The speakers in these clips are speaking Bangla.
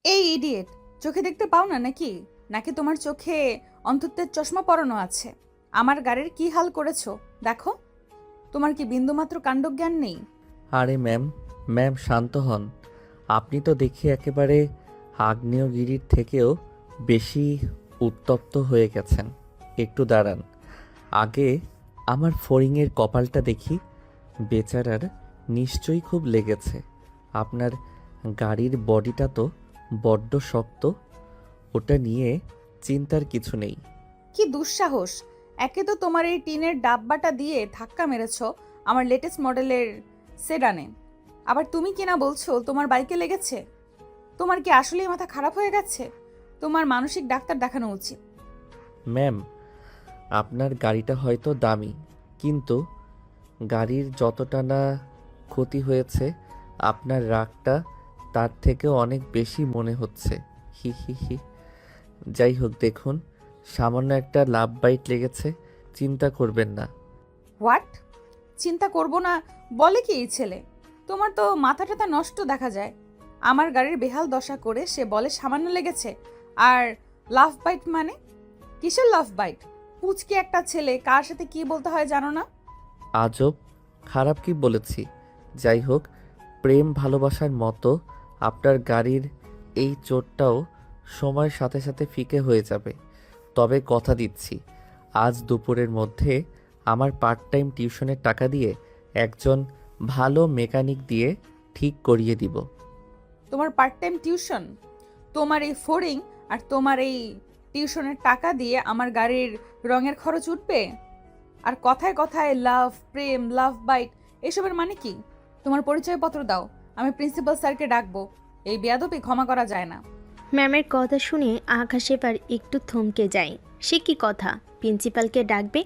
এই ইডিয়েট, চোখে দেখতে পাও না নাকি? নাকি তোমার চোখে অন্ধত্বের চশমা পরানো আছে? আমার গাড়ির কি হাল করেছো দেখো। তোমার কি বিন্দুমাত্র কাণ্ডজ্ঞান নেই? আরে ম্যাম, ম্যাম শান্ত হন। আপনি তো দেখি একেবারে আগ্নেয়গিরির থেকেও বেশি উত্তপ্ত হয়ে গেছেন। একটু দাঁড়ান, আগে আমার ফড়িংয়ের কপালটা দেখি। বেচারার নিশ্চয়ই খুব লেগেছে। আপনার গাড়ির বডিটা তো বড্ড শক্ত, ওটা নিয়ে চিন্তার কিছু নেই। কি দুঃসাহস! একে তো তোমার এই টিনের ডাব্বাটা দিয়ে ধাক্কা মেরেছো আমার লেটেস্ট মডেলের সেডানে, আবার তুমি কিনা বলছো তোমার বাইকে লেগেছে। তোমার কি আসলেই মাথা খারাপ হয়ে গেছে? তোমার মানসিক ডাক্তার দেখানো উচিত। ম্যাম, আপনার গাড়িটা হয়তো দামি, কিন্তু গাড়ির যতটা না ক্ষতি হয়েছে, আপনার রাগটা তার থেকেও অনেক বেশি মনে হচ্ছে। হি হি হি। যাই হোক, দেখুন, সামান্য একটা লাভ বাইট লেগেছে, চিন্তা করবেন না। হোয়াট? চিন্তা করব না বলে কি এই ছেলে? তোমার তো মাথা টাথা নষ্ট দেখা যায়। আমার গাড়ির বেহাল দশা করে সে বলে সামান্য লেগেছে। আর লাভ বাইট মানে? কিসের লাভ বাইট? পুচকে একটা ছেলে কার সাথে কি বলতে হয় জানো না? আজব, খারাপ কি বলেছি? যাই হোক, প্রেম ভালোবাসার মতো আপনার গাড়ির এই চোটটাও সময়ের সাথে সাথে ফিকে হয়ে যাবে। তবে কথা দিচ্ছি, আজ দুপুরের মধ্যে আমার পার্ট টাইম টিউশনের টাকা দিয়ে একজন ভালো মেকানিক দিয়ে ঠিক করিয়ে দিব। তোমার পার্ট টাইম টিউশন? তোমার এই ফোরিং আর তোমার এই টিউশনের টাকা দিয়ে আমার গাড়ির রঙের খরচ উঠবে? আর কথায় কথায় লাভ, প্রেম, লাভ বাইট, এসবের মানে কি? তোমার পরিচয়পত্র দাও, আমি প্রিন্সিপাল স্যারকে ডাকবো। এই বেয়াদবি ক্ষমা করা যায় না। ম্যামের কথা শুনে আকাশ এবার একটু থমকে যায়। সে কি কথা, প্রিন্সিপালকে ডাকবে?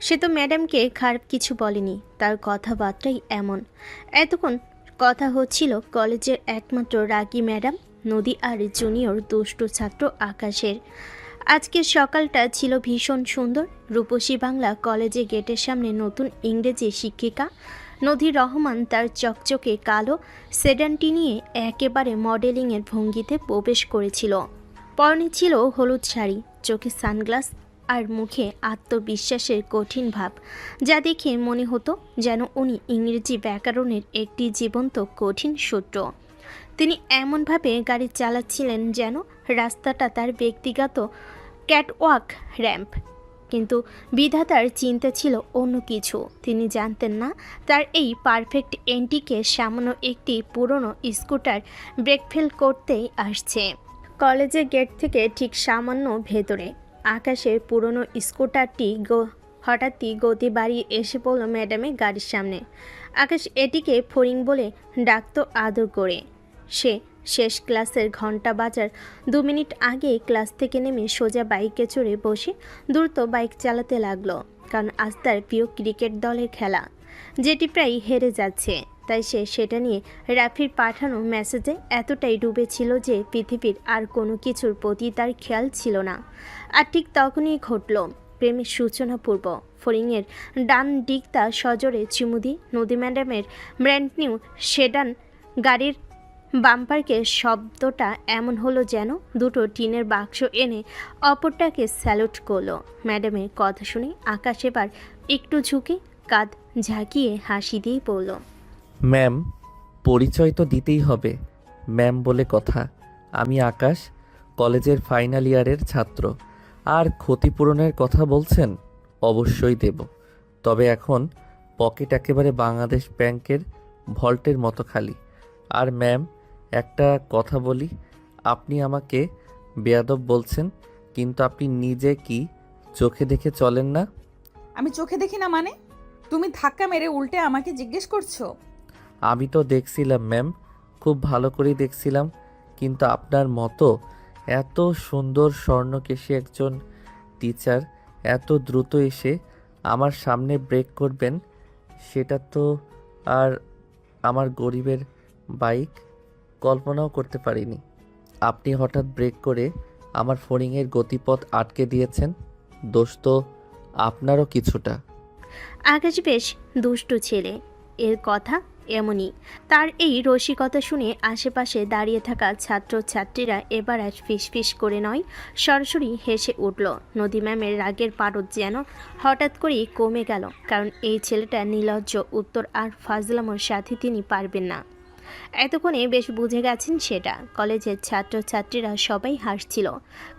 সে তো ম্যাডামকে খারাপ কিছু বলেনি, তার কথাবার্তাই এমন। এতক্ষণ কথা হচ্ছিল কলেজের একমাত্র রাগী ম্যাডাম নদী আর জুনিয়র দুষ্টু ছাত্র আকাশের। আজকের সকালটা ছিল ভীষণ সুন্দর। রূপসী বাংলা কলেজে গেটের সামনে নতুন ইংরেজি শিক্ষিকা নদী রহমান তার চকচকে কালো সেডানটি নিয়ে একেবারে মডেলিংয়ের ভঙ্গিতে প্রবেশ করেছিল। পরনে ছিল হলুদ শাড়ি, চোখে সানগ্লাস আর মুখে আত্মবিশ্বাসের কঠিন ভাব, যা দেখে মনে হতো যেন উনি ইংরেজি ব্যাকরণের একটি জীবন্ত কঠিন সূত্র। তিনি এমনভাবে গাড়ি চালাচ্ছিলেন যেন রাস্তাটা তার ব্যক্তিগত ক্যাটওয়াক র্যাম্প। কিন্তু বিধাতার চিন্তা ছিল অন্য কিছু। তিনি জানতেন না তার এই পারফেক্ট এন্টিকে সামান্য একটি পুরনো স্কুটার ব্রেক ফেল করতেই আসছে। কলেজের গেট থেকে ঠিক সামান্য ভেতরে আকাশের পুরনো স্কুটারটি হঠাৎই গতি বাড়িয়ে এসে পড়ল ম্যাডামের গাড়ির সামনে। আকাশ এটিকে ফড়িং বলে ডাকতো আদর করে। সে শেষ ক্লাসের ঘন্টা বাজার 2 মিনিট আগে ক্লাস থেকে নেমে সোজা বাইকে চড়ে বসে দ্রুত বাইক চালাতে লাগলো, কারণ আজ তার প্রিয় ক্রিকেট দলের খেলা, যেটি প্রায় হেরে যাচ্ছে। তাই সে সেটা নিয়ে রাফির পাঠানো মেসেজে এতটাই ডুবেছিল যে পৃথিবীর আর কোনো কিছুর প্রতি তার খেয়াল ছিল না। আর ঠিক তখনই ঘটল প্রেমের সূচনা পূর্ব। ফড়িংয়ের ডান দিকটা সজোরে চুমু দিয়ে নদী ম্যাডামের ব্র্যান্ড নিউ সেডান গাড়ির বাম্পারকে শব্দটা এমন হলো যেন দুটো টিনের বাক্স এনে অপরটাকে স্যালুট করলো। ম্যাডামের কথা শুনে আকাশ এবার একটু ঝুঁকে কাঁধ ঝাঁকিয়ে হাসি দিয়ে বলল, ম্যাম, পরিচয় তো দিতেই হবে। ম্যাম বলে কথা, আমি আকাশ, কলেজের ফাইনাল ইয়ারের ছাত্র। আর ক্ষতিপূরণের কথা বলছেন, অবশ্যই দেব। তবে এখন পকেট একেবারে বাংলাদেশ ব্যাংকের ভল্টের মতো খালি। আর ম্যাম, একটা কথা বলি, আপনি আমাকে বেয়াদব বলছেন, কিন্তু আপনি নিজে কি চোখে দেখে চলেন না? আমি চোখে দেখি না মানে? তুমি ধাক্কা মেরে উল্টে আমাকে জিজ্ঞেস করছো? আমি তো দেখছিলাম ম্যাম, খুব ভালো করেই দেখছিলাম, কিন্তু আপনার মতো এত সুন্দর স্বর্ণকেশী একজন টিচার এত দ্রুত এসে আমার সামনে ব্রেক করবেন, সেটা তো আর আমার গরিবের বাইক কল্পনাও করতে পারিনি। আপনি হঠাৎ ব্রেক করে আমার ফড়িংয়ের গতিপথ আটকে দিয়েছেন। দোষ তো আপনারও কিছুটা। আকাশ বেশ দুষ্টু ছেলে, এর কথা এমনই। তার এই রসিকতা শুনে আশেপাশে দাঁড়িয়ে থাকা ছাত্রছাত্রীরা এবার আর ফিসফিস করে নয়, সরাসরি হেসে উঠল। নদী ম্যামের রাগের পারদ যেন হঠাৎ করেই কমে গেল, কারণ এই ছেলেটা নির্লজ্জ, উত্তর আর ফাজলামোর সাথে তিনি পারবেন না। এতক্ষণে বেশ বুঝে গেছেন সেটা। কলেজের ছাত্রছাত্রীরা সবাই হাসছিল,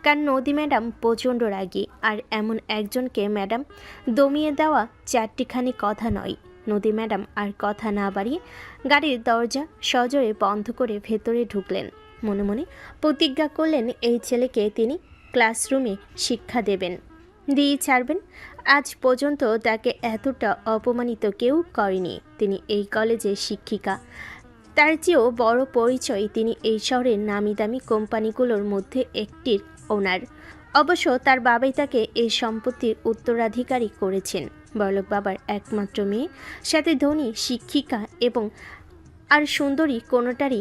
কারণ নদী ম্যাডাম প্রচণ্ড রাগী, আর এমন একজনকে ম্যাডাম দমিয়ে দেওয়া চারটিখানি কথা নয়। নদী ম্যাডাম আর কথা না বাড়িয়ে গাড়ির দরজা সজোরে বন্ধ করে ভেতরে ঢুকলেন। মনে মনে প্রতিজ্ঞা করলেন এই ছেলেকে তিনি ক্লাসরুমে শিক্ষা দেবেন, দিয়ে ছাড়বেন। আজ পর্যন্ত তাকে এতটা অপমানিত কেউ করেনি। তিনি এই কলেজের শিক্ষিকা, তার চেয়েও বড় পরিচয় তিনি এই শহরের নামি দামি কোম্পানিগুলোর মধ্যে একটির ওনার। অবশ্য তার বাবাই তাকে এই সম্পত্তির উত্তরাধিকারী করেছেন। বড়লোক বাবার একমাত্র মেয়ে, সাথে ধনী শিক্ষিকা এবং আর সুন্দরী কোনোটারই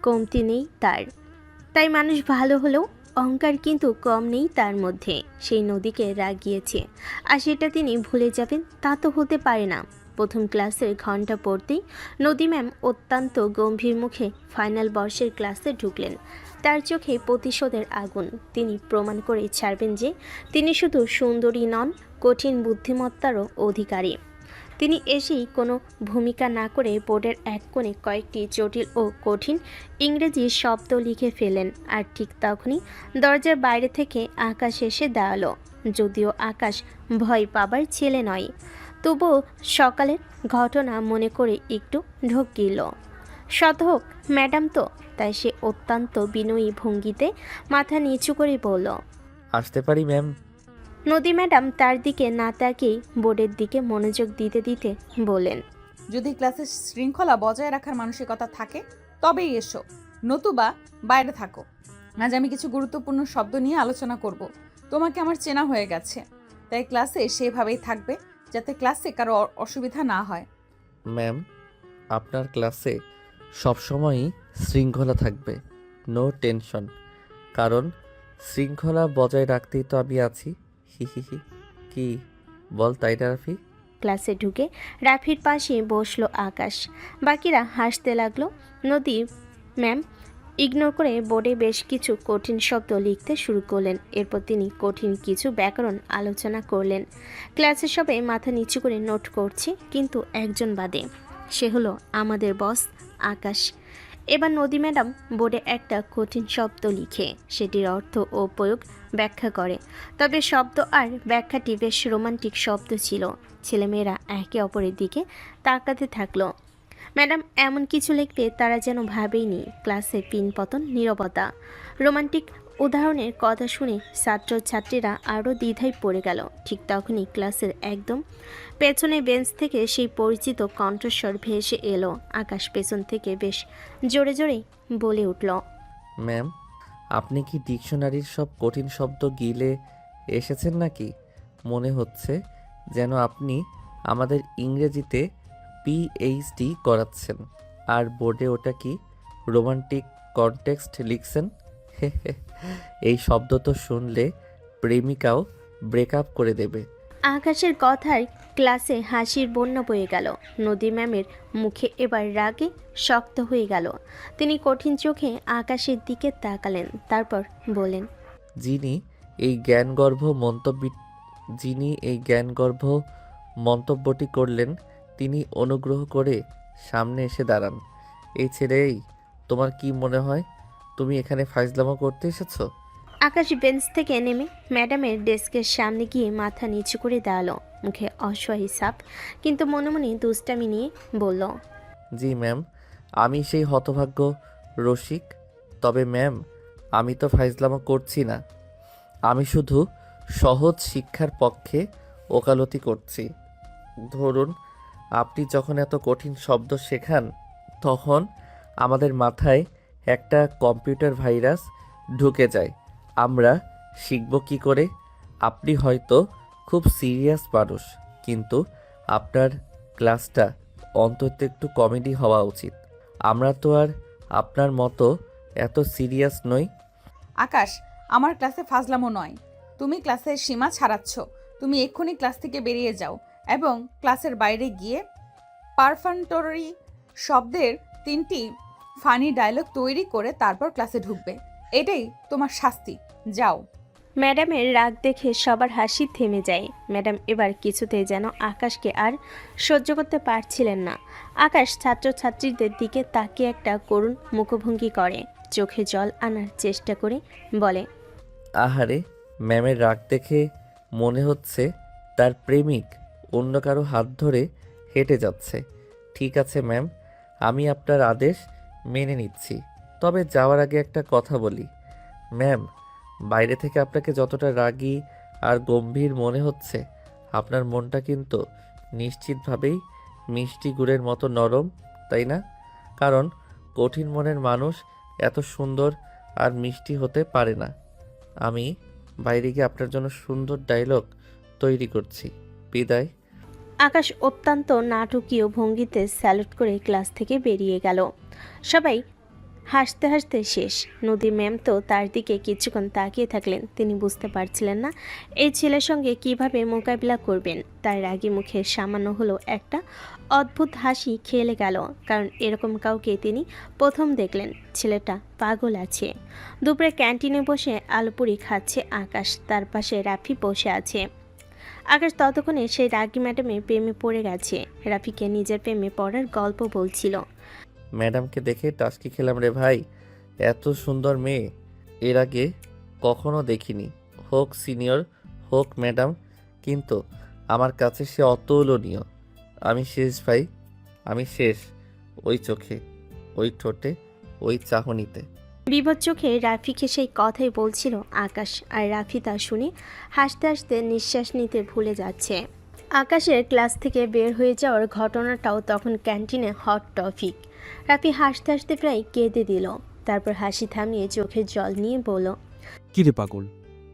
কমতি নেই তার। তাই মানুষ ভালো হলেও অহংকার কিন্তু কম নেই তার মধ্যে। সেই নদীকে রাগিয়েছে, আর সেটা তিনি ভুলে যাবেন তা তো হতে পারে না। প্রথম ক্লাসের ঘন্টা পড়তেই নদী ম্যাম অত্যন্ত গম্ভীর মুখে ফাইনাল বর্ষের ক্লাসে ঢুকলেন। তার চোখে প্রতিশোধের আগুন। তিনি প্রমাণ করে ছাড়বেন যে তিনি শুধু সুন্দরী নন, কঠিন বুদ্ধিমত্তারও অধিকারী। তিনি এসেই কোনো ভূমিকা না করে বোর্ডের এক কোণে কয়েকটি জটিল ও কঠিন ইংরেজি শব্দ লিখে ফেলেন। আর ঠিক তখনই দরজার বাইরে থেকে আকাশ এসে দাঁড়ালো। যদিও আকাশ ভয় পাবার ছেলে নয়, তবুও সকালের ঘটনা মনে করে একটু ঢোক গিল। শত হোক ম্যাডাম তো, তাই সে অত্যন্ত বিনয়ী ভঙ্গিতে মাথা নিচু করে বলল, আসতে পারি ম্যাম? নদী ম্যাডাম তার দিকে না তাকিয়েই বোর্ডের দিকে মনোযোগ দিতে দিতে বলেন, যদি ক্লাসের শৃঙ্খলা বজায় রাখার মানসিকতা থাকে তবেই এসো, নতুবা বাইরে থাকো। আজ আমি কিছু গুরুত্বপূর্ণ শব্দ নিয়ে আলোচনা করব। তোমাকে আমার চেনা হয়ে গেছে, তাই ক্লাসে সেভাবেই থাকবে যাতে ক্লাসে কারো অসুবিধা না হয়। ম্যাম, আপনার ক্লাসে সবসময়ই শৃঙ্খলা থাকবে, নো টেনশন। কারণ শৃঙ্খলা বজায় রাখতেই তো আমি আছি। হি হি হি। কি বল তাই না রাফি? ক্লাসে ঢুকে রাফির পাশে বসলো আকাশ। বাকিরা হাসতে লাগলো। নদী ম্যাম ইগনোর করে বোর্ডে বেশ কিছু কঠিন শব্দ লিখতে শুরু করলেন। এরপর তিনি কঠিন কিছু ব্যাকরণ আলোচনা করলেন। ক্লাসে সবাই মাথা নিচু করে নোট করছে, কিন্তু একজন বাদে, সে হলো আমাদের বস আকাশ। এবার নদী ম্যাডাম বোর্ডে একটা কঠিন শব্দ লিখে সেটির অর্থ ও প্রয়োগ ব্যাখ্যা করে। তবে শব্দ আর ব্যাখ্যাটি বেশ রোমান্টিক শব্দ ছিল। ছেলেমেয়েরা একে অপরের দিকে তাকাতে থাকলো। ম্যাডাম এমন কিছু লিখবে তারা যেন ভাবেইনি। ক্লাসে পিনপতন, নীরবতা। রোমান্টিক উদাহরণের কথা শুনে ছাত্রছাত্রীরা আরও দ্বিধায় পড়ে গেল। ঠিক তখনই ক্লাসের একদম পেছনে বেঞ্চ থেকে সেই পরিচিত কণ্ঠস্বর ভেসে এলো। আকাশ পেছন থেকে বেশ জোরে জোরে বলে উঠল, ম্যাম, আপনি কি ডিকশনারির সব কঠিন শব্দ গিলে এসেছেন নাকি? মনে হচ্ছে যেন আপনি আমাদের ইংরেজিতে পিএইচডি করাচ্ছেন, আর বোর্ডে ওটা কি রোমান্টিক কনটেক্সট লিখছেন। হে হে, এই শব্দ তো শুনলে প্রেমিকাও ব্রেকআপ করে দেবে। আকাশের কথায় ক্লাসে হাসির বন্যা বয়ে গেল। নদী ম্যামের মুখে এবার রাগে শক্ত হয়ে গেল। তিনি কঠিন চোখে আকাশের দিকে তাকালেন, তারপর বলেন, যিনি এই জ্ঞানগর্ভ মন্তব্যটি করলেন তিনি অনুগ্রহ করে সামনে এসে দাঁড়ান। এই ছেলেই, তোমার কি মনে হয় তুমি এখানে ফাইজলামো করতে এসেছো? আকাশ বেঞ্চ থেকে নেমে ম্যাডামের ডেস্কের সামনে গিয়ে মাথা নিচু করে দাঁড়ালো। মুখে অসহায় ছাপ, কিন্তু মনে মনে দুষ্টামি নিয়ে বলল, জি ম্যাম, আমি সেই হতভাগ্য রসিক। তবে ম্যাম, আমি তো ফাইজলামো করছি না, আমি শুধু সহজ শিক্ষার পক্ষে ওকালতি করছি। ধরুন, আপনি যখন এত কঠিন শব্দ শেখান তখন আমাদের মাথায় একটা কম্পিউটার ভাইরাস ঢুকে যায়। আমরা শিখব কি করে? আপনি হয়তো খুব সিরিয়াস মানুষ, কিন্তু আপনার ক্লাসটা অন্তত একটু কমেডি হওয়া উচিত। আমরা তো আর আপনার মতো এত সিরিয়াস নই। আকাশ, আমার ক্লাসে ফাজলামো নয়। তুমি ক্লাসের সীমা ছাড়াচ্ছ। তুমি এক্ষুনি ক্লাস থেকে বেরিয়ে যাও এবং ক্লাসের বাইরে গিয়ে পারফান্টরি শব্দের 3টি ফানি ডায়লগ তৈরি করে তারপর ক্লাসে ঢুকবে। এটাই তোমার শাস্তি। যাও। ম্যাডামের রাগ দেখে সবার হাসি থেমে যায়। ম্যাডাম এবার কিছুতেই যেন আকাশকে আর সহ্য করতে পারছিলেন না। আকাশ ছাত্রছাত্রীদের দিকে তাকিয়ে একটা করুণ মুখভঙ্গি করে, চোখে জল আনার চেষ্টা করে বলে, আহারে, ম্যামের রাগ দেখে মনে হচ্ছে তার প্রেমিক অন্য কারো হাত ধরে হেঁটে যাচ্ছে। ঠিক আছে ম্যাম, আমি আপনার আদেশ মেনে নিচ্ছি। তবে যাওয়ার আগে একটা কথা বলি ম্যাম, বাইরে থেকে আপনাকে যতটা রাগী আর গম্ভীর মনে হচ্ছে, আপনার মনটা কিন্তু নিশ্চিতভাবেই মিষ্টি গুড়ের মতো নরম, তাই না? কারণ কঠিন মনের মানুষ এত সুন্দর আর মিষ্টি হতে পারে না। আমি বাইরে গিয়ে আপনার জন্য সুন্দর ডায়লগ তৈরি করছি। বিদায়। আকাশ অত্যন্ত নাটকীয় ভঙ্গিতে স্যালুট করে ক্লাস থেকে বেরিয়ে গেল। সবাই হাসতে হাসতে শেষ। নদী ম্যাম তো তার দিকে কিছুক্ষণ তাকিয়ে থাকলেন। তিনি বুঝতে পারছিলেন না এই ছেলের সঙ্গে কিভাবে মোকাবিলা করবেন। তার রাগী মুখে সামান্য হলো একটা অদ্ভুত হাসি খেলে গেল, কারণ এরকম কাউকে তিনি প্রথম দেখলেন। ছেলেটা পাগল আছে। দুপুরে ক্যান্টিনে বসে আলুপুরি খাচ্ছে আকাশ, তার পাশে রাফি বসে আছে। আকাশ ততক্ষণে সেই রাগী ম্যাডামের প্রেমে পড়ে গেছে। রাফিকে নিজের প্রেমে পড়ার গল্প বলছিল। ম্যাডামকে দেখে টাস্কি খেলাম রে ভাই। এত সুন্দর মেয়ে এর আগে কখনো দেখিনি। হোক সিনিয়র, হোক ম্যাডাম, কিন্তু আমার কাছে সে অতুলনীয়। আমি শেষ ভাই, আমি শেষ। ওই চোখে, ওই ঠোঁটে, ওই চাহনিতে। বিভৎ চোখে রাফিকে সেই কথাই বলছিল আকাশ, আর রাফি তা শুনে হাসতে হাসতে নিঃশ্বাস নিতে ভুলে যাচ্ছে। আকাশের ক্লাস থেকে বের হয়ে যাওয়ার ঘটনাটাও তখন ক্যান্টিনে হট টপিক। রাফি হাসতে হাসতে প্রায় কেঁদে দিল, তারপর হাসি থামিয়ে চোখের জল নিয়ে বলল, কিরে পাগল,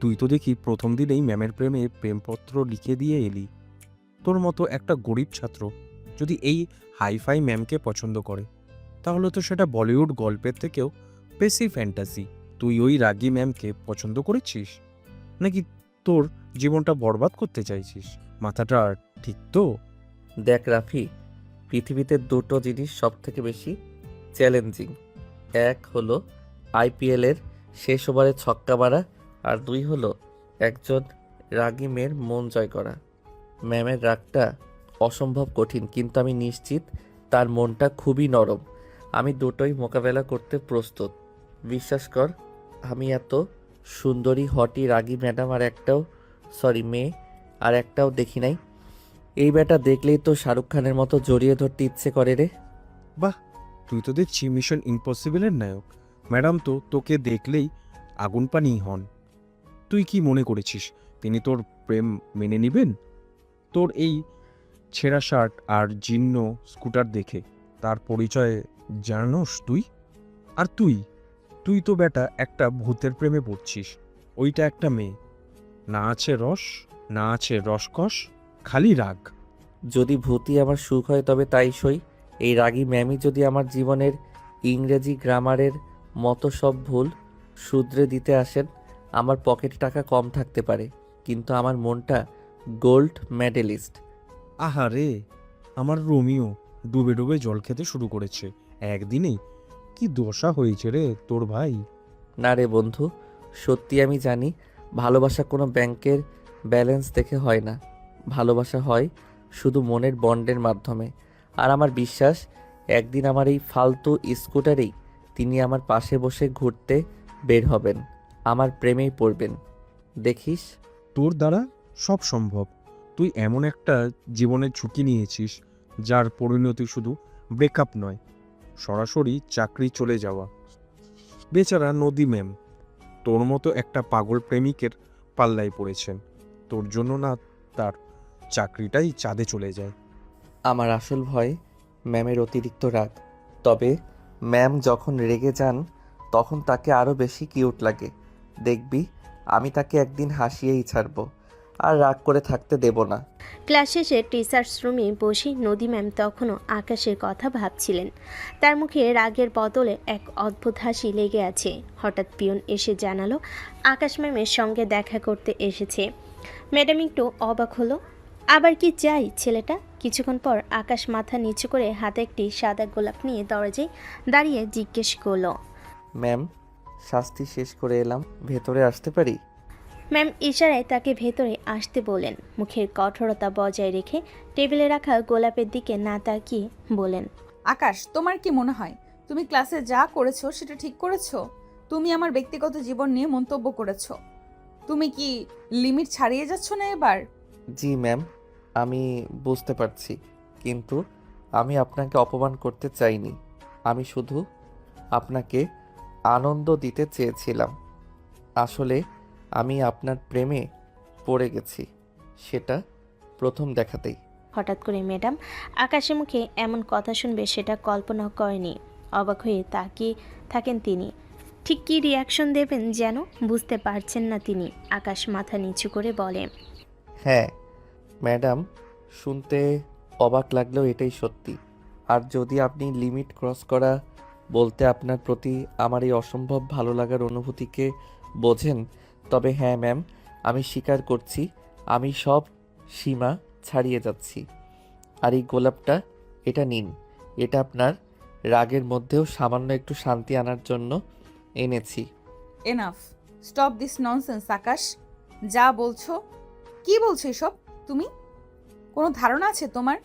তুই তো দেখি প্রথম দিনেই ম্যামের প্রেমে প্রেমপত্র লিখে দিয়ে এলি। তোর মতো একটা গরিব ছাত্র যদি এই হাইফাই ম্যামকে পছন্দ করে, তাহলে তো সেটা বলিউড গল্পের থেকেও বেশি ফ্যান্টাসি। তুই ওই রাগী ম্যামকে পছন্দ করেছিস, নাকি তোর জীবনটা বরবাদ করতে চাইছিস? মাথাটা ঠিক তো? দেখ রাফি, পৃথিবীতে দুটো জিনিস সব থেকে বেশি চ্যালেঞ্জিং। এক হলো আইপিএলের শেষ ওভারে ছক্কা মারা, আর দুই হলো একজন রাগী মেয়ের মন জয় করা। ম্যামের রাগটা অসম্ভব কঠিন, কিন্তু আমি নিশ্চিত তার মনটা খুবই নরম। আমি দুটোই মোকাবেলা করতে প্রস্তুত। বিশ্বাস কর, আমি এত সুন্দরী হটি রাগী ম্যাডাম মেয়ে আর একটাও দেখি নাই। এই ব্যাটা দেখলেই তো শাহরুখ খানের মতো জড়িয়ে ধরতে ইচ্ছে করে রে। বাহ, তুই তো দেখছি মিশন ইম্পসিবলের নায়ক। ম্যাডাম তো তোকে দেখলেই আগুন পানি হন। তুই কি মনে করেছিস তিনি তোর প্রেম মেনে নেবেন? তোর এই ছেঁড়া শার্ট আর জীর্ণ স্কুটার দেখে তার পরিচয় জানোস তুই? আর তুই তো বেটা একটা ভূতের প্রেমে পড়ছিস। ওইটা একটা মেয়ে, না আছে রস, না আছে রসকস, খালি রাগ। যদি ভূতি আমার সুখ হয় তবে তাই সই। এই রাগী ম্যামই যদি আমার জীবনের ইংরেজি গ্রামারের মতো সব ভুল শুধরে দিতে আসেন, আমার পকেটে টাকা কম থাকতে পারে, কিন্তু আমার মনটা গোল্ড মেডেলিস্ট। আহারে, আমার রোমিও ডুবে ডুবে জল খেতে শুরু করেছে একদিনেই। কি দশা হয়েছে রে তোর ভাই। না রে বন্ধু, সত্যি আমি জানি ভালোবাসা কোনো ব্যাংকের ব্যালেন্স দেখে হয় না। ভালোবাসা হয় শুধু মনের বন্ডের মাধ্যমে। আর আমার বিশ্বাস একদিন আমার এই ফালতু স্কুটারেই তিনি আমার পাশে বসে ঘুরতে বের হবেন, আমার প্রেমেই পড়বেন। দেখিস। তোর দ্বারা সব সম্ভব। তুই এমন একটা জীবনের ঝুঁকি নিয়েছিস যার পরিণতি শুধু ব্রেকআপ নয়, সরাসরি চাকরি চলে যাওয়া। বেচারা নদী ম্যাম তোর মতো একটা পাগল প্রেমিকের পাল্লায় পড়েছেন। তোর জন্য না তার চাকরিটাই চাঁদে চলে যায়। আমার আসল ভয় ম্যামের অতিরিক্ত রাগ। তবে ম্যাম যখন রেগে যান তখন তাকে আরও বেশি কিউট লাগে। দেখবি আমি তাকে একদিন হাসিয়েই ছাড়ব, আর রাগ করে থাকতে দেব না। ক্লাস শেষে টিচার্স রুমে বসে নদী ম্যাম তখনও আকাশের কথা ভাবছিলেন। তার মুখে রাগের বদলে এক অদ্ভুত হাসি লেগে আছে। হঠাৎ পিয়ন এসে জানালো আকাশ ম্যামের সঙ্গে দেখা করতে এসেছে। ম্যাডাম একটু অবাক হলো। আবার কি চাই ছেলেটা? কিছুক্ষণ পর আকাশ মাথা নিচু করে হাতে একটি সাদা গোলাপ নিয়ে দরজায় দাঁড়িয়ে জিজ্ঞেস করলো, ম্যাম, শাস্তি শেষ করে এলাম, ভেতরে আসতে পারি? ম্যাম ইশারায় তাকে ভেতরে আসতে বলেন। মুখের কঠোরতা বজায় রেখে টেবিলে রাখা গোলাপের দিকে না তাকিয়ে বলেন, আকাশ, তোমার কি মনে হয় তুমি ক্লাসে যা করেছো সেটা ঠিক করেছো? তুমি আমার ব্যক্তিগত জীবন নিয়ে মন্তব্য করেছো। তুমি কি লিমিট ছাড়িয়ে যাচ্ছ না এবার? জি ম্যাম, আমি বুঝতে পারছি, কিন্তু আমি আপনাকে অপমান করতে চাইনি। আমি শুধু আপনাকে আনন্দ দিতে চেয়েছিলাম। আসলে আমি আপনার প্রেমে পড়ে গেছি, সেটা প্রথম দেখাতেই। হঠাৎ করে ম্যাডাম আকাশের মুখে এমন কথা শুনবে সেটা কল্পনা করেনি। অবাক হয়ে তাকিয়ে থাকেন তিনি। ঠিক কী রিয়াকশন দেবেন যেন বুঝতে পারছেন না তিনি। আকাশ মাথা নিচু করে বলে, হ্যাঁ ম্যাডাম, শুনতে অবাক লাগলেও এটাই সত্যি। আর যদি আপনি লিমিট ক্রস করা বলতে আপনার প্রতি আমার এই অসম্ভব ভালো লাগার অনুভূতিকে বোঝেন, তবে হ্যাঁ ম্যাম, আমি স্বীকার করছি আমি সব সীমা ছাড়িয়ে যাচ্ছি। আর এই গোলাপটা, এটা নিন। এটা আপনার রাগের মধ্যেও সামান্য একটু শান্তি আনার জন্য এনেছি। এনাফ, স্টপ দিস ননসেন্স আকাশ। যা বলছো, কি বলছো এসব তুমি? কোনো ধারণা আছে তোমার?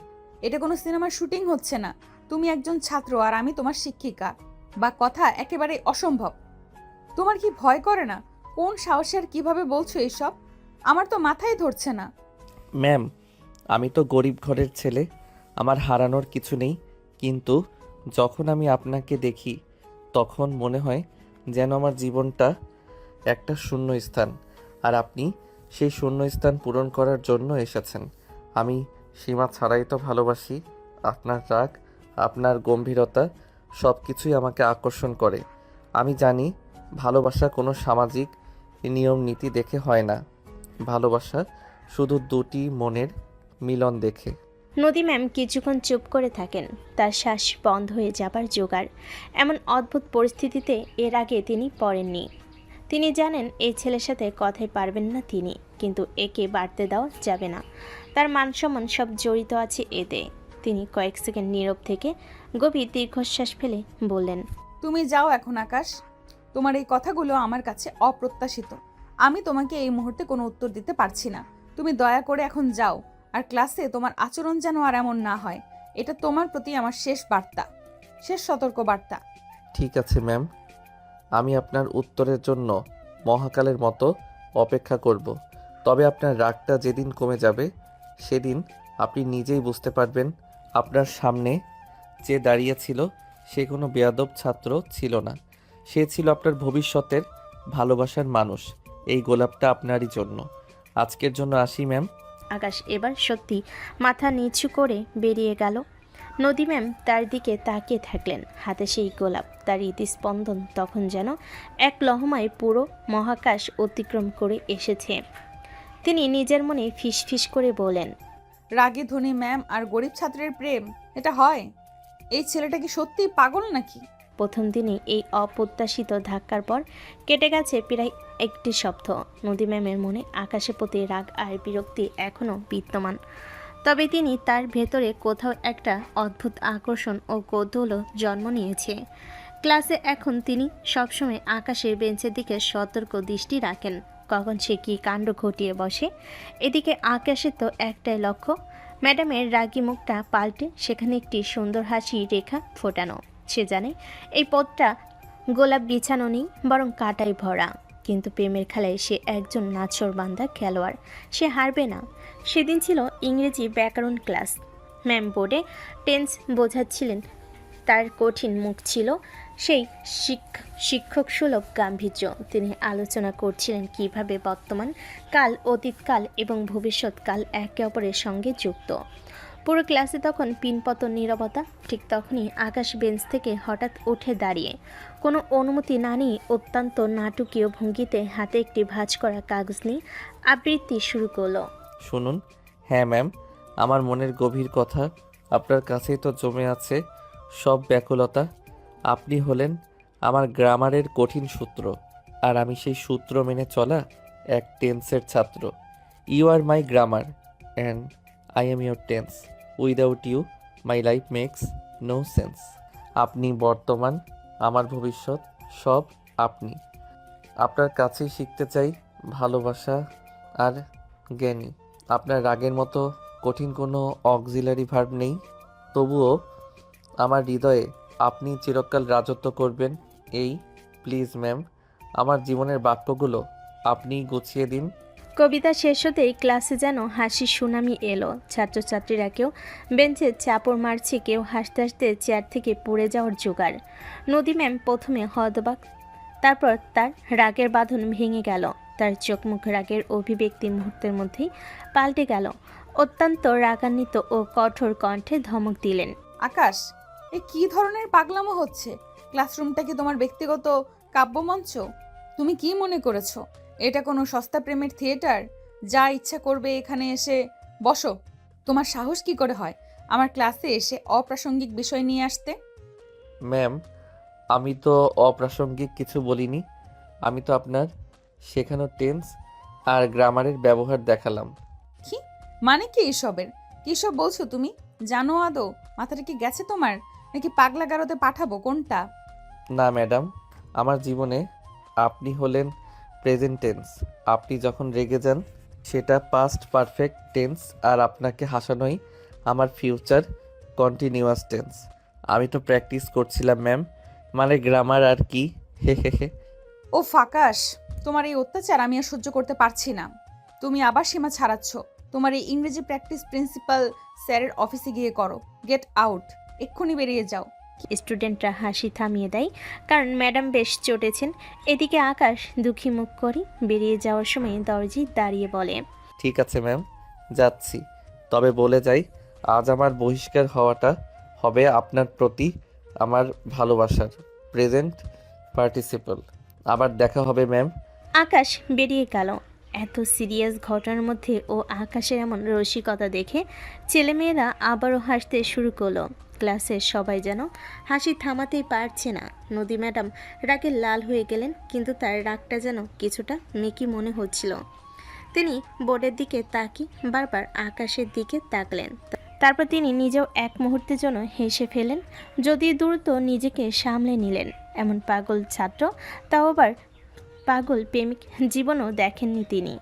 এটা কোনো সিনেমার শুটিং হচ্ছে না। তুমি একজন ছাত্র আর আমি তোমার শিক্ষিকা। বা কথা একেবারে অসম্ভব। তোমার কি ভয় করে না? কোন সাহসে আর কিভাবে বলছো এসব? আমার তো মাথায় ধরছে না। ম্যাম, আমি তো গরিব ঘরের ছেলে, আমার হারানোর কিছু নেই, কিন্তু যখন আমি আপনাকে দেখি তখন মনে হয় যেন আমার জীবনটা একটা শূন্য স্থান, আর আপনি সেই শূন্য স্থান পূরণ করার জন্য এসেছেন। আমি সীমা ছাড়াই তো ভালোবাসি। আপনার রাগ, আপনার গম্ভীরতা সব কিছুই আমাকে আকর্ষণ করে। আমি জানি ভালোবাসা কোনো সামাজিক নিয়ম নীতি দেখে হয় না, ভালোবাসা শুধু দুটি মনের মিলন দেখে। নদী ম্যাম কিছুক্ষণ চুপ করে থাকেন, তার শ্বাস বন্ধ হয়ে যাবার জোগাড়। এমন অদ্ভুত পরিস্থিতিতে এর আগে তিনি পড়েননি। তিনি জানেন এই ছেলের সাথে কথাই পারবেন না তিনি, কিন্তু একে বাড়তে দেওয়া যাবে না। তার মান সম্মান সব জড়িত আছে এতে। তিনি কয়েক সেকেন্ড নীরব থেকে গভীর দীর্ঘশ্বাস ফেলে বললেন, তুমি যাও এখন আকাশ। তোমার এই কথাগুলো আমার কাছে অপ্রত্যাশিত। আমি তোমাকে এই মুহূর্তে কোনো উত্তর দিতে পারছি না। তুমি দয়া করে এখন যাও। আর ক্লাসে তোমার আচরণ যেন আর এমন না হয়। এটা তোমার প্রতি আমার শেষ বার্তা, শেষ সতর্ক বার্তা। ঠিক আছে ম্যাম, আমি আপনার উত্তরের জন্য মহাকালের মতো অপেক্ষা করব। তবে আপনার রাগটা যেদিন কমে যাবে সেদিন আপনি নিজেই বুঝতে পারবেন আপনার সামনে যে দাঁড়িয়েছিল সে কোনো বেয়াদব ছাত্র ছিল না, সে ছিল আপনার ভবিষ্যতের ভালোবাসার মানুষ। এই গোলাপটা আপনারই জন্য। আজকের জন্য আসি ম্যাম। আকাশ এবার সত্যি মাথা নিচু করে বেরিয়ে গেল। নদী ম্যাম তার দিকে তাকিয়ে থাকলেন, হাতে সেই গোলাপ। তার হৃদস্পন্দন তখন যেন এক লহমায় পুরো মহাকাশ অতিক্রম করে এসেছে। তিনি নিজের মনে ফিসফিস করে বলেন, রাগে ধনী ম্যাম আর গরিব ছাত্রের প্রেম, এটা হয়? এই ছেলেটা কি সত্যিই পাগল নাকি? প্রথম দিনে এই অপ্রত্যাশিত ধাক্কার পর কেটে গেছে প্রায় একটি সপ্তাহ। নদী ম্যামের মনে আকাশের প্রতি রাগ আর বিরক্তি এখনও বিদ্যমান, তবে তিনি তার ভেতরে কোথাও একটা অদ্ভুত আকর্ষণ ও কৌতূহল জন্ম নিয়েছে। ক্লাসে এখন তিনি সবসময় আকাশের বেঞ্চের দিকে সতর্ক দৃষ্টি রাখেন, কখন সে কী কাণ্ড ঘটিয়ে বসে। এদিকে আকাশের তো একটাই লক্ষ্য, ম্যাডামের রাগী মুখটা পাল্টে সেখানে একটি সুন্দর হাসি রেখা ফোটানো। সে জানে এই পথটা গোলাপ বিছানো নেই, বরং কাঁটায় ভরা। কিন্তু প্রেমের খেলায় সে একজন নাছোড়বান্দা খেলোয়াড়, সে হারবে না। সেদিন ছিল ইংরেজি ব্যাকরণ ক্লাস। ম্যাম বোর্ডে টেন্স বোঝাচ্ছিলেন, তার কঠিন মুখ ছিল সেই শিক্ষক সুলভ গাম্ভীর্য। তিনি আলোচনা করছিলেন কিভাবে বর্তমান কাল, অতীতকাল এবং ভবিষ্যৎকাল একে অপরের সঙ্গে যুক্ত। পুরো ক্লাসে তখন পিনপতন নীরবতা। ঠিক তখনই আকাশ বেঞ্চ থেকে হঠাৎ উঠে দাঁড়িয়ে কোনো অনুমতি না নিয়ে অত্যন্ত নাটকীয় ভঙ্গিতে হাতে একটি ভাঁজ করা কাগজ নিয়ে আবৃত্তি শুরু করলো। শুনুন। হ্যাঁ ম্যাম, আমার মনের গভীর কথা আপনার কাছেই তো জমে আছে সব ব্যাকুলতা। আপনি হলেন আমার গ্রামারের কঠিন সূত্র, আর আমি সেই সূত্র মেনে চলা এক টেন্সের ছাত্র। You are my grammar and I am your tense. Without you my life makes no sense. আপনি বর্তমান, আমার ভবিষ্যৎ, সব আপনি। আপনার কাছেই শিখতে চাই ভালোবাসা আর জ্ঞানী। আপনার রাগের মতো কঠিন কোনো অক্সিলারি ভার্ব নেই, তবুও আমার হৃদয়ে আপনি চিরকাল রাজত্ব করবেন। এই প্লিজ ম্যাম, আমার জীবনের বাক্যগুলো আপনিই গুছিয়ে দিন। কবিতা শেষ হতেই ক্লাসে যেন হাসির সুনামি এলো। ছাত্রছাত্রীরা কেউ বেঞ্চে চাপড় মারছে, কেউ হাসতে হাসতে চেয়ার থেকে পড়ে যাওয়ার জোগাড়। নদী ম্যাম প্রথমে হতবাক, তারপর তার রাগের বাঁধন ভেঙে গেল। তার চোখ মুখ রাগের অভিব্যক্তি মুহূর্তের মধ্যেই পাল্টে গেল। অত্যন্ত রাগান্বিত ও কঠোর কণ্ঠে ধমক দিলেন, আকাশ, এ কি ধরনের পাগলামো হচ্ছে? ক্লাসরুমটা কি তোমার ব্যক্তিগত কাব্যমঞ্চ? তুমি কি মনে করেছো এটা কোনো সস্তা প্রেমের থিয়েটার? যা ইচ্ছা করবে এখানে এসে বসো। তোমার সাহস কি করে হয় আমার ক্লাসে এসে অপ্রাসঙ্গিক বিষয় নিয়ে আসতে? ম্যাম, আমি তো অপ্রাসঙ্গিক কিছু বলিনি। আমি তো আপনার শেখানো টেন্স আর গ্রামারের ব্যবহার দেখালাম। কি মানে কি এসবের? কি সব বলছো তুমি? জানো আদৌ মাথাটা কি গেছে তোমার? নাকি পাগলা গারদে পাঠাবো কোনটা? না ম্যাডাম, আমার জীবনে আপনি হলেন প্রেজেন্ট টেন্স। আপনি যখন রেগে যান সেটা পাস্ট পারফেক্ট টেন্স, আর আপনাকে হাসানোই আমার ফিউচার কন্টিনিউয়াস টেন্স। আমি তো প্র্যাকটিস করছিলাম ম্যাম, মানে গ্রামার আর কি। হে হে হে। ও ফাকাশ, তোমার এই অত্যাচার আমি আর সহ্য করতে পারছি না। তুমি আবার সীমা ছাড়াচ্ছ। তোমার এই ইংরেজি প্র্যাকটিস প্রিন্সিপাল স্যারের অফিসে গিয়ে করো। গেট আউট, এক্ষুনি বেরিয়ে যাও। স্টুডেন্টরা হাসি থামিয়ে দেয়, কারণ ম্যাডাম বেশ চটেছেন। এদিকে আকাশ দুঃখী মুখ করে বেরিয়ে যাওয়ার সময় দরজি দাঁড়িয়ে বলে, ঠিক আছে ম্যাম, যাচ্ছি। তবে বলে যাই, আজ আমার বহিষ্কার হওয়াটা হবে আপনার প্রতি আমার ভালোবাসার প্রেজেন্ট পার্টিসিপল। আবার দেখা হবে ম্যাম। আকাশ বেরিয়ে গেল। এত সিরিয়াস ঘটনার মধ্যে ও আকাশের এমন রসিকতা দেখে ছেলেমেয়েরা আবারও হাসতে শুরু করলো। ক্লাসের সবাই যেন হাসি থামাতেই পারছে না। নদী ম্যাডাম রাগে লাল হয়ে গেলেন, কিন্তু তার রাগটা যেন কিছুটা মেকি মনে হচ্ছিল। তিনি বোর্ডের দিকে তাকিয়ে বারবার আকাশের দিকে তাকলেন। তারপর তিনি নিজেও এক মুহূর্তের জন্য হেসে ফেলেন, যদি দ্রুত নিজেকে সামলে নিলেন। এমন পাগল ছাত্র, তাও আবার পাগল প্রেমিক, জীবনও দেখেননি তিনি।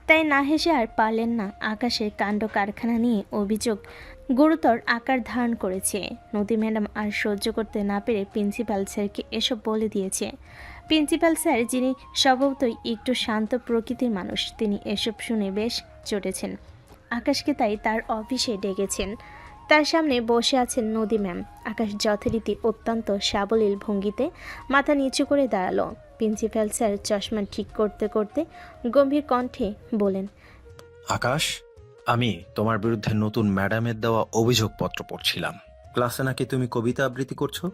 তাই না হেসে আর পারলেন না। আকাশের কাণ্ড কারখানা নিয়ে অভিযোগ গুরুতর আকার ধারণ করেছে। নদী ম্যাডাম আর সহ্য করতে না পেরে প্রিন্সিপাল স্যারকে এসব বলে দিয়েছে। প্রিন্সিপাল স্যার, যিনি স্বভাবতই একটু শান্ত প্রকৃতির মানুষ, তিনি এসব শুনে বেশ চটেছেন। আকাশকে তাই তার অফিসে ডেকেছেন। তার সামনে বসে আছেন নদী ম্যাম। আকাশ যথারীতি অত্যন্ত সাবলীল ভঙ্গিতে মাথা নিচু করে দাঁড়ালো। প্রিন্সিপাল স্যার চশমা ঠিক করতে করতে গম্ভীর কণ্ঠে বলেন, আকাশ, আমি তোমার বিরুদ্ধে নতুন ম্যাডামের দেওয়া অভিযোগপত্র পড়ছিলাম। ক্লাসে নাকি তুমি কবিতা আবৃত্তি করছো,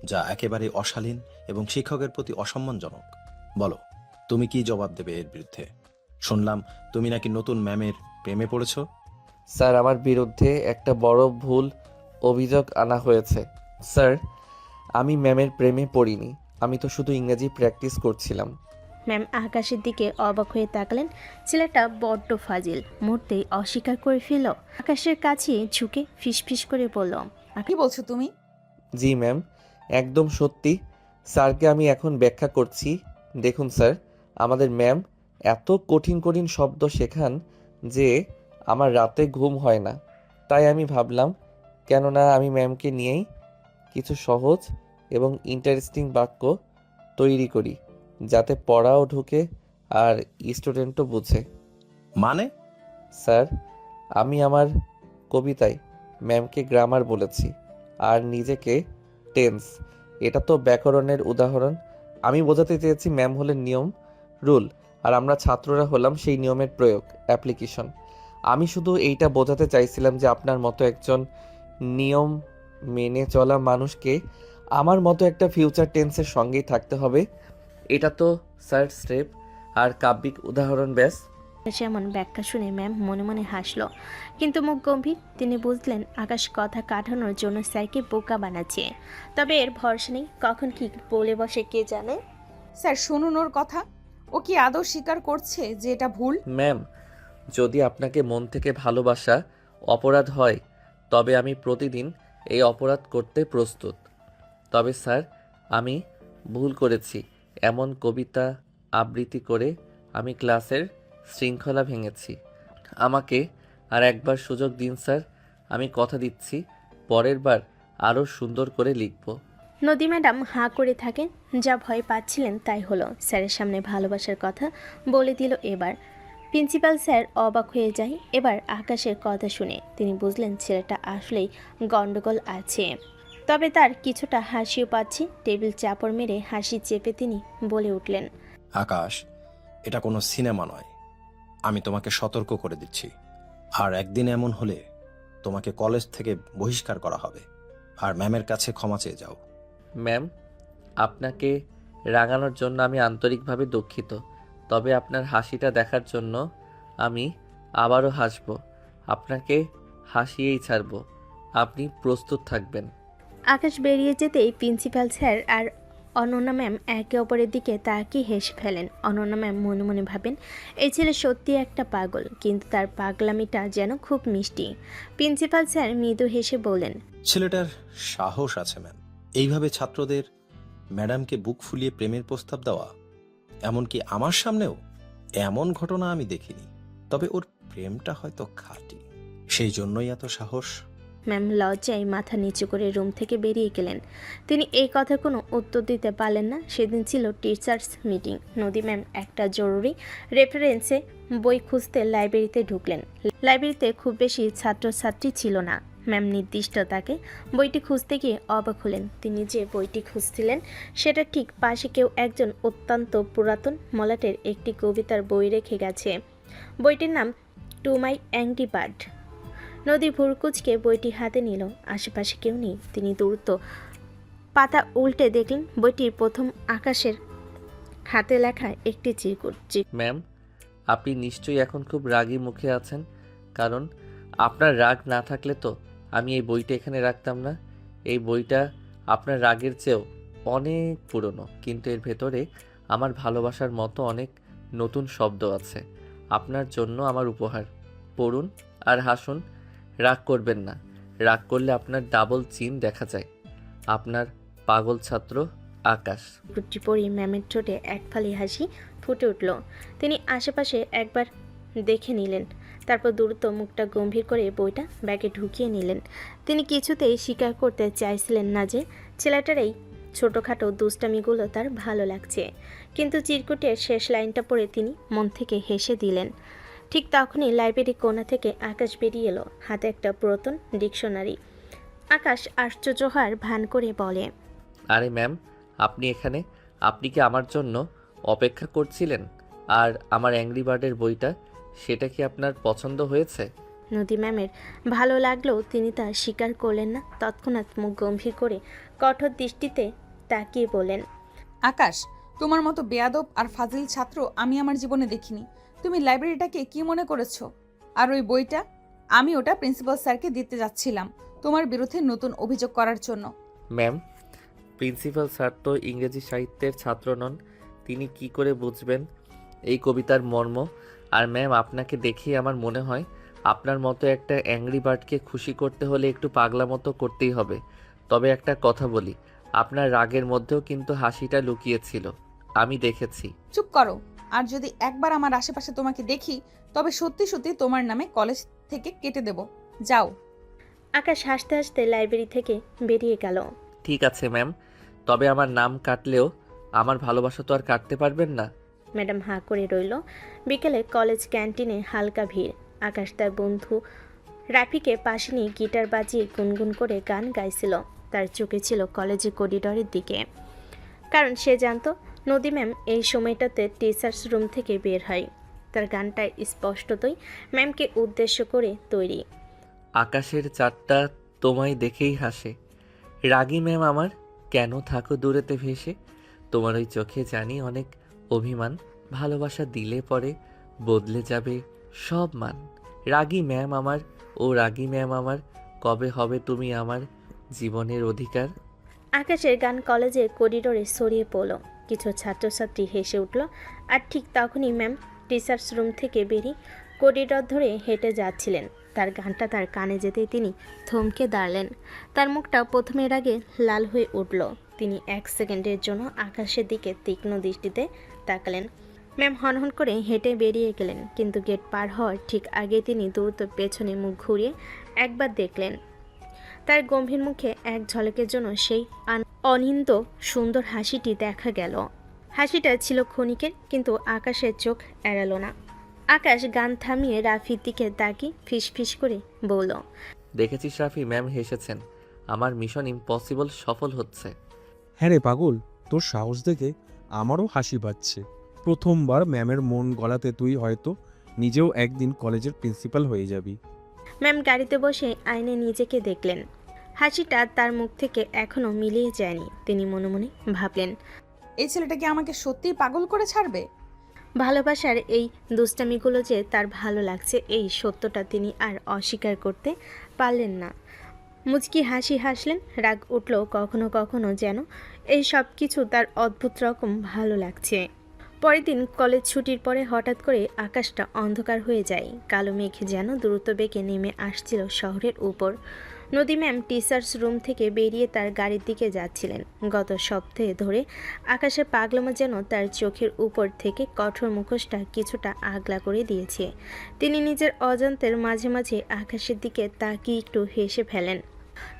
যা একেবারে অশালীন এবং শিক্ষকের প্রতি অসম্মানজনক। বলো, তুমি কি জবাব দেবে এর বিরুদ্ধে? শুনলাম তুমি নাকি নতুন ম্যামের প্রেমে পড়েছো। স্যার, আমার বিরুদ্ধে একটা বড় ভুল অভিযোগ আনা হয়েছে। স্যার, আমি ম্যামের প্রেমে পড়িনি। আমি তো শুধু ইংরেজি প্র্যাকটিস করছিলাম। ম্যাম আকাশের দিকে অবাক হয়ে তাকালেন। ছেলেটা বড্ড ফাজিল, মুহূর্তেই অস্বীকার করে ফেলল। আকাশের কাছে ঝুঁকে ফিসফিস করে বলল, কি বলছো তুমি? জি ম্যাম, একদম সত্যি। স্যারকে আমি এখন ব্যাখ্যা করছি। দেখুন স্যার, আমাদের ম্যাম এত কঠিন কঠিন শব্দ শেখান যে আমার রাতে ঘুম হয় না। তাই আমি ভাবলাম, কেননা আমি ম্যামকে নিয়েই কিছু সহজ এবং ইন্টারেস্টিং বাক্য তৈরি করি, যাতে পড়াও ঢুকে আর স্টুডেন্টও বুঝে। মানে? স্যার, আমি আমার কবিতায় ম্যামকে গ্রামার বলেছি আর নিজেকে টেন্স। এটা তো ব্যাকরণের উদাহরণ। আমি বোঝাতে চেয়েছি ম্যাম হলেন নিয়ম, রুল, আর আমরা ছাত্ররা হলাম সেই নিয়মের প্রয়োগ, অ্যাপ্লিকেশন। আমি শুধু এইটা বোঝাতে চাইছিলাম যে আপনার মতো একজন নিয়ম মেনে চলা মানুষকে আমার মতো একটা ফিউচার টেন্সের সঙ্গেই থাকতে হবে। এটা তো স্যার স্রেফ আর কাব্যিক উদাহরণ ব্যাস। এমন ব্যাখ্যা শুনে ম্যাম মনে মনে হাসল, কিন্তু মুখ গম্ভীর। তিনি বুঝলেন আকাশ কথা কাটানোর জন্য স্যারকে বোকা বানাচ্ছে। তবে এর ভরসা নেই, কখন কি বলে বসে কে জানে। স্যার শুনুন ওর কথা। ও কি আদৌ স্বীকার করছে যে এটা ভুল? ম্যাম, যদি আপনাকে মন থেকে ভালোবাসা অপরাধ হয় তবে আমি প্রতিদিন এই অপরাধ করতে প্রস্তুত। তবে স্যার, আমি ভুল করেছি। এমন কবিতা আবৃত্তি করে আমি ক্লাসের শৃঙ্খলা ভেঙেছি। আমাকে আর একবার সুযোগ দিন স্যার। আমি কথা দিচ্ছি পরের বার আরও সুন্দর করে লিখব। নদী ম্যাডাম হাঁ করে থাকেন। যা ভয় পাচ্ছিলেন তাই হলো। স্যারের সামনে ভালোবাসার কথা বলে দিল এবার। প্রিন্সিপাল স্যার অবাক হয়ে যায় এবার আকাশের কথা শুনে। তিনি বুঝলেন ছেলেটা আসলেই গন্ডগোল আছে। তবে তার কিছুটা হাসিও পাচ্ছে। টেবিল চাপড় মেরে হাসি চেপে তিনি বলে উঠলেন, আকাশ, এটা কোনো সিনেমা নয়। আমি তোমাকে সতর্ক করে দিচ্ছি। আর একদিন এমন হলে তোমাকে কলেজ থেকে বহিষ্কার করা হবে। আর ম্যামের কাছে ক্ষমা চেয়ে যাও। ম্যাম, আপনাকে রাগানোর জন্য আমি আন্তরিকভাবে দুঃখিত। তবে আপনার হাসিটা দেখার জন্য আমি আবারও হাসব। আপনাকে হাসিয়েই ছাড়ব। আপনি প্রস্তুত থাকবেন। আকাশ বেরিয়ে যেতেই প্রিন্সিপাল স্যার আর অনন্যা ম্যাম একে অপরের দিকে তাকিয়ে হেসে ফেলেন। অনন্যা ম্যাম মনে মনে ভাবেন, এই ছেলে সত্যি একটা পাগল, কিন্তু তার পাগলামিটা যেন খুব মিষ্টি। প্রিন্সিপাল স্যার মৃদু হেসে বললেন, ছেলেটার সাহস আছে ম্যাম। এইভাবে ছাত্রদের ম্যাডামকে বুক ফুলিয়ে প্রেমের প্রস্তাব দেওয়া, এমনকি আমার সামনেও। এমন ঘটনা আমি দেখিনি। তবে ওর প্রেমটা হয়তো খাঁটি, সেই জন্যই এত সাহস। ম্যাম লজ্জায় মাথা নিচু করে রুম থেকে বেরিয়ে গেলেন। তিনি এই কথার কোনো উত্তর দিতে পারলেন না। সেদিন ছিল টিচার্স মিটিং। নদী ম্যাম একটা জরুরি রেফারেন্সে বই খুঁজতে লাইব্রেরিতে ঢুকলেন। লাইব্রেরিতে খুব বেশি ছাত্রছাত্রী ছিল না। ম্যাম নির্দিষ্ট তাকে বইটি খুঁজতে গিয়ে অবাক হলেন। তিনি যে বইটি খুঁজছিলেন সেটা ঠিক পাশে কেউ একজন অত্যন্ত পুরাতন মলাটের একটি কবিতার বই রেখে গেছে। বইটির নাম টু মাই অ্যাংরি বার্ড। নদী ভুরকুচকে বইটি হাতে নিল। আশেপাশে কেউ নেই। তিনি দ্রুত পাতা উল্টে দেখলেন বইটির প্রথম আকাশের হাতে লেখা একটি চিরকুট। ম্যাম, আপনি নিশ্চয়ই এখন খুব রাগী মুখে আছেন। কারণ আপনার রাগ না থাকলে তো আমি এই বইটা এখানে রাখতাম না। এই বইটা আপনার রাগের চেয়েও অনেক পুরনো, কিন্তু এর ভেতরে আমার ভালোবাসার মতো অনেক নতুন শব্দ আছে। আপনার জন্য আমার উপহার। পড়ুন আর হাসুন। রাগ করবেন না। রাগ করলে আপনার ডাবল চিন দেখা যায়। আপনার পাগল ছাত্র আকাশ। চিরকুটটি পড়ে ম্যামের ঠোঁটে এক ফালি হাসি ফুটে উঠল। তিনি আশেপাশে একবার দেখে নিলেন, তারপর দ্রুত মুখটা গম্ভীর করে বইটা ব্যাগে ঢুকিয়ে নিলেন। তিনি কিছুতেই স্বীকার করতে চাইছিলেন না যে ছেলেটার এই ছোটোখাটো দুষ্টামিগুলো তার ভালো লাগছে। কিন্তু চিরকুটের শেষ লাইনটা পড়ে তিনি মন থেকে হেসে দিলেন। ঠিক তখনই লাইব্রেরি কোণা থেকে আকাশ বেরিয়ে এলো, হাতে একটা পুরাতন ডিকশনারি। আকাশ আশ্চর্য হওয়ার ভান করে বলে, আরে ম্যাম, আপনি এখানে? আপনি কি আমার জন্য অপেক্ষা করছিলেন? আর আমার অ্যাংরি বার্ডের বইটা, সেটা কি আপনার পছন্দ হয়েছে? নদী ম্যামের ভালো লাগলেও তিনি তা স্বীকার করলেন না। তৎক্ষণাৎ মুখ গম্ভীর করে কঠোর দৃষ্টিতে তাকিয়ে বলেন, আকাশ, তোমার মতো বেয়াদব আর ফাজিল ছাত্র আমি আমার জীবনে দেখিনি। তুমি লাইব্রেরিটাকে কি মনে করেছো? আর ওই বইটা? আমি ওটা প্রিন্সিপাল স্যারকে দিতে যাচ্ছিলাম তোমার বিরুদ্ধে নতুন অভিযোগ করার জন্য। ম্যাম, প্রিন্সিপাল স্যার তো ইংরেজি সাহিত্যের ছাত্র নন। তিনি কি করে বুঝবেন এই কবিতার মর্ম? আর ম্যাম, আপনাকে দেখেই আমার মনে হয় আপনার মতো একটা অ্যাংরি বার্ডকে খুশি করতে হলে একটু পাগলা মতো করতেই হবে। তবে একটা কথা বলি, আপনার রাগের মধ্যেও কিন্তু হাসিটা লুকিয়েছিল, আমি দেখেছি। চুপ করো। আর যদি একবার আমার আশেপাশে তোমাকে দেখি তবে সত্যি সত্যি তোমার নামে কলেজ থেকে কেটে দেব। যাও। আকাশ হাসতে হাসতে লাইব্রেরি থেকে বেরিয়ে গেল। ঠিক আছে ম্যাম, তবে আমার নাম কাটলেও আমার ভালোবাসা তো আর কাটতে পারবেন না। ম্যাডাম হাঁ করে রইল। বিকেলে কলেজ ক্যান্টিনে হালকা ভিড়। আকাশ তার বন্ধু রাফিকে পাশে নিয়ে গিটার বাজিয়ে গুনগুন করে গান গাইছিল। তার চোখে ছিল কলেজের করিডোরের দিকে, কারণ সে জানতো নদী ম্যাম এই সময়টাতে টিচার্স রুম থেকে বের হয়। তার গানটা স্পষ্টতই ম্যামকে উদ্দেশ্য করে তৈরি। আকাশের চাঁদটা তোমায় দেখেই হাসে। রাগী ম্যাম আমার, কেন থাকো দূরেতে ভেসে? তোমার ওই চোখে জানি অনেক অভিমান। ভালোবাসা দিলে পরে বদলে যাবে সব মান। রাগী ম্যাম আমার, ও রাগী ম্যাম আমার, কবে হবে তুমি আমার জীবনের অধিকার? আকাশের গান কলেজের করিডোরে ছড়িয়ে পড়ল। কিছু ছাত্রছাত্রী হেসে উঠল। আর ঠিক তখনই ম্যাম টিচার্স রুম থেকে বেরিয়ে করিডোর ধরে হেঁটে যাচ্ছিলেন। তার গানটা তার কানে যেতেই তিনি থমকে দাঁড়ালেন। তার মুখটা প্রথমের আগে লাল হয়ে উঠল। তিনি 1 সেকেন্ডের জন্য আকাশের দিকে তীক্ষ্ণ দৃষ্টিতে তাকালেন। ম্যাম হনহন করে হেঁটে বেরিয়ে গেলেন, কিন্তু গেট পার হওয়ার ঠিক আগে তিনি দ্রুত পেছনে মুখ ঘুরিয়ে একবার দেখলেন। তার গম্ভীর মুখে এক ঝলকের জন্য সেই অনিন্দ সুন্দর হাসিটি দেখা গেল। হাসিটা ছিল ক্ষণিকের, কিন্তু আকাশের চোখ এড়ালো না। আকাশ গান থামিয়ে রাফির দিকে তাকিয়ে ফিসফিস করে বলল, দেখেছিস রাফি, ম্যাম হেসেছেন। আমার মিশন ইম্পসিবল সফল হচ্ছে। হ্যাঁ রে পাগল, তোর সাহস দেখে আমারও হাসি পাচ্ছে। প্রথমবার ম্যামের মন গলাতে তুই হয়তো নিজেও একদিন কলেজের প্রিন্সিপাল হয়ে যাবি। ম্যাম গাড়িতে বসে আয়নায় নিজেকে দেখলেন। হাসিটা তার মুখ থেকে এখনো মিলিয়ে যায়নি। তিনি মনে মনে ভাবলেন, এই ছেলেটা কি আমাকে সত্যিই পাগল করে ছাড়বে? ভালোবাসার এই দুষ্টামিগুলো যে তার ভালো লাগছে, এই সত্যটা তিনি আর অস্বীকার করতে পারলেন না। মুচকি হাসি হাসলেন। রাগ উঠল কখনো কখনো, যেন এই সব কিছু তার অদ্ভুত রকম ভালো লাগছে। পরের দিন কলেজ ছুটির পরে হঠাৎ করে আকাশটা অন্ধকার হয়ে যায়। কালো মেঘ যেন দ্রুত বেগে নেমে আসছিল শহরের উপর। নদী ম্যাম টিচার্স রুম থেকে বেরিয়ে তার গাড়ির দিকে যাচ্ছিলেন। গত সপ্তাহে ধরে আকাশের পাগলামো যেন তার চোখের উপর থেকে কঠোর মুখোশটা কিছুটা আগলা করে দিয়েছে। তিনি নিজের অজান্তের মাঝে মাঝে আকাশের দিকে তাকিয়ে একটু হেসে ফেলেন।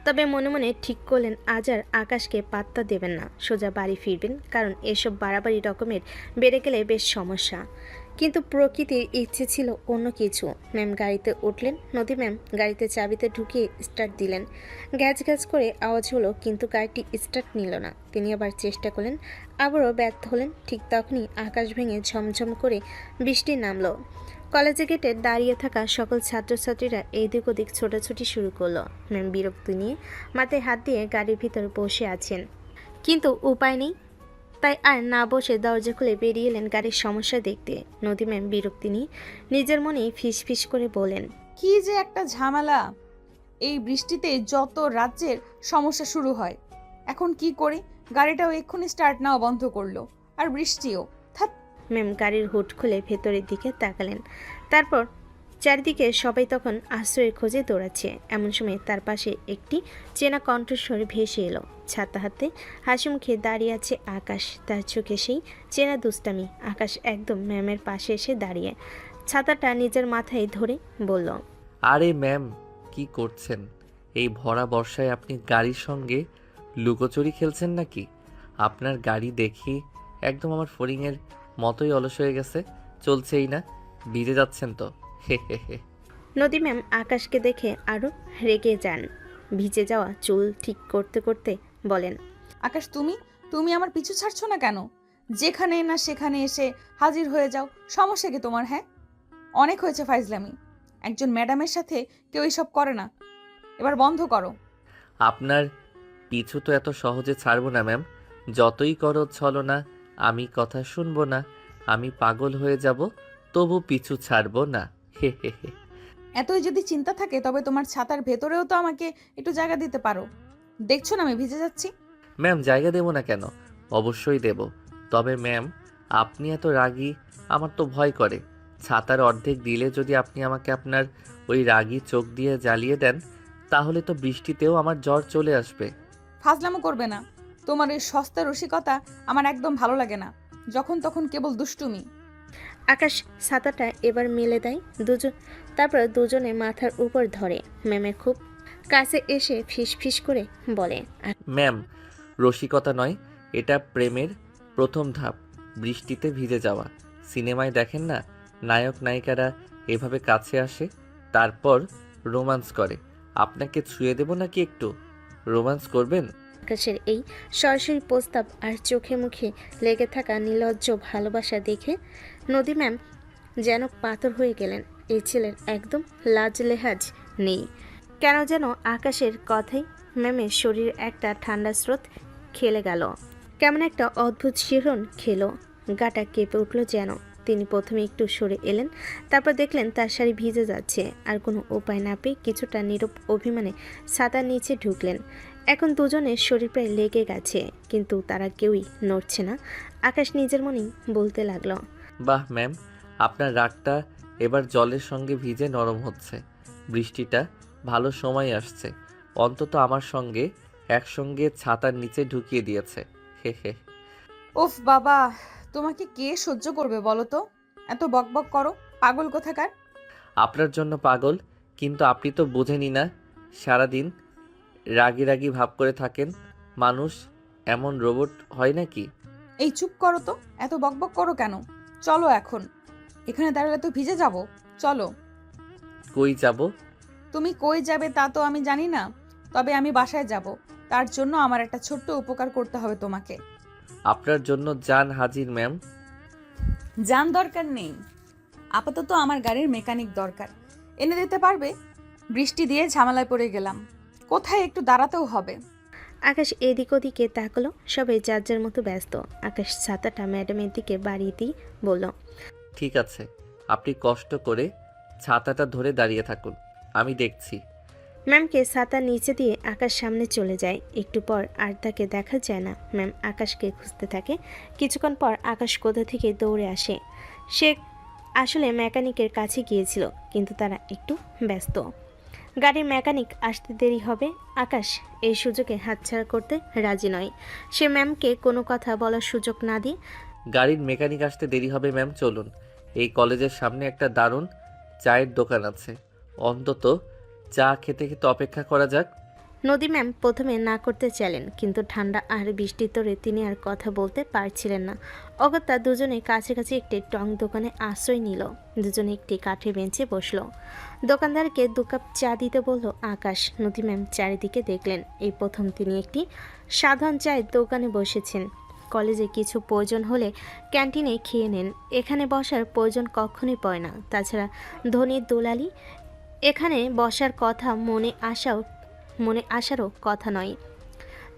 তবে মনে মনে ঠিক করলেন আজ আর আকাশকে পাত্তা দেবেন না, সোজা বাড়ি ফিরবেন, কারণ এসব বাড়াবাড়ি রকমের বেড়ে গেলে বেশ সমস্যা। কিন্তু প্রকৃতির ইচ্ছে ছিল অন্য কিছু। ম্যাম গাড়িতে উঠলেন। নদী ম্যাম গাড়িতে চাবিতে ঢুকিয়ে স্টার্ট দিলেন। গ্যাজ গ্যাজ করে আওয়াজ হলো, কিন্তু গাড়িটি স্টার্ট নিল না। তিনি আবার চেষ্টা করলেন, আবারও ব্যর্থ হলেন। ঠিক তখনই আকাশ ভেঙে ঝমঝম করে বৃষ্টি নামলো। কলেজে গেটে দাঁড়িয়ে থাকা সকল ছাত্রছাত্রীরা এদিক ওদিক ছোটাছুটি শুরু করলো। ম্যাম বিরক্তি নিয়ে মাথায় হাত দিয়ে গাড়ির ভিতর বসে আছেন, কিন্তু উপায় নেই। তাই আর না বসে দরজা খুলে বেরিয়ে এলেন গাড়ির সমস্যা দেখতে। নদী ম্যাম বিরক্তি নিয়ে নিজের মনেই ফিস ফিস করে বলেন, কি যে একটা ঝামেলা! এই বৃষ্টিতে যত রাজ্যের সমস্যা শুরু হয়। এখন কি করি? গাড়িটাও এক্ষুনি স্টার্ট নাও বন্ধ করলো, আর বৃষ্টিও। থাক। ম্যাম গাড়ির হুড খুলে ভেতরের দিকে তাকালেন। তারপর চারিদিকে সবাই তখন আশ্রয়ের খোঁজে দৌড়াচ্ছে। এমন সময় তার পাশে একটি চেনা কণ্ঠস্বর ভেসে এলো। ছাতা হাতে হাসি মুখে দাঁড়িয়ে আছে আকাশ। তার চোখে সেই চেনা দুষ্টামি। আকাশ একদম ম্যামের পাশে এসে দাঁড়িয়ে ছাতাটা নিজের মাথায় ধরে বলল, আরে ম্যাম, কি করছেন? এই ভরা বর্ষায় আপনি গাড়ির সঙ্গে লুকোচুরি খেলছেন নাকি? আপনার গাড়ি দেখি একদম আমার ফড়িংয়ের মতোই অলস হয়ে গেছে, চলছেই না। ভিজে যাচ্ছেন তো, হে হে হে। নদী ম্যাম আকাশকে দেখে আরও রেগে যান। ভিজে যাওয়া চুল ঠিক করতে করতে বলেন, আকাশ, তুমি তুমি আমার পিছু ছাড়ছো না কেন? যেখানে না সেখানে এসে হাজির হয়ে যাও। সমস্যা কি তোমার? হ্যাঁ, অনেক হয়েছে ফাইজলামি। একজন ম্যাডামের সাথে কেউ এসব করে না। এবার বন্ধ করো। আপনার পিছু তো এত সহজে ছাড়বো না ম্যাম। যতই করো ছলো না, আমি কথা শুনবো না। আমি পাগল হয়ে যাব, তবু পিছু ছাড়বো না, হে হে হে। এতই যদি চিন্তা থাকে তবে তোমার ছাতার ভেতরেও তো আমাকে একটু জায়গা দিতে পারো। দেখছো না আমি ভিজে যাচ্ছি। ম্যাম জায়গা দেবো না কেন? অবশ্যই দেব। তবে ম্যাম, আপনি এত রাগী, আমার তো ভয় করে। ছাতার অর্ধেক দিলে যদি আপনি আমাকে আপনার ওই রাগী চোখ দিয়ে জ্বালিয়ে দেন, তাহলে তো বৃষ্টিতেও আমার জ্বর চলে আসবে। ফাজলামো করবে না। তোমার এই সস্তা রসিকতা আমার একদম ভালো লাগে না। যখন তখন কেবল দুষ্টুমি। আকাশ ছাতাটা এবার মেলে দেয়। তারপর দুজনে মাথার উপর ধরে। ম্যামের খুব কাছে এসে ফিস ফিস করে বলে, ম্যাম, রসিকতা নয়, এটা প্রেমের প্রথম ধাপ। বৃষ্টিতে ভিজে যাওয়া। সিনেমায় দেখেন না, নায়ক নায়িকারা এভাবে কাছে আসে, তারপর রোমান্স করে। আপনাকে ছুঁয়ে দেব নাকি একটু? রোমান্স করবেন? আকাশের এই সরাসরি প্রস্তাব আর চোখে মুখে লেগে থাকা নির্লজ্জ ভালোবাসা দেখে নদী ম্যাম যেন পাথর হয়ে গেলেন। এই ছেলের একদম লাজ লেহাজ নেই। কেন যেন আকাশের কথাই ম্যামের শরীরে একটা ঠান্ডা স্রোত খেলে গেল। কেমন একটা অদ্ভুত শিহরণ খেলো। গাটা কেঁপে উঠল যেন। তিনি প্রথমে একটু সরে এলেন, তারপর দেখলেন তার শাড়ি ভিজে যাচ্ছে। আর কোনো উপায় না পেয়ে কিছুটা নীরব অভিমানে ছাতার নিচে ঢুকলেন। এখন দুজনের শরীর প্রায় লেগে গেছে, কিন্তু তারা কেউই নড়ছে না। আকাশ নিজের মনেই বলতে লাগলো, বাহ ম্যাম, আপনার রাগটা এবার জলের সঙ্গে ভিজে নরম হচ্ছে। বৃষ্টিটা ভালো সময় আসছে, অন্তত আমার সঙ্গে একসঙ্গে ছাতার নিচে ঢুকিয়ে দিয়েছে। হে হে। উফ বাবা, তোমাকে কে সহ্য করবে বলো তো? এত বকবক করো, পাগল কোথাকার। আপনার জন্য পাগল, কিন্তু আপনি তো বোঝেনি না। সারাদিন রাগী রাগী ভাব করে থাকেন। মানুষ এমন রোবট হয় নাকি? এই চুপ করো তো, এত বকবক করো কেন? চলো এখন, এখানে দাঁড়ালে তো ভিজে যাব। চলো। কই যাব? তুমি কই যাবে তা তো আমি জানি না, তবে আমি বাসায় যাব। তার জন্য আমার একটা ছোট্ট উপকার করতে হবে তোমাকে। আপনার জন্য জান হাজির ম্যাম। যান দরকার নেই, আপাতত আমার গাড়ির মেকানিক দরকার, এনে দিতে পারবে? বৃষ্টি দিয়ে ঝামেলায় পড়ে গেলাম, কোথায় একটু দাঁড়াতেও হবে। আকাশ এদিক ওদিকে তাকালো, সবাই যার যার মতো ব্যস্ত। আকাশ ছাতাটা ম্যাডামের দিকে বাড়িয়ে দিয়ে বলল, ঠিক আছে, আপনি কষ্ট করে ছাতাটা ধরে দাঁড়িয়ে থাকুন, আমি দেখছি। ম্যামকে ছাতার নিচে দিয়ে আকাশ সামনে চলে যায়। একটু পর আর তাকে দেখা যায় না। ম্যাম আকাশকে খুঁজতে থাকে। কিছুক্ষণ পর আকাশ কোথা থেকে দৌড়ে আসে। সে আসলে মেকানিকের কাছে গিয়েছিল, কিন্তু তারা একটু ব্যস্ত। গাড়ির মেকানিক আসতে দেরি হবে। আকাশ এই সুযোগে হাতছাড়া করতে রাজি নয়। সে ম্যামকে কোনো কথা বলার সুযোগ না দিয়ে, গাড়ির মেকানিক আসতে দেরি হবে ম্যাম, চলুন। এই কলেজের সামনে একটা দারুণ চায়ের দোকান আছে, অন্তত চা খেতে খেতে অপেক্ষা করা যাক। নদী ম্যাম প্রথমে না করতে চাইলেন, কিন্তু ঠান্ডা আর বৃষ্টির তোড়ে তিনি আর কথা বলতে পারছিলেন না। অগত্যা দুজনে কাছাকাছি একটি টং দোকানে আশ্রয় নিল। দুজনে একটি কাঠের বেঞ্চে বসলো। দোকানদারকে 2 কাপ চা দিতে বলল আকাশ। নদী ম্যাম চারিদিকে দেখলেন। এই প্রথম তিনি একটি সাধারণ চায়ের দোকানে বসেছেন। কলেজে কিছু প্রয়োজন হলে ক্যান্টিনে খেয়ে নেন, এখানে বসার প্রয়োজন কখনোই পড়ে না। তাছাড়া ধনীর দুলালি, এখানে বসার কথা মনে আসারও কথা নয়।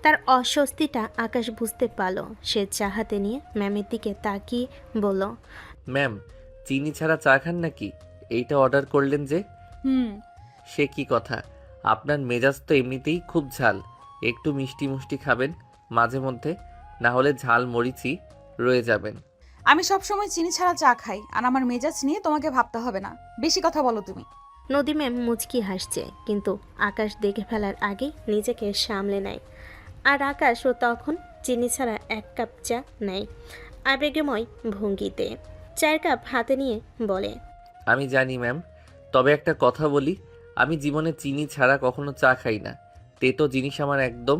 তার অস্বস্তিটা আকাশ বুঝতে পারল। সে চা হাতে নিয়ে ম্যামের দিকে তাকিয়ে বলল, ম্যাম, চিনি ছাড়া চা খান নাকি? এইটা অর্ডার করলেন যে? সে কি কথা, আপনার মেজাজ তো এমনিতেই খুব ঝাল, একটু মিষ্টি মুষ্টি খাবেন মাঝে মধ্যে, না হলে ঝাল মরিচই রয়ে যাবেন। আমি সবসময় চিনি ছাড়া চা খাই, আর আমার মেজাজ নিয়ে তোমাকে ভাবতে হবে না। বেশি কথা বলো তুমি। নদী ম্যাম মুচকি হাসছে, কিন্তু আকাশ দেখে ফেলার আগেই নিজেকে সামলে নেয়। আর আকাশও তখন চিনি ছাড়া 1 কাপ চা নেয় আবেগময় ভঙ্গিতে। 4 কাপ হাতে নিয়ে বলে, আমি জানি ম্যাম, তবে একটা কথা বলি, আমি জীবনে চিনি ছাড়া কখনো চা খাই না। তেতো জিনিস আমার একদম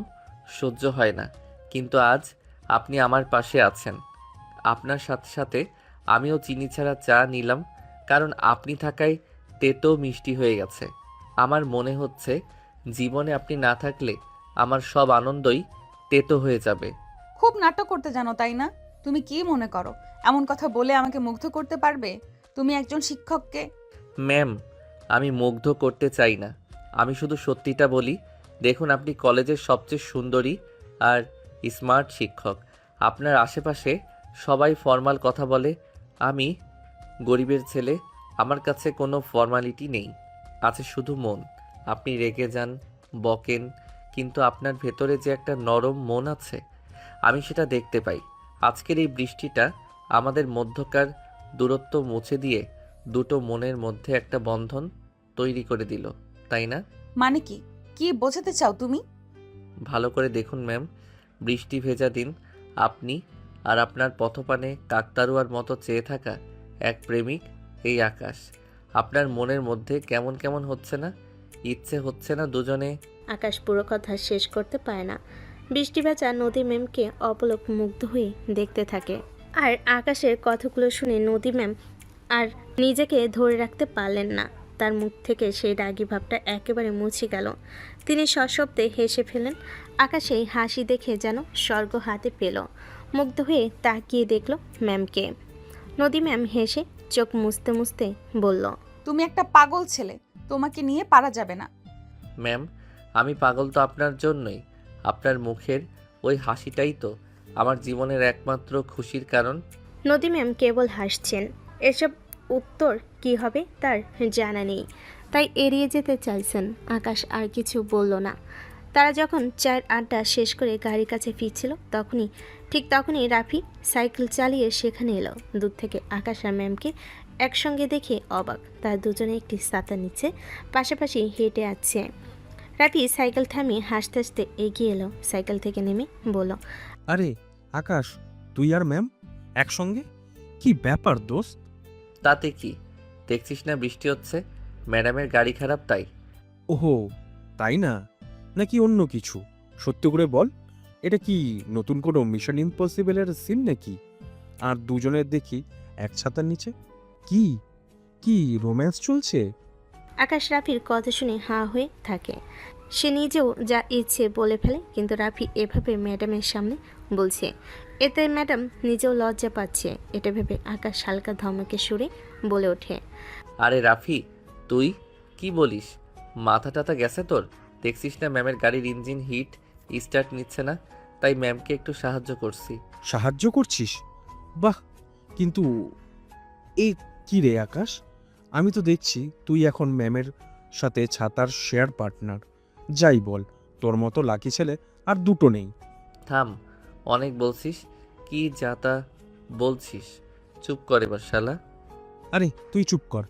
সহ্য হয় না। কিন্তু আজ আপনি আমার পাশে আছেন, আপনার সাথে সাথে আমিও চিনি ছাড়া চা নিলাম, কারণ আপনি থাকায় তেতো মিষ্টি হয়ে গেছে। আমার মনে হচ্ছে জীবনে আপনি না থাকলে আমার সব আনন্দই তেতো হয়ে যাবে। খুব নাটক করতে জানো তাই না? তুমি কি মনে করো এমন কথা বলে আমাকে মুগ্ধ করতে পারবে? তুমি একজন শিক্ষককে। ম্যাম, আমি মুগ্ধ করতে চাই না, আমি শুধু সত্যিটা বলি। দেখুন, আপনি কলেজের সবচেয়ে সুন্দরী আর স্মার্ট শিক্ষক। আপনার আশেপাশে সবাই ফর্মাল কথা বলে, আমি গরিবের ছেলে, আমার কাছে কোনো ফর্মালিটি নেই, আছে শুধু মন। আপনি রেগে যান, বকেন, কিন্তু আপনার ভেতরে যে একটা নরম মন আছে, আমি সেটা দেখতে পাই। আজকের এই বৃষ্টিটা আমাদের মধ্যকার দূরত্ব মুছে দিয়ে দুটো মনের মধ্যে একটা বন্ধন তৈরি করে দিল, তাই না? মানে কি, কি বোঝাতে চাও তুমি? ভালো করে দেখুন ম্যাম, বৃষ্টি ভেজা দিন, আপনি আর আপনার পথপানে কাকতারুয়ার মতো চেয়ে থাকা এক প্রেমিক, এই আকাশ। আপনার মনের মধ্যে কেমন কেমন হচ্ছে না? ইচ্ছে হচ্ছে না দুজনে? আকাশ পুরো কথা শেষ করতে পারে না। বৃষ্টি ভেজা নদী ম্যামকে অপলক মুগ্ধ হয়ে দেখতে থাকে। আর আকাশের কথাগুলো শুনে নদী ম্যাম আর নিজেকে ধরে রাখতে পারলেন না। তার মুখ থেকে সেই রাগী ভাবটা একেবারে মুছে গেল। তিনি সশব্দে হেসে ফেলেন। আকাশে হাসি দেখে যেন স্বর্গ হাতে পেল। মুগ্ধ হয়ে তাকিয়ে দেখল ম্যামকে। নদী ম্যাম হেসে চোখ মুছতে মুছতে বলল, তুমি একটা পাগল ছেলে, তোমাকে নিয়ে পারা যাবে না। ম্যাম, আমি পাগল তো আপনার জন্যই। আপনার মুখের ওই হাসিটাই তো আমার জীবনের একমাত্র খুশির কারণ। নদী ম্যাম কেবল হাসছেন। এসব উত্তর কি হবে তার জানা নেই, তাই এড়িয়ে যেতে চাইছেন। আকাশ আর কিছু বলল না। তারা যখন চায়ের আড্ডা শেষ করে গাড়ির কাছে ফিরছিল, ঠিক তখনই রাফি সাইকেল চালিয়ে সেখানে এলো। দূর থেকে আকাশ আর ম্যামকে একসঙ্গে দেখে অবাক, তার দুজনে একটি ছাতার নিচে পাশাপাশি হেঁটে আছে। রাফি সাইকেল থামিয়ে হাসতে হাসতে এগিয়ে এলো, সাইকেল থেকে নেমে বলল, আরে আকাশ, তুই আর ম্যাম একসঙ্গে? কি ব্যাপার দোস্ত? তাতে কি, দেখছিস না বৃষ্টি হচ্ছে, ম্যাডামের গাড়ি খারাপ তাই। ওহো, তাই না? নাকি অন্য কিছু? সত্যি করে বল, এটা কি নতুন কোনো মিশন ইম্পসিবলের সিন নাকি? আর দুজনের দেখি এক ছাতার নিচে। কি কি রোম্যান্স চলছে? আকাশ রাফির কথা শুনে হাঁ হয়ে থাকে। সে নিজেও যা ইচ্ছে বলে ফেলে, কিন্তু রাফি এভাবে ম্যাডামের সামনে বলছে, এতে ম্যাডাম নিজেও লজ্জা পাচ্ছে। এটা ভেবে আকাশ হালকা ধমকে সুরে বলে ওঠে, আরে রাফি, তুই কি বলিস? মাথা টাথা গেছে তোর? দেখছিস না ম্যামের গাড়ির ইঞ্জিন হিট স্টার্ট নিচ্ছে না, তাই ম্যামকে একটু সাহায্য করছি। সাহায্য করছিস? বাহ, কিন্তু এ কি রে আকাশ, আমি তো দেখছি তুই এখন ম্যামের সাথে ছাতার শেয়ার পার্টনার। যাই বল, তোর মতো লাকি ছেলে আর দুটো নেই। থাম, অনেক বলছিস, কি যাতা বলছিস, চুপ করে এবার শালা। আরে তুই চুপ কর।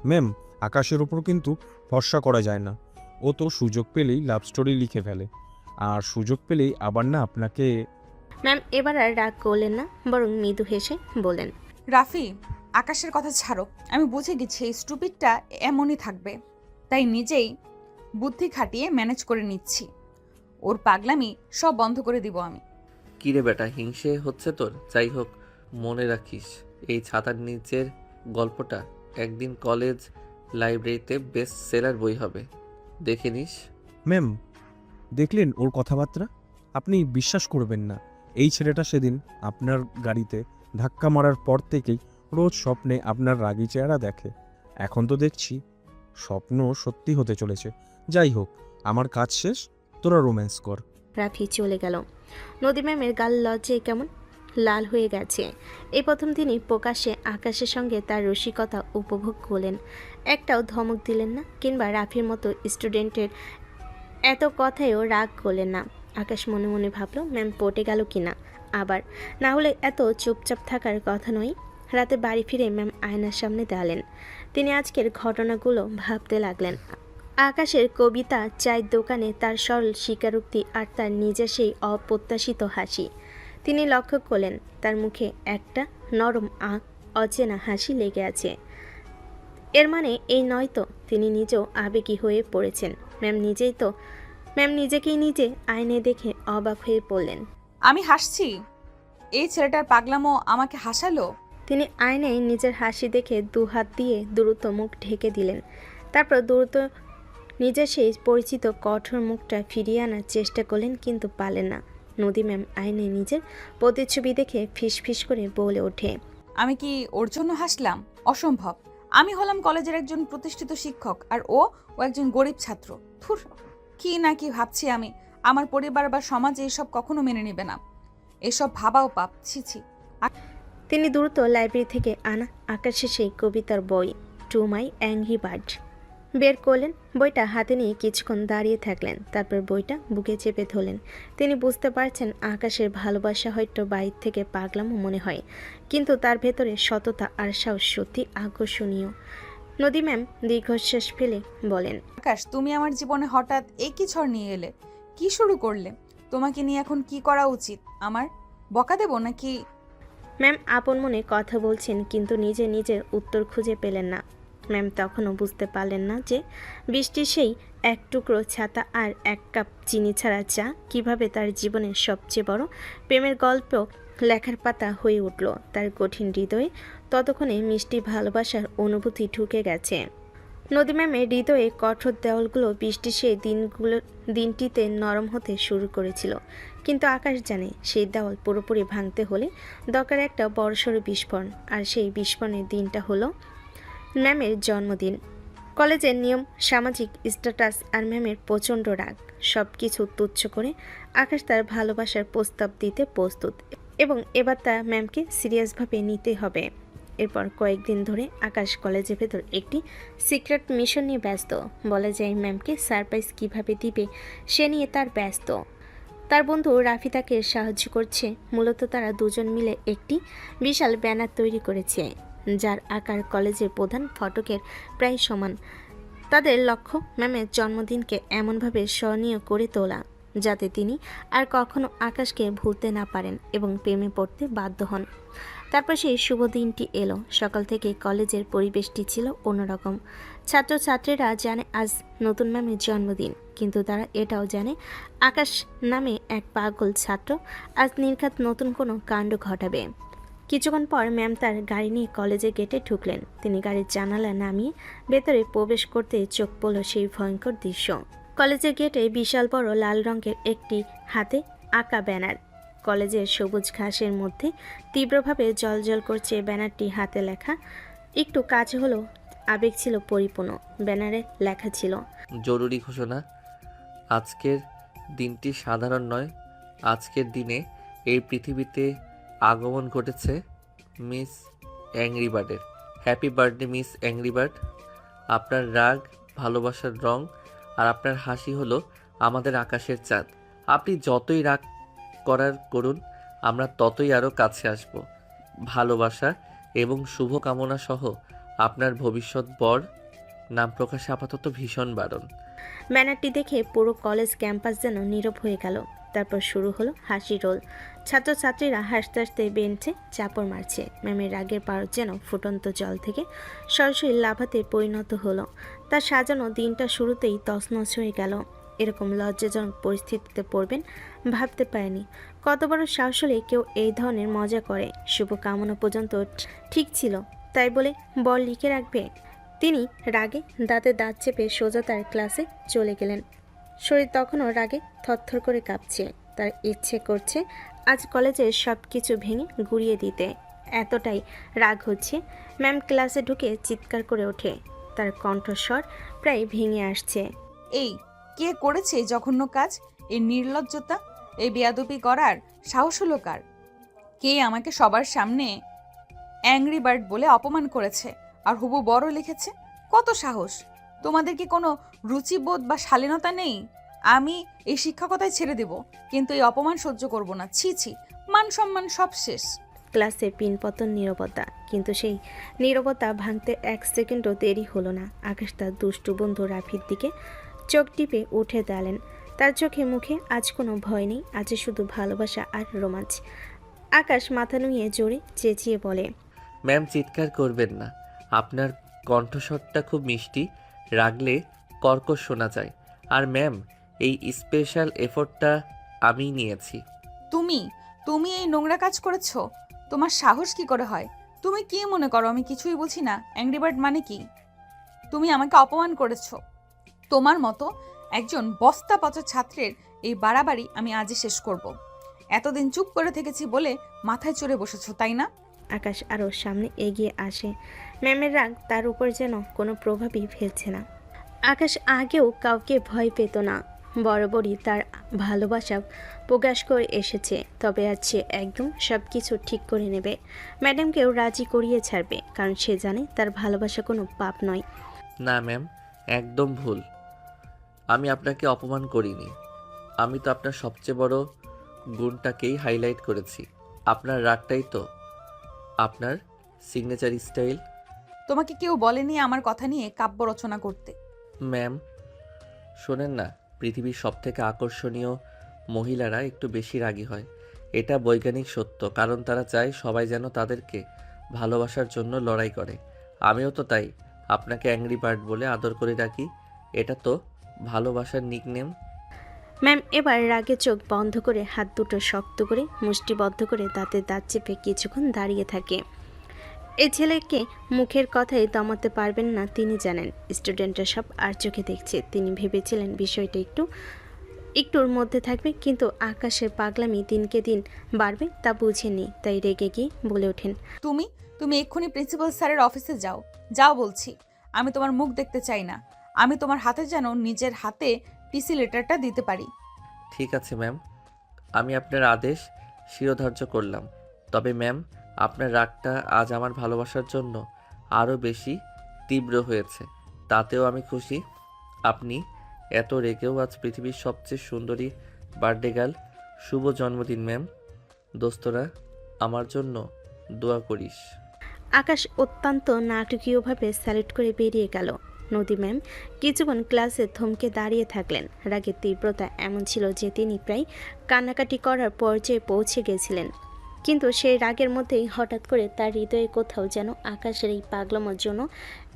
ম্যাম, আকাশের ওপর কিন্তু ভরসা করা যায় না। ও তো সুযোগ পেলেই লাভ স্টোরি লিখে ফেলে, আর সুযোগ পেলেই আবার না আপনাকে। ম্যাম এবার আর রাগ করলেন না, বরং মৃদু হেসে বলেন, রাফি, আকাশের কথা ছাড়ো। আমি বুঝে গেছি এই স্টুপিডটা এমনই থাকবে, তাই নিজেই বুদ্ধি খাটিয়ে ম্যানেজ করে নিচ্ছি। ওর পাগলামি সব বন্ধ করে দিব আমি। কিরে বেটা, হিংসে হচ্ছে তোর? যাই হোক, মনে রাখিস এই ছাতার নিচের গল্পটা একদিন কলেজ লাইব্রেরিতে বেস্ট সেলার বই হবে, দেখে নিস। ম্যাম, দেখলেন ওর কথাবার্তা? আপনি বিশ্বাস করবেন না, এই ছেলেটা সেদিন আপনার গাড়িতে ধাক্কা মারার পর থেকেই রোজ স্বপ্নে আপনার রাগী চেহারা দেখে। এখন তো দেখছি স্বপ্ন সত্যি হতে চলেছে। যাই হোক, আমার কাজ শেষ, তোরা রোম্যান্স কর। রাফি চলে গেল। নদী ম্যামের গাল লজ্জায় কেমন লাল হয়ে গেছে। এই প্রথম তিনি প্রকাশ্যে আকাশের সঙ্গে তার রসিকতা উপভোগ করলেন। একটাও ধমক দিলেন না, কিংবা রাফির মতো স্টুডেন্টের এত কথায়ও রাগ করলেন না। আকাশ মনে মনে ভাবল, ম্যাম পটে গেল কিনা আবার, না হলে এত চুপচাপ থাকার কথা নয়। রাতে বাড়ি ফিরে ম্যাম আয়নার সামনে দাঁড়ালেন। তিনি আজকের ঘটনাগুলো ভাবতে লাগলেন। আকাশের কবিতা, চায়ের দোকানে তার সরল স্বীকারোক্তি আর তার নিজের সেই অপ্রত্যাশিত হাসি। তিনি লক্ষ্য করলেন তার মুখে একটা নরম অচেনা হাসি লেগে আছে। এর মানে এই নয় তো তিনি নিজেও আবেগী হয়ে পড়েছেন। ম্যাম নিজেকেই নিজে আয়নায় দেখে অবাক হয়ে পড়লেন। আমি হাসছি? এই ছেলেটার পাগলামো আমাকে হাসালো? তিনি আয়নায় নিজের হাসি দেখে দুহাত দিয়ে দ্রুত মুখ ঢেকে দিলেন। তারপর দ্রুত নিজের সেই পরিচিত কঠোর মুখটা ফিরিয়ে আনার চেষ্টা করলেন, কিন্তু পারলেন না। নদী ম্যাম আয়নায় নিজের প্রতিচ্ছবি দেখে ফিসফিস করে বলে ওঠে, আমি কি ওর জন্য হাসলাম? অসম্ভব। আমি হলাম কলেজের একজন প্রতিষ্ঠিত শিক্ষক, আর ও একজন গরিব ছাত্র। থুর, কি না কি ভাবছি আমি। আমার পরিবার বা সমাজ এসব কখনো মেনে নেবে না। এসব ভাবাও পাপ, ছি ছি। তিনি দ্রুত লাইব্রেরি থেকে আনা আকাশের সেই কবিতার বই টু মাই অ্যাংরি বার্ড বের করলেন। বইটা হাতে নিয়ে কিছুক্ষণ দাঁড়িয়ে থাকলেন, তারপর বইটা বুকে চেপে ধরলেন। তিনি বুঝতে পারছেন আকাশের ভালোবাসা হয়তো বাইরে থেকে পাগলামো মনে হয়, কিন্তু তার ভেতরে সততা আর সাহস সত্যি আকর্ষণীয়। নদী ম্যাম দীর্ঘশ্বাস ফেলে বলেন, আকাশ, তুমি আমার জীবনে হঠাৎ এই কি ঝড় নিয়ে এলে? কি শুরু করলে? তোমাকে নিয়ে এখন কি করা উচিত আমার? বকা দেবো নাকি? ম্যাম আপন মনে কথা বলছেন, কিন্তু নিজের উত্তর খুঁজে পেলেন না। ম্যাম তখনও বুঝতে পারলেন না যে বৃষ্টির সেই এক টুকরো ছাতা আর এক কাপ চিনি ছাড়া চা কিভাবে তার জীবনের সবচেয়ে বড় প্রেমের গল্প লেখার পাতা হয়ে উঠল তার কঠিন হৃদয়ে। ততক্ষণে মিষ্টি ভালোবাসার অনুভূতি ঢুকে গেছে। নদী ম্যামের হৃদয়ে কঠোর দেওয়ালগুলো বৃষ্টির সেই দিনটিতে নরম হতে শুরু করেছিল, কিন্তু আকাশ জানে সেই দেওয়াল পুরোপুরি ভাঙতে হলে দরকার একটা বড়সড় বিস্ফোরণ। আর সেই বিস্ফোরণের দিনটা হলো ম্যামের জন্মদিন। কলেজের নিয়ম, সামাজিক স্ট্যাটাস আর ম্যামের প্রচণ্ড রাগ সব কিছু তুচ্ছ করে আকাশ তার ভালোবাসার প্রস্তাব দিতে প্রস্তুত, এবং এবার তা ম্যামকে সিরিয়াসভাবে নিতে হবে। এরপর কয়েকদিন ধরে আকাশ কলেজের ভেতর একটি সিক্রেট মিশন নিয়ে ব্যস্ত। বলা যায় ম্যামকে সারপ্রাইজ কিভাবে দিবে সে নিয়ে তার ব্যস্ত। তার বন্ধু রাফি তাকে সাহায্য করছে। মূলত তারা দুজন মিলে একটি বিশাল ব্যানার তৈরি করেছে। যার আকার কলেজের প্রধান ফটকের প্রায় সমান। তাদের লক্ষ্য ম্যামের জন্মদিনকে এমনভাবে স্মরণীয় করে তোলা যাতে তিনি আর কখনো আকাশকে ভুলতে না পারেন এবং প্রেমে পড়তে বাধ্য হন। তারপর সেই শুভ দিনটি এলো। সকাল থেকে কলেজের পরিবেশটি ছিল অন্যরকম। ছাত্রছাত্রীরা জানে আজ নতুন ম্যামের জন্মদিন, কিন্তু তারা এটাও জানে আকাশ নামে এক পাগল ছাত্র আজ নির্ঘাত নতুন কোনো কাণ্ড ঘটাবে। কিছুক্ষণ পর ম্যাম তার গাড়ি নিয়ে কলেজের গেটে ঢুকলেন। তিনি গাড়ির জানালা নামিয়ে ভেতরে প্রবেশ করতে চোখ পড়ল সেই ভয়ঙ্কর দৃশ্য। কলেজের গেটে বিশাল বড় লাল রঙের একটি হাতে আঁকা ব্যানার। কলেজের সবুজ ঘাসের মধ্যে তীব্রভাবে জ্বলজ্বল করছে ব্যানারটি। হাতে লেখা, একটু কাছে হলো আবেগ ছিল পরিপূর্ণ। ব্যানারে লেখা ছিল, জরুরি ঘোষণা, আজকের দিনটি সাধারণ নয়। আজকের দিনে এই পৃথিবীতে আগমন ঘটেছে মিস অ্যাংরিবার্ডের। Happy birthday miss angry bird. আপনার রাগ ভালোবাসার রং, আর আপনার হাসি হলো আমাদের আকাশের চাঁদ। আপনি যতই রাগ করার করুন, আমরা ততই আরও কাছে আসব। ভালোবাসা এবং শুভকামনা সহ আপনার ভবিষ্যৎ বর। নাম প্রকাশে আপাতত ভীষণ বারণ। ব্যানারটি দেখে পুরো কলেজ ক্যাম্পাস যেন নীরব হয়ে গেল। তারপর শুরু হলো হাসি রোল। ছাত্রছাত্রীরা হাসতে হাসতে বেঞ্চে চাপড় মারছে। ম্যামের রাগের পারদ যেন ফুটন্ত জল থেকে সরাসরি লাভাতে পরিণত হলো। তার সাজানো দিনটা শুরুতেই তছনছ হয়ে গেল। এরকম লজ্জাজনক পরিস্থিতিতে পড়বেন ভাবতে পারেনি। কত বড় সাহস হলে কেউ এই ধরনের মজা করে। শুভকামনা পর্যন্ত ঠিক ছিল, তাই বলে বল লিখে রাখবে? তিনি রাগে দাঁতে দাঁত চেপে সোজা তার ক্লাসে চলে গেলেন। শরীর তখনও রাগে থরথর করে কাঁপছে। তার ইচ্ছে করছে আজ কলেজের সব কিছু ভেঙে গুঁড়িয়ে দিতে। এতটাই রাগ হচ্ছে ম্যাম ক্লাসে ঢুকে চিৎকার করে ওঠে। তার কণ্ঠস্বর প্রায় ভেঙে আসছে। এই কে করেছে এই জঘন্য কাজ? এই নির্লজ্জতা, এই বেয়াদবি করার সাহস হলো কার? কে আমাকে সবার সামনে অ্যাংরি বার্ড বলে অপমান করেছে আর হুবু বড় লিখেছে? কত সাহস! তোমাদের কি কোনো রুচিবোধ বা শালীনতা নেই? আমি এই শিক্ষকতায় ছেড়ে দেব, কিন্তু এই অপমান সহ্য করব না। ছি ছি, মান সম্মান সব শেষ। ক্লাসে পিনপতন নীরবতা, কিন্তু সেই নীরবতা ভাঙতে এক সেকেন্ডও দেরি হলো না। আকাশ তার দুষ্টু বন্ধু রাফির দিকে চোখ টিপে উঠে দাঁড়ালেন। তার চোখে মুখে আজ কোনো ভয় নেই, আছে শুধু ভালোবাসা আর রোমাঞ্চ। আকাশ মাথা নুইয়ে জোরে চেঁচিয়ে বলে, ম্যাম চিৎকার করবেন না। আপনার কণ্ঠস্বরটা খুব মিষ্টি, রাগলে কর্কশ শোনা যায়। আর ম্যাম, এই স্পেশাল এফোর্টটা আমিই নিয়েছি। তুমি তুমি এই নোংরা কাজ করেছো? তোমার সাহস কি করে হয়? তুমি কি মনে করো আমি কিছুই বুঝি না? অ্যাংরি বার্ড মানে কি? তুমি আমাকে অপমান করেছো। তোমার মতো একজন বস্তা পচা ছাত্রের এই বাড়াবাড়ি আমি আজই শেষ করব। এতদিন চুপ করে থেকেছি বলে মাথায় চড়ে বসেছো, তাই না? আকাশ আরও সামনে এগিয়ে আসে। ম্যামের রাগ তার উপর যেন কোনো প্রভাবই ফেলছে না। আকাশ আগেও কাউকে ভয় পেত না, বরাবরই তার ভালোবাসা প্রকাশ করে এসেছে। তবে আজ সে একদম সব কিছু ঠিক করে নেবে। ম্যাডামকেও রাজি করিয়ে ছাড়বে, কারণ সে জানে তার ভালোবাসা কোনো পাপ নয়। না ম্যাম, একদম ভুল। আমি আপনাকে অপমান করিনি। আমি তো আপনার সবচেয়ে বড় গুণটাকেই হাইলাইট করেছি। আপনার রাগটাই তো আপনার সিগনেচার স্টাইল। তোমাকে কেউ বলেনি আমার কথা নিয়ে কাব্য রচনা করতে? ম্যাম শোনেন না, পৃথিবীর সবথেকে আকর্ষণীয় মহিলারা একটু বেশি রাগী হয়। এটা বৈজ্ঞানিক সত্য, কারণ তারা চায় সবাই যেন তাদেরকে ভালোবাসার জন্য লড়াই করে। আমিও তো তাই আপনাকে অ্যাংরি বার্ড বলে আদর করে ডাকি। এটা তো ভালোবাসার নিকনেম। ম্যাম এবার রাগে চোখ বন্ধ করে হাত দুটো শক্ত করে মুষ্টিবদ্ধ করে দাঁতে দাঁত চেপে কিছুক্ষণ দাঁড়িয়ে থাকে। এই ছেলেকে মুখের কথাই দমাতে পারবেন না তিনি জানেন। স্টুডেন্টরা সব আর চোখে দেখছে। তিনি ভেবেছিলেন বিষয়টা একটুর মধ্যে থাকবে, কিন্তু আকাশের পাগলামি দিনকে দিন বাড়বে তা বুঝেনি। তাই রেগে গিয়ে বলে ওঠেন, তুমি তুমি এক্ষুনি প্রিন্সিপাল স্যারের অফিসে যাও। যাও বলছি। আমি তোমার মুখ দেখতে চাই না। আমি তোমার হাতে যেন নিজের হাতে পিসি লেটারটা দিতে পারি। ঠিক আছে ম্যাম, আমি আপনার আদেশ শিরোধার্য করলাম। তবে ম্যাম, আপনার রাগটা আজ আমার ভালোবাসার জন্য আরও বেশি তীব্র হয়েছে, তাতেও আমি খুশি। আপনি এত রেগেও আজ পৃথিবীর সবচেয়ে সুন্দরী বার্থডে গার্ল। শুভ জন্মদিন ম্যাম। দোস্তরা, আমার জন্য দোয়া করিস। আকাশ অত্যন্ত নাটকীয়ভাবে স্যালুট করে বেরিয়ে গেল। নদী ম্যাম কিছুক্ষণ ক্লাসে থমকে দাঁড়িয়ে থাকলেন। রাগের তীব্রতা এমন ছিল যে তিনি প্রায় কান্নাকাটি করার পর্যায়ে পৌঁছে গেছিলেন। কিন্তু সেই রাগের মধ্যেই হঠাৎ করে তার হৃদয়ে কোথাও যেন আকাশের এই পাগলামোর জন্য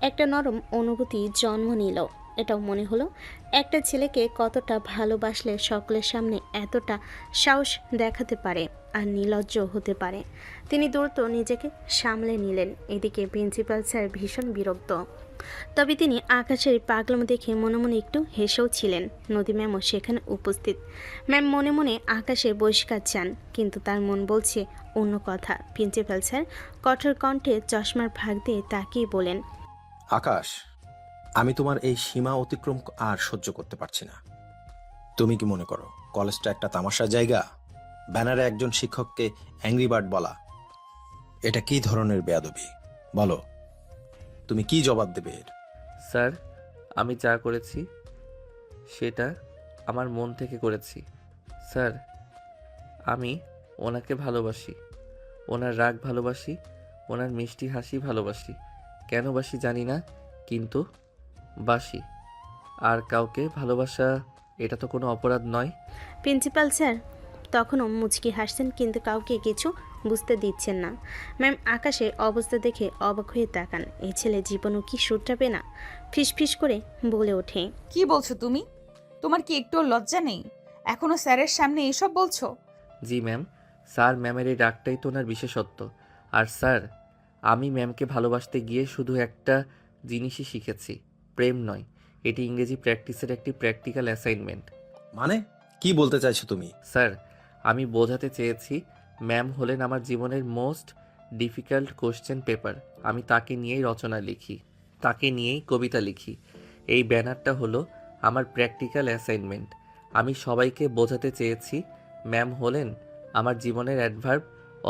একটা নরম অনুভূতি জন্ম নিল। এটাও মনে হলো একটা ছেলেকে কতটা ভালোবাসলে সকলের সামনে এতটা সাহস দেখাতে পারে আর নির্লজ্জ হতে পারে। তিনি দ্রুত নিজেকে সামলে নিলেন। এদিকে প্রিন্সিপাল স্যার ভীষণ বিরক্ত। তবে তিনি আকাশের পাগলামো দেখে মনে মনে একটু হেসেও ছিলেন। নদী ম্যামও সেখানে উপস্থিত। ম্যাম মনে মনে আকাশের বহিষ্কার চান, কিন্তু তার মন বলছে অন্য কথা। প্রিন্সিপাল স্যার কঠোর কণ্ঠে চশমার ফাঁক দিয়ে তাকিয়ে বলেন, আকাশ, আমি তোমার এই সীমা অতিক্রম আর সহ্য করতে পারছি না। তুমি কি মনে করো কলেজটা একটা তামাশার জায়গা? ব্যানারে একজন শিক্ষককে অ্যাংরি বার্ড বলা, এটা কি ধরনের বেয়াদবি? বলো, তুমি কি জবাব দেবে এর? স্যার, আমি যা করেছি সেটা আমার মন থেকে করেছি। স্যার, আমি ওনাকে ভালোবাসি, ওনার রাগ ভালোবাসি, ওনার মিষ্টি হাসি ভালোবাসি। কেন বাসি জানি না, কিন্তু বাসি। আর কাউকে ভালোবাসা এটা তো কোনো অপরাধ নয়। প্রিন্সিপাল স্যার তখনও মুচকি হাসছেন, কিন্তু কাউকে কিছু বুঝতে দিচ্ছেন না। ম্যাম আকাশের অবস্থা দেখে অবাক হয়ে তাকান। এই ছেলে জীবনও কি শুধরাবে না? ফিসফিস করে বলে ওঠে, কি বলছো তুমি? তোমার কি একটু লজ্জা নেই? এখনো স্যারের সামনে এসব বলছো? জি ম্যাম, স্যার ম্যামের এই রাগটাই তো ওনার বিশেষত্ব। আর স্যার, আমি ম্যামকে ভালোবাসতে গিয়ে শুধু একটা জিনিসই শিখেছি, প্রেম নয়। এটি ইংরেজি প্র্যাকটিসের একটি প্র্যাকটিক্যাল অ্যাসাইনমেন্ট। মানে কি বলতে চাইছো তুমি? স্যার, আমি বোঝাতে চেয়েছি ম্যাম হলেন আমার জীবনের মোস্ট ডিফিকাল্ট কোশ্চেন পেপার। আমি তাকে নিয়েই রচনা লিখি, তাকে নিয়েই কবিতা লিখি। এই ব্যানারটা হলো আমার প্র্যাকটিক্যাল অ্যাসাইনমেন্ট। আমি সবাইকে বোঝাতে চেয়েছি ম্যাম হলেন আমার জীবনের অ্যাডভার্ব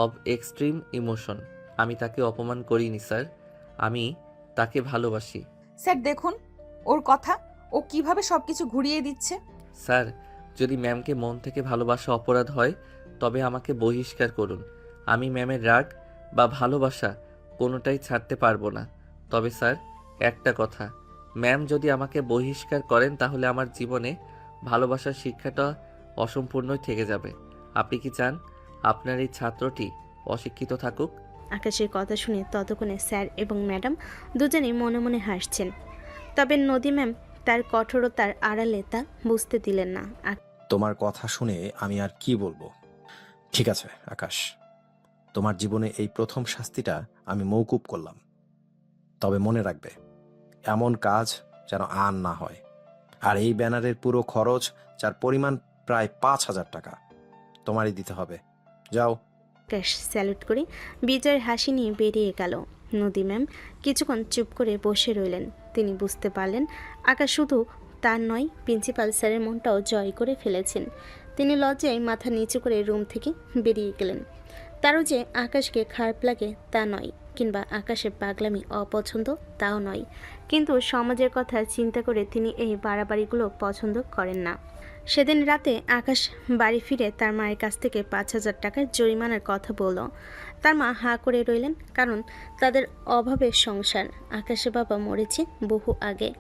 অব এক্সট্রিম ইমোশন। আমি তাকে অপমান করিনি স্যার, আমি তাকে ভালোবাসি। স্যার দেখুন ওর কথা, ও কিভাবে সবকিছু ঘুরিয়ে দিচ্ছে। স্যার, যদি ম্যামকে মন থেকে ভালোবাসা অপরাধ হয় তবে আমাকে বহিষ্কার করুন। আমি ম্যামের রাগ বা ভালোবাসা কোনোটাই ছাড়তে পারবো না। তবে স্যার, একটা কথা, ম্যাম যদি আমাকে বহিষ্কার করেন তাহলে আমার জীবনে ভালোবাসার শিক্ষাটা অসম্পূর্ণই থেকে যাবে। আপনি কি চান আপনার এই ছাত্রটি অশিক্ষিত থাকুক? আকাশের কথা শুনে ততক্ষণে স্যার এবং ম্যাডাম দুজনেই মনে মনে হাসছেন। তবে নদী ম্যাম তার কঠোরতার আড়ালে তা বুঝতে দিলেন না। তোমার কথা শুনে আমি আর কি বলবো। ঠিক আছে আকাশ, তোমার জীবনে এই প্রথম শাস্তিটা আমি মৌকুব করলাম। তবে মনে রাখবে, এমন কাজ যেন আর না হয়। আর এই ব্যানারের পুরো খরচ, যার পরিমাণ প্রায় 5,000 টাকা, তোমারই দিতে হবে। যাও। আকাশ স্যালুট করে বিজয়ের হাসি নিয়ে বেরিয়ে গেল। নদী ম্যাম কিছুক্ষণ চুপ করে বসে রইলেন। তিনি বুঝতে পারলেন আকাশ শুধু তার নয়, প্রিন্সিপাল স্যারের মনটাও জয় করে ফেলেছেন। তিনি লজ্জায় মাথা নিচু করে রুম থেকে বেরিয়ে গেলেন। তারও যে আকাশকে খারাপ লাগে তা নয়, কিংবা আকাশের পাগলামি অপছন্দ তাও নয়, কিন্তু সমাজের কথা চিন্তা করে তিনি এই বাড়াবাড়িগুলো পছন্দ করেন না। সেদিন রাতে আকাশ বাড়ি ফিরে তার মায়ের কাছ থেকে 5,000 টাকার জরিমানার কথা বলল। তার মা হাঁ করে রইলেন, কারণ তাদের অভাবের সংসার। আকাশের বাবা মরেছে বহু আগে।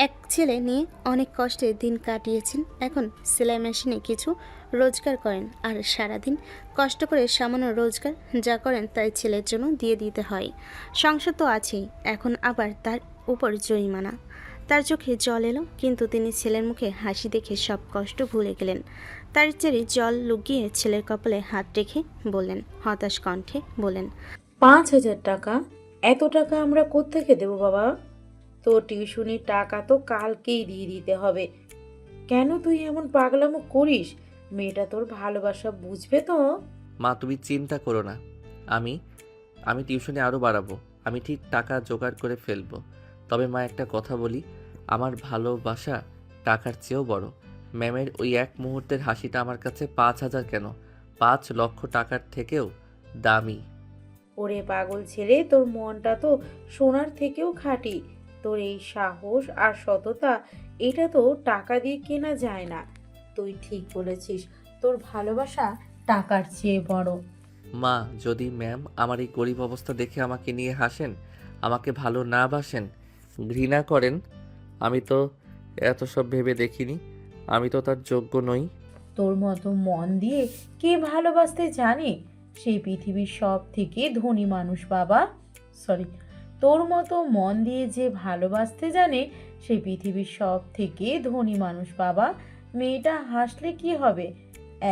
এক ছেলে নিয়ে অনেক কষ্টে দিন কাটিয়েছেন। এখন সেলাই মেশিনে কিছু রোজগার করেন, আর সারাদিন কষ্ট করে সামান্য রোজগার যা করেন তাই ছেলের জন্য দিয়ে দিতে হয়। সংসার তো আছেই, এখন আবার তার উপর জরিমানা। তার চোখে জল এলো, কিন্তু তিনি ছেলের মুখে হাসি দেখে সব কষ্ট ভুলে গেলেন। তার চেয়ে জল লুকিয়ে ছেলের কপালে হাত রেখে বললেন, হতাশ কণ্ঠে বললেন, 5,000 টাকা? এত টাকা আমরা কোত্থেকে দেবো বাবা? তোর টিউশনির টাকা তো কালকেই দিয়ে দিতে হবে। কেন তুই এমন পাগলামো করিস? মেয়েটা তোর ভালোবাসা বুঝবে তো। মা, তুমি চিন্তা করো না, আমি আমি টিউশনে আরও বাড়াবো। আমি ঠিক টাকা জোগাড় করে ফেলবো। তবে মা, একটা কথা বলি, আমার ভালোবাসা টাকার চেয়েও বড়। ম্যামের ওই এক মুহূর্তের হাসিটা আমার কাছে 5,000 কেন, 5,00,000 টাকার থেকেও দামি। ওরে পাগল ছেলে, তোর মনটা তো সোনার থেকেও খাঁটি। তোর এই সাহস আর সততা, এটা তো টাকা দিয়ে কেনা যায় না। তুই ঠিক বলেছিস, তোর ভালোবাসা টাকার চেয়ে বড়। মা, যদি ম্যাম আমার এই গরিব অবস্থা দেখে আমাকে নিয়ে হাসেন, আমাকে ভালো না বাসেন, ঘৃণা করেন, আমি তো এত সব ভেবে দেখিনি। আমি তো তার যোগ্য নই। তোর মতো মন দিয়ে কে ভালোবাসতে জানে? সেই পৃথিবীর সব থেকে ধনী মানুষ বাবা। সরি, তোর মতো মন দিয়ে যে ভালোবাসতে জানে সেই পৃথিবীর সব থেকে ধনী মানুষ বাবা। মেয়েটা হাসলে কি হবে?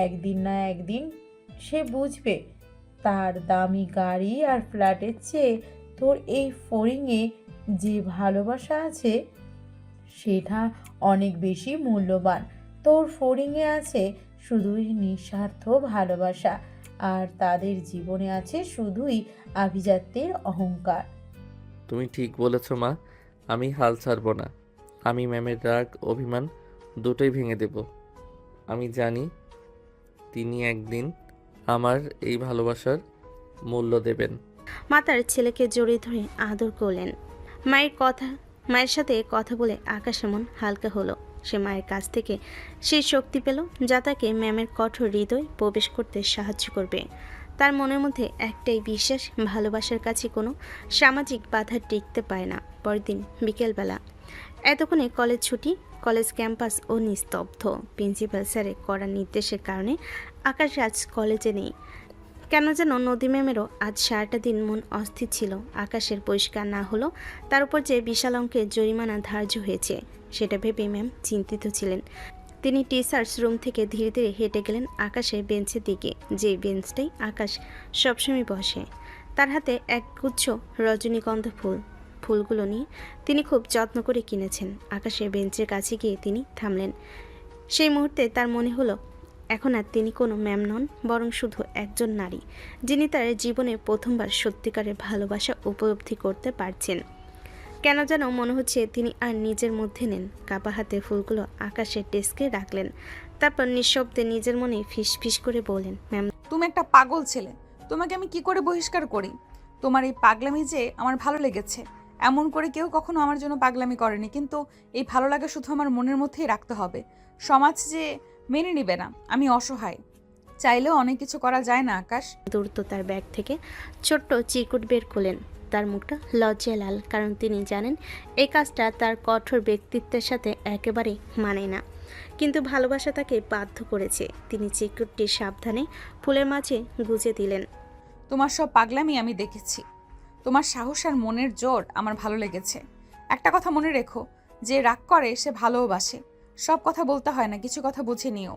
একদিন না একদিন সে বুঝবে তার দামি গাড়ি আর ফ্ল্যাটের চেয়ে তোর এই ফড়িংয়ে যে ভালোবাসা আছে সেটা অনেক বেশি মূল্যবান। তোর ফড়িংয়ে আছে শুধুই নিঃস্বার্থ ভালোবাসা, আর তাদের জীবনে আছে শুধুই আভিজাত্যের অহংকার। তুমি ঠিক বলেছ মা, আমি হাল ছাড়ব না। আমি ম্যামের রাগ অভিমান দুটোই ভেঙে দেব। আমি জানি তিনি একদিন আমার এই ভালোবাসার মূল্য দেবেন। মা তার ছেলেকে জড়িয়ে ধরে আদর করলেন। মায়ের সাথে কথা বলে আকাশের মন হালকা হলো। সে মায়ের কাছ থেকে সেই শক্তি পেল যা তাকে ম্যামের কঠোর হৃদয় প্রবেশ করতে সাহায্য করবে। তার মনের মধ্যে একটাই বিশ্বাস, ভালোবাসার কাছে কোনো সামাজিক বাধা টিকতে পারে না। পরদিন বিকেলবেলা, এতক্ষণে কলেজ ছুটি, কলেজ ক্যাম্পাস ও নিস্তব্ধ। প্রিন্সিপাল স্যারের কড়া নির্দেশের কারণে আকাশ আজ কলেজে নেই। কেন যেন নদী ম্যামেরও আজ সারাটা দিন মন অস্থির ছিল। আকাশের পরিষ্কার না হলো, তার উপর যে বিশাল অঙ্কের জরিমানা ধার্য হয়েছে সেটা ভেবে ম্যাম চিন্তিত ছিলেন। তিনি টিচার্স রুম থেকে ধীরে ধীরে হেঁটে গেলেন আকাশের বেঞ্চের দিকে, যে বেঞ্চটাই আকাশ সবসময় বসে। তার হাতে এক গুচ্ছ রজনীগন্ধা ফুল। ফুলগুলো নিয়ে তিনি খুব যত্ন করে কিনেছেন। আকাশের বেঞ্চের কাছে গিয়ে তিনি থামলেন। সেই মুহূর্তে তার মনে হলো এখন আর তিনি কোনো ম্যাম নন, বরং শুধু একজন নারী, যিনি তার জীবনে প্রথমবার সত্যিকারের ভালোবাসা উপলব্ধি করতে পারছেন। কেন যেন মনে হচ্ছে তিনি আর নিজের মধ্যে নেন। কাপা হাতে ফুলগুলো আকাশের ডেস্কে রাখলেন। তারপর নিঃশব্দে নিজের মনে ফিস ফিস করে বললেন, ম্যাম। তুমি একটা পাগল ছেলে, তোমাকে আমি কি করে বহিষ্কার করি? তোমার এই পাগলামি যে আমার ভালো লেগেছে। এমন করে কেউ কখনো আমার জন্য পাগলামি করেনি, কিন্তু এই ভালো লাগা শুধু আমার মনের মধ্যেই রাখতে হবে। সমাজ যে মেনে নিবে না। আমি অসহায়, চাইলেও অনেক কিছু করা যায় না আকাশ। দ্রুত তার ব্যাগ থেকে ছোট্ট চিরকুট বের করলেন। তার মুখটা লজ্জায় লাল, কারণ তিনি জানেন এই কাজটা তার কঠোর ব্যক্তিত্বের সাথে একেবারেই মানে না, কিন্তু ভালোবাসা তাকে বাধ্য করেছে। তিনি চিরকুটটি সাবধানে ফুলের মাঝে গুজে দিলেন। তোমার সব পাগলামি আমি দেখেছি, তোমার সাহস আর মনের জোর আমার ভালো লেগেছে। একটা কথা মনে রেখো, যে রাগ করে সে ভালোবাসে। সব কথা বলতে হয় না, কিছু কথা বুঝে নিও।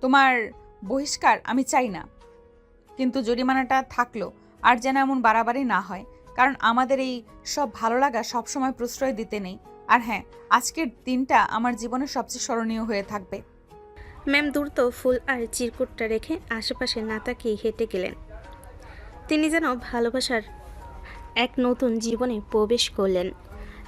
তোমার বহিষ্কার আমি চাই না, কিন্তু জরিমানাটা থাকলো আর যেন এমন বাড়াবাড়ি না হয়, কারণ আমাদের এই সব ভালো লাগা সবসময় প্রশ্রয় দিতে নেই। আর হ্যাঁ, আজকের দিনটা আমার জীবনের সবচেয়ে স্মরণীয় হয়ে থাকবে। ম্যাম দ্রুত ফুল আর চিরকুটটা রেখে আশেপাশে না তাকিয়ে হেঁটে গেলেন। তিনি যেন ভালোবাসার এক নতুন জীবনে প্রবেশ করলেন।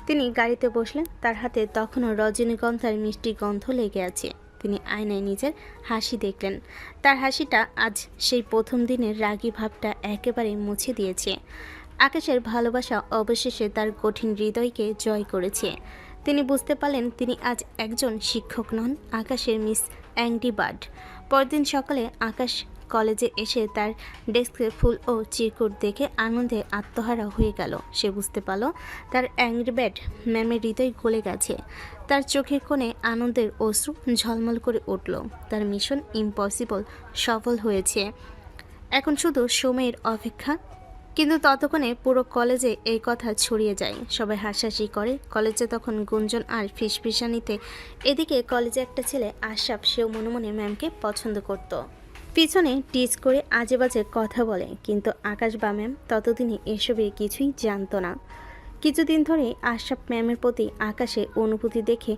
তিনি গাড়িতে বসলেন। তার হাতে তখনও রজনীগন্ধার মিষ্টি গন্ধ লেগে আছে। তিনি আয়নায় নিজের হাসি দেখলেন। তার হাসিটা আজ সেই প্রথম দিনের রাগী ভাবটা একেবারে মুছে দিয়েছে। আকাশের ভালোবাসা অবশেষে তার কঠিন হৃদয়কে জয় করেছে। তিনি বুঝতে পারলেন তিনি আজ একজন শিক্ষক নন, আকাশের মিস অ্যাংরি বার্ড। পরদিন সকালে আকাশ কলেজে এসে তার ডেস্কে ফুল ও চিরকুট দেখে আনন্দে আত্মহারা হয়ে গেল। সে বুঝতে পারল তার অ্যাংরি বার্ড ম্যামের হৃদয় গলে গেছে। তার চোখের কোণে আনন্দের অশ্রু ঝলমল করে উঠল। তার মিশন ইম্পসিবল সফল হয়েছে। এখন শুধু সময়ের অপেক্ষা। কিন্তু ততক্ষণে পুরো কলেজে এই কথা ছড়িয়ে যায়। সবাই হাসাহাসি করে। কলেজে তখন গুঞ্জন আর ফিসফিসানিতে। এদিকে কলেজে একটা ছেলে আশরাফ, সেও মনে মনে ম্যামকে পছন্দ করত। পিছনে টিচ করে আজে বাজে কথা বলে, কিন্তু আকাশ বা ম্যাম ততদিনে এসবের কিছুই জানতো না। কিছুদিন ধরে আশরাফ ম্যামের প্রতি আকাশে অনুভূতি দেখে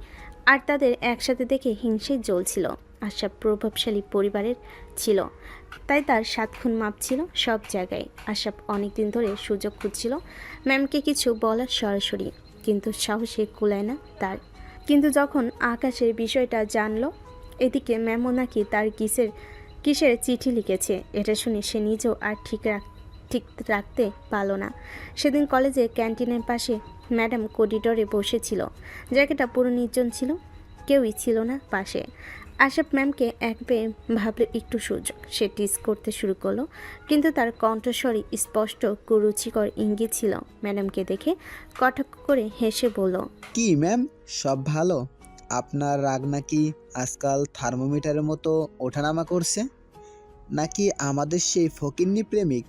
আর তাদের একসাথে দেখে হিংসে জ্বলছিল। আশরাফ প্রভাবশালী পরিবারের ছিল, তাই তার 7 খুন মাপ ছিল সব জায়গায়। আশরাফ অনেকদিন ধরে সুযোগ খুঁজছিল ম্যামকে কিছু বলার সরাসরি, কিন্তু সাহসে কুলায় না তার। কিন্তু যখন আকাশের বিষয়টা জানলো, এদিকে ম্যামও নাকি তার কিসের চিঠি লিখেছে, এটা শুনে সে নিজেও আর ঠিক রাখতে পারল না। সেদিন কলেজে ক্যান্টিনের পাশে ম্যাডাম করিডোরে বসেছিল। জায়গাটা পুরো নির্জন ছিল, কেউই ছিল না পাশে। আশাপ ম্যামকে এক পেয়ে ভাবলো একটু সুযোগ, সে টিস করতে শুরু করলো, কিন্তু তার কণ্ঠস্বরে স্পষ্ট কুরুচিকর ইঙ্গিত ছিল। ম্যাডামকে দেখে কটাক্ষ করে হেসে বলল, কি ম্যাম, সব ভালো? আপনার রাগ নাকি আজকাল থার্মোমিটারের মতো ওঠানামা করছে? নাকি আমাদের সেই ফকিন্নি প্রেমিক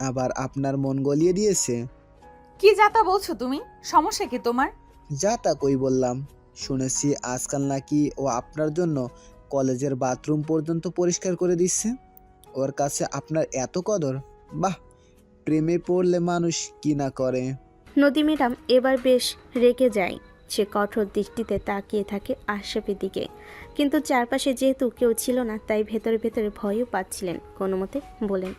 আবার আপনার মন গলিয়ে দিয়েছে? কি যাতা বলছো তুমি? সমস্যা কি তোমার? যা তা কই বললাম। শুনেছি আজকাল নাকি ও আপনার জন্য কলেজের বাথরুম পর্যন্ত পরিষ্কার করে দিচ্ছে। ওর কাছে আপনার এত কদর! বাহ, প্রেমে পড়লে মানুষ কি না করে। নদী ম্যাডাম এবার বেশ রেগে যায়। সে কঠোর দৃষ্টিতে তাকিয়ে থাকে আশরাফের দিকে, কিন্তু চারপাশে যেহেতু কেউ ছিল না, তাই ভেতরে ভেতরে ভয়ও পাচ্ছিলেন। কোনো মতে বলেন,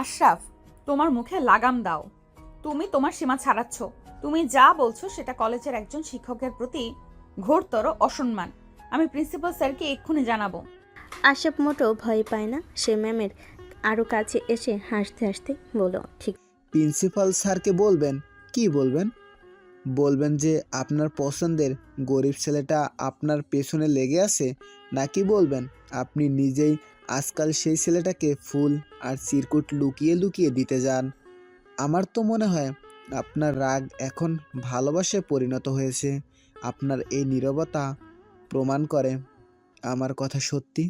আশরাফ, তোমার মুখে লাগাম দাও। তুমি তোমার সীমা ছাড়াচ্ছ। তুমি যা বলছো সেটা কলেজের একজন শিক্ষকের প্রতি ঘোরতর অসম্মান। আমি প্রিন্সিপাল স্যারকে এক্ষুনি জানাবো। আশরাফ মোটেও ভয় পায় না। সে ম্যামের আরও কাছে এসে হাসতে হাসতে বলল, ঠিক প্রিন্সিপাল স্যারকে বলবেন? কি বলবেন? বলবেন যে আপনার পছন্দের গরিব ছেলেটা আপনার পেছনে লেগে আছে? নাকি বলবেন আপনি নিজেই আজকাল সেই ছেলেটাকে ফুল আর চিরকুট লুকিয়ে লুকিয়ে দিতে যান? আমার তো মনে হয় আপনার রাগ এখন ভালোবাসায় পরিণত হয়েছে। আপনার এই নীরবতা প্রমাণ করে আমার কথা সত্যি।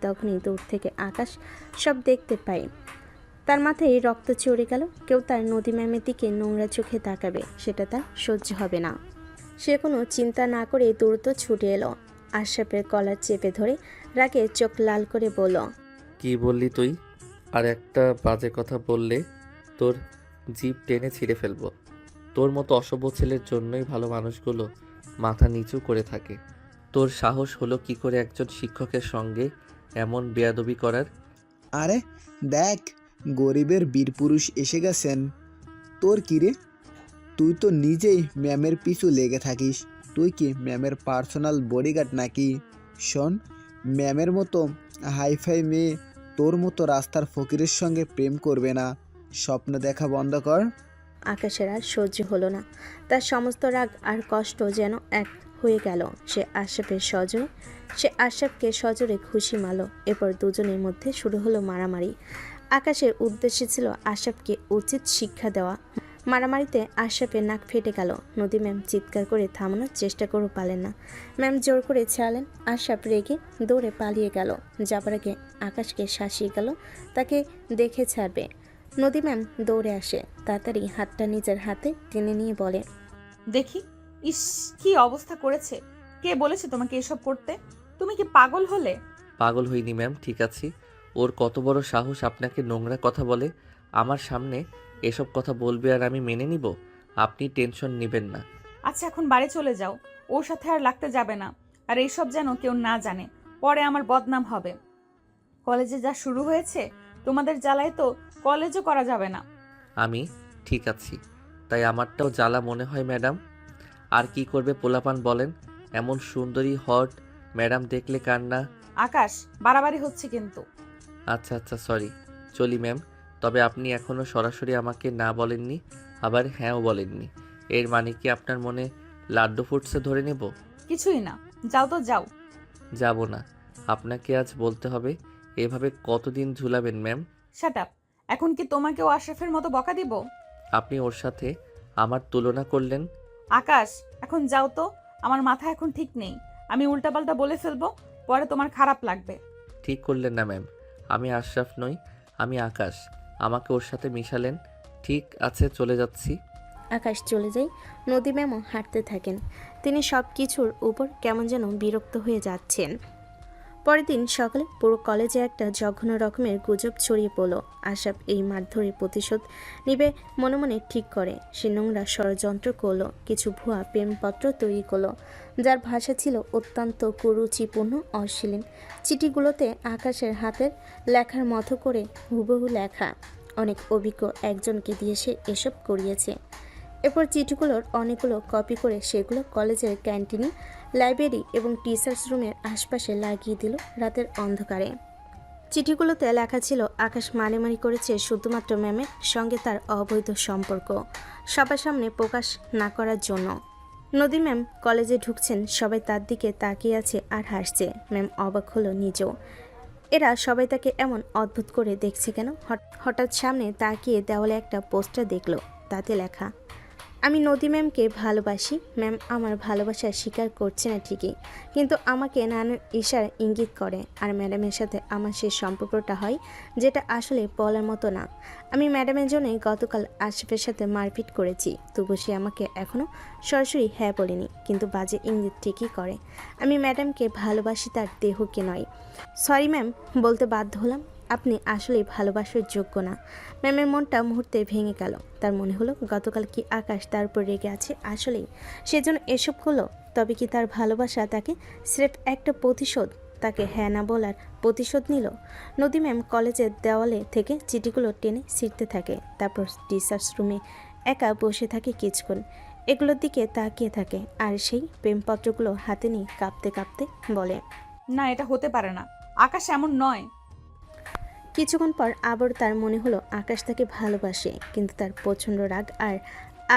তখনই দূর থেকে আকাশ সব দেখতে পায়। তার মাথায় রক্ত চড়ে গেল। কেউ তার নদী ম্যামের দিকে নোংরা চোখে তাকাবে, সেটা তার সহ্য হবে না। সে কোনো চিন্তা না করে দ্রুত ছুটে এলো। আশরাফের কলার চেপে ধরে রাগে চোখ লাল করে বলল, কি বললি তুই? আর একটা বাজে কথা বললে তোর জিভ টেনে ছিঁড়ে ফেলবো। তোর মতো অসভ্য ছেলের জন্যই ভালো মানুষগুলো মাথা নিচু করে থাকে। তোর সাহস হলো কি করে একজন শিক্ষকের সঙ্গে এমন বেয়াদবি করার? আরে দেখ, গরিবের বীরপুরুষ এসে গেছেন। তোর কি রে? তুই তো নিজেই ম্যামের পিছু লেগে থাকিস। তুই কি ম্যামের পার্সোনাল বডিগার্ড নাকি? শোন, ম্যামের মতো হাইফাই মেয়ে তোর মতো রাস্তার ফকিরের সঙ্গে প্রেম করবে না। স্বপ্ন দেখা বন্ধ কর। আকাশের আর সহ্য হলো না। তার সমস্ত রাগ আর কষ্ট যেন এক হয়ে গেল। সে আশরাফকে সজোরে ঘুষি মারল। এরপর দুজনের মধ্যে শুরু হলো মারামারি। আকাশের উদ্দেশ্য ছিল আশরাফকে উচিত শিক্ষা দেওয়া। মারামারিতে আশরাফের নাক ফেটে গেল। নদী ম্যাম চিৎকার করে থামানোর চেষ্টা করেও পারলেন না। ম্যাম জোর করে ছাড়লেন। আশরাফ রেগে দৌড়ে পালিয়ে গেল। যাবার আগে আকাশকে শাসিয়ে গেল তাকে দেখে ছাড়বে। নদী ম্যাম দৌড়ে আসে, তাড়াতাড়ি হাতটা নিজের হাতে টেনে নিয়ে বলে, দেখি, ইস, কি অবস্থা করেছে। কে বলেছে তোমাকে এসব করতে? তুমি কি পাগল হলে? পাগল হইনি ম্যাম, ঠিক আছি। ওর কত বড় সাহস আপনাকে নোংরা কথা বলে? আমার সামনে এসব কথা বলবে আর আমি মেনে নিব? আপনি টেনশন নেবেন না। আচ্ছা, এখন বাড়ি চলে যাও। ওর সাথে আর লাগতে যাবে না। আর এইসব যেন কেউ না জানে, পরে আমার বদনাম হবে। কলেজে যা শুরু হয়েছে, তোমাদের জ্বালায় তো কলেজও করা যাবে না। আমি ঠিক আছি, তাই আমারটাও জ্বালা মনে হয় ম্যাডাম। আর কি করবে পোলাপান বলেন? এমন সুন্দরী হট ম্যাডাম দেখলে কান্না। আকাশ, বাড়াবাড়ি হচ্ছে কিন্তু। আচ্ছা আচ্ছা, সরি। চলি ম্যাম। তবে আপনি এখনও সরাসরি আমাকে না বলেননি, আবার হ্যাঁও বলেননি। এর মানে কি আপনার মনে লাড্ডু ফুটছে ধরে নেব? কিছুই না, যাও তো যাও। যাব না, আপনাকে আজ বলতে হবে। এভাবে কতদিন ঝুলাবেন ম্যাম? Shut up. এখন কি তোমাকেও আশরাফের মতো বকা দিব? আপনি ওর সাথে আমার তুলনা করলেন। আকাশ, এখন যাও তো। আমার মাথা এখন ঠিক নেই। আমি উল্টাপাল্টা বলে ফেলবো, পরে তোমার খারাপ লাগবে। ঠিক করলেন না ম্যাম। আমি আশরাফ নই, আমি আকাশ। আমাকে ওর সাথে মিশালেন। ঠিক আছে, চলে যাচ্ছি। আকাশ চলে যায়। নদী ম্যামও হাঁটতে থাকেন। তিনি সব কিছুর উপর কেমন যেন বিরক্ত হয়ে যাচ্ছেন। পরের দিন সকালে পুরো কলেজে একটা জঘন্য রকমের গুজব ছড়িয়ে পড়ল। আশরাফ এই মারধরের প্রতিশোধ নিবে মনে মনে ঠিক করে। সে নোংরা ষড়যন্ত্র করলো, কিছু ভুয়া প্রেমপত্র তৈরি করলো, যার ভাষা ছিল অত্যন্ত কুরুচিপূর্ণ, অশ্লীল। চিঠিগুলোতে আকাশের হাতের লেখার মতো করে হুবহু লেখা। অনেক অভিজ্ঞ একজনকে দিয়ে সে এসব করিয়েছে। এরপর চিঠিগুলোর অনেকগুলো কপি করে সেগুলো কলেজের ক্যান্টিনে, লাইব্রেরি এবং টিচার্স রুমের আশপাশে লাগিয়ে দিল রাতের অন্ধকারে। চিঠিগুলোতে লেখা ছিল আকাশ মারামারি করেছে শুধুমাত্র ম্যামের সঙ্গে তার অবৈধ সম্পর্ক সবার সামনে প্রকাশ না করার জন্য। নদী ম্যাম কলেজে ঢুকছেন, সবাই তার দিকে তাকিয়ে আছে আর হাসছে। ম্যাম অবাক হলো নিজেও। এরা সবাই তাকে এমন অদ্ভুত করে দেখছে কেন? হঠাৎ সামনে তাকিয়ে দেওয়ালে একটা পোস্টার দেখলো, তাতে লেখা, আমি নদী ম্যামকে ভালোবাসি। ম্যাম আমার ভালোবাসা স্বীকার করছে না ঠিকই, কিন্তু আমাকে নানান ইশারা ইঙ্গিত করে। আর ম্যাডামের সাথে আমার সেই সম্পর্কটা হয় যেটা আসলে বলার মতো না। আমি ম্যাডামের জন্যই গতকাল আশরাফের সাথে মারপিট করেছি, তবু সে আমাকে এখনও সরাসরি হ্যাঁ বলেনি, কিন্তু বাজে ইঙ্গিত ঠিকই করে। আমি ম্যাডামকে ভালোবাসি, তার দেহকে নয়। সরি ম্যাম, বলতে বাধ্য হলাম, আপনি আসলেই ভালোবাসার যোগ্য না। ম্যামের মনটা মুহূর্তে ভেঙে গেল। তার মনে হলো গতকাল কি আকাশ তার উপর রেগে আছে আসলেই, সেজন্য এসব হলো। তবে কি তার ভালোবাসা তাকে স্রেফ একটা প্রতিশোধ, তাকে হ্যাঁ না বলার প্রতিশোধ নিল? নদী ম্যাম কলেজের দেওয়ালে থেকে চিঠিগুলো টেনে ছিঁড়তে থাকে, তারপর রিসার্চ রুমে একা বসে থাকে কিছুক্ষণ। এগুলোর দিকে তাকিয়ে থাকে আর সেই প্রেমপত্রগুলো হাতে নিয়ে কাঁপতে কাঁপতে বলে, না, এটা হতে পারে না। আকাশ এমন নয়। কিছুক্ষণ পর আবার তার মনে হলো আকাশ তাকে ভালোবাসে, কিন্তু তার প্রচণ্ড রাগ আর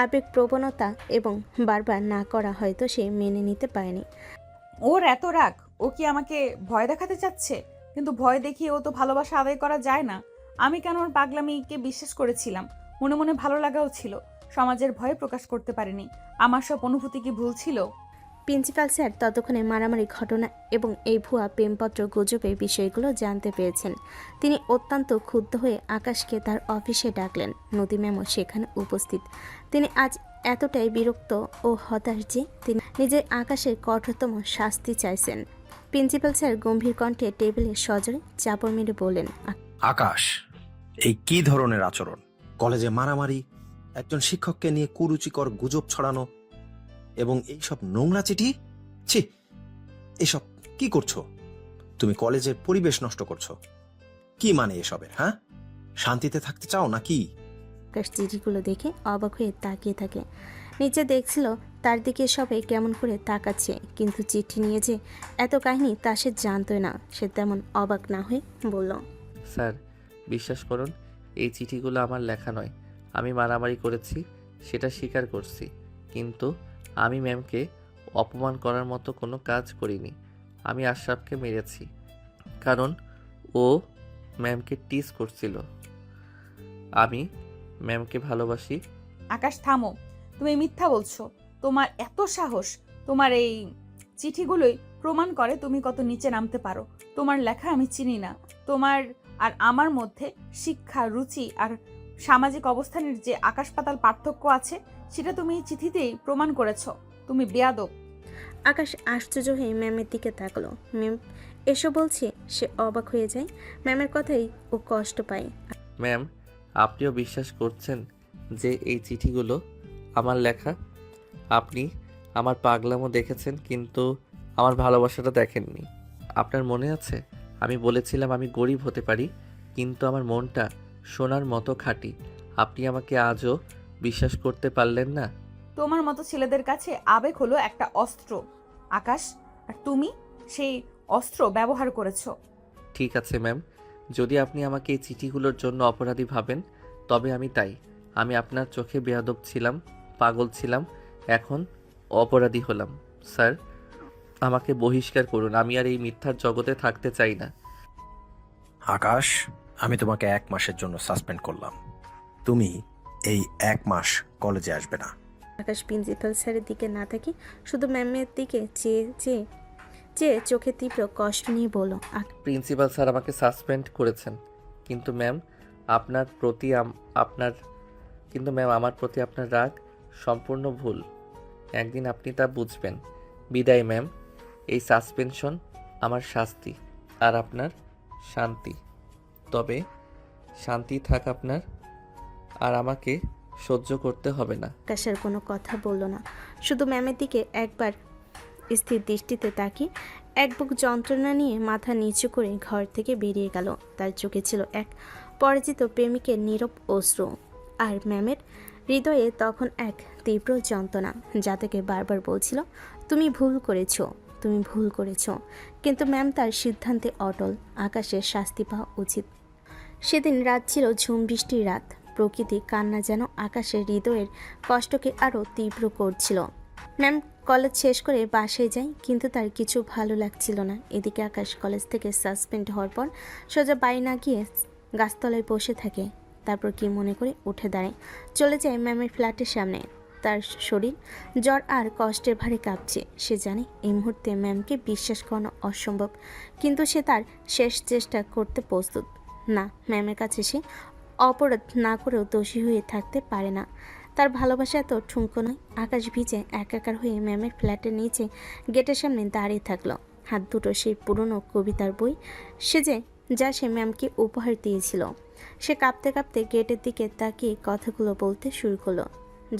আবেগ প্রবণতা এবং বারবার না করা হয়তো সে মেনে নিতে পারেনি। ওর এত রাগ, ও কি আমাকে ভয় দেখাতে চাচ্ছে? কিন্তু ভয় দেখিয়ে ও তো ভালোবাসা আদায় করা যায় না। আমি কেন ওর পাগলামিকে বিশ্বাস করেছিলাম? মনে মনে ভালো লাগাও ছিল, সমাজের ভয়ে প্রকাশ করতে পারিনি। আমার সব অনুভূতি কি ভুল ছিল? প্রিন্সিপাল স্যার ততক্ষণে মারামারি ঘটনা এবং এই ভুয়া প্রেমপত্র গুজবের বিষয়গুলো জানতে পেরেছেন। তিনি অত্যন্ত ক্ষুব্ধ হয়ে আকাশকে তার অফিসে ডাকলেন। নদী ম্যামও সেখানে উপস্থিত। তিনি আজ এতটাই বিরক্ত ও হতাশ যে তিনি নিজের আকাশের কঠোরতম শাস্তি চাইছেন। প্রিন্সিপাল স্যার গম্ভীর কণ্ঠে টেবিলে সজোরে চাপড় মেরে বললেন, আকাশ, এই কি ধরনের আচরণ? কলেজে মারামারি, একজন শিক্ষককে নিয়ে কুরুচিকর গুজব ছড়ানো এবং এইসব নোংরা চিঠি। ছি, এসব কি করছো? তুমি কলেজের পরিবেশ নষ্ট করছো। কি মানে এসবের? হ্যাঁ, শান্তিতে থাকতে চাও নাকি? আকাশ চিঠিগুলো দেখে অবাক হয়ে তাকিয়ে থাকে। নিচে দেখছিল তার দিকে সবাই কেমন করে তাকাচ্ছে, কিন্তু চিঠি নিয়ে যে এত কাহিনী তা সে জানতই না। সে তেমন অবাক না হয়ে বলল, স্যার, বিশ্বাস করুন, এই চিঠিগুলো আমার লেখা নয়। আমি মারামারি করেছি, সেটা স্বীকার করছি, কিন্তু আমি ম্যামকে অপমান করার মতো কোনো কাজ করিনি। আমি আশরাফকে মেরেছি কারণ ও ম্যামকে টিজ করছিল। আমি ম্যামকে ভালোবাসি। আকাশ থামো, তুমি মিথ্যা বলছো। তোমার এত সাহস! তোমার এই চিঠিগুলোই প্রমাণ করে তুমি কত নিচে নামতে পারো। তোমার লেখা আমি চিনি না। তোমার আর আমার মধ্যে শিক্ষা, রুচি আর সামাজিক অবস্থানের যে আকাশ পাতাল পার্থক্য আছে, সেটা তুমি এই চিঠিতেই প্রমাণ করেছো। তুমি বেয়াদব। আকাশ আশ্চর্য হয়ে ম্যামের দিকে তাকলো। ম্যাম এসব বলছে, সে অবাক হয়ে যায়। ম্যামের কথাই ও কষ্ট পায়। ম্যাম, আপনিও বিশ্বাস করছেন যে এই চিঠিগুলো আমার লেখা? আপনি আমার পাগলামো দেখেছেন, কিন্তু আমার ভালোবাসাটা দেখেননি। আপনার মনে আছে আমি বলেছিলাম আমি গরিব হতে পারি, কিন্তু আমার মনটা সোনার মতো খাঁটি। আপনি আমাকে আজও বিশ্বাস করতে পারলেন না? তোমার মতো ছেলেদের কাছে আবেগ হলো একটা অস্ত্র, আকাশ, আর তুমি সেই অস্ত্র ব্যবহার করেছো। ঠিক আছে ম্যাম, যদি আপনি আমাকে এই চিঠিগুলোর জন্য অপরাধী ভাবেন, তবে আমি তাই। আমি আপনার চোখে বেয়াদব ছিলাম, পাগল ছিলাম, এখন অপরাধী হলাম। স্যার, আমাকে বহিষ্কার করুন। আমি আর এই মিথ্যার জগতে থাকতে চাই না। আকাশ, আমি তোমাকে 1 মাসের জন্য সাসপেন্ড করলাম। তুমি এই 1 মাস কলেজে আসবে না। আকাশ প্রিন্সিপাল স্যারের দিকে না তাকিয়ে শুধু ম্যামের দিকে চেয়ে চেয়ে চেয়ে চোখে তীব্র কষ্ট নিয়ে বলল, প্রিন্সিপাল স্যার আমাকে সাসপেন্ড করেছেন, কিন্তু ম্যাম আপনার প্রতি আপনার কিন্তু ম্যাম আমার প্রতি আপনার রাগ সম্পূর্ণ ভুল। একদিন আপনি তা বুঝবেন। বিদায় ম্যাম। এই সাসপেনশন আমার শাস্তি আর আপনার শান্তি। তবে শান্তি থাক আপনার, আর আমাকে সহ্য করতে হবে না। আকাশের কোনো কথা বলল না, শুধু ম্যামের দিকে একবার স্থির দৃষ্টিতে তাকিয়ে এক বুক যন্ত্রণা নিয়ে মাথা নিচু করে ঘর থেকে বেরিয়ে গেল। তার চোখে ছিল এক পরিচিত প্রেমিকের নীরব অশ্রু, আর ম্যামের হৃদয়ে তখন এক তীব্র যন্ত্রণা, যা থেকে বারবার বলছিল, তুমি ভুল করেছো, তুমি ভুল করেছো। কিন্তু ম্যাম তার সিদ্ধান্তে অটল। আকাশের শাস্তি পাওয়া উচিত। সেদিন রাত ছিল ঝুম বৃষ্টির রাত। প্রকৃতি কান্না যেন আকাশের হৃদয়ের কষ্টকে আরও তীব্র করছিল। ম্যাম কলেজ শেষ করে বাসায় যায়, কিন্তু তার কিছু ভালো লাগছিল না। এদিকে আকাশ কলেজ থেকে সাসপেন্ড হওয়ার পর সোজা বাড়ি না গিয়ে গাছতলায় বসে থাকে। তারপর কি মনে করে উঠে দাঁড়ায়, চলে যায় ম্যামের ফ্ল্যাটের সামনে। তার শরীর জ্বর আর কষ্টের ভারে কাঁপছে। সে জানে এই মুহূর্তে ম্যামকে বিশ্বাস করানো অসম্ভব, কিন্তু সে তার শেষ চেষ্টা করতে প্রস্তুত। না, ম্যামের কাছে সে অপরাধ না করেও দোষী হয়ে থাকতে পারে না। তার ভালোবাসা এত ঠুনকো নয়। আকাশ ভিজে একাকার হয়ে ম্যামের ফ্ল্যাটের নিচে গেটের সামনে দাঁড়িয়ে থাকলো। হাত দুটো সেই পুরনো কবিতার বই যা সে ম্যামকে উপহার দিয়েছিল। সে কাঁপতে কাঁপতে গেটের দিকে তাকিয়ে কথাগুলো বলতে শুরু করলো,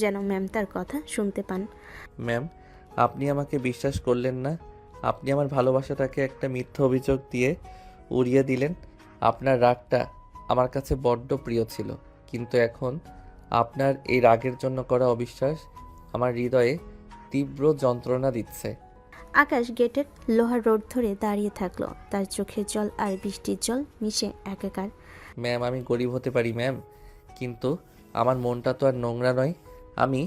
যেন ম্যাম তার কথা শুনতে পান। ম্যাম, আপনি আমাকে বিশ্বাস করলেন না। আপনি আমার ভালোবাসাটাকে একটা মিথ্যা অভিযোগ দিয়ে উড়িয়ে দিলেন। আপনার রাগটা আমার কাছে বড্ড প্রিয় ছিল, কিন্তু এখন আপনার এই রাগের জন্য করা অবিশ্বাস আমার হৃদয়ে তীব্র যন্ত্রণা দিচ্ছে। আকাশ গেটের লোহার রোড ধরে দাঁড়িয়ে থাকলো। তার চোখের জল আর বৃষ্টির জল মিশে একাকার। ম্যাম, আমি গরিব হতে পারি ম্যাম, কিন্তু আমার মনটা তো আর নোংরা নয়। আমি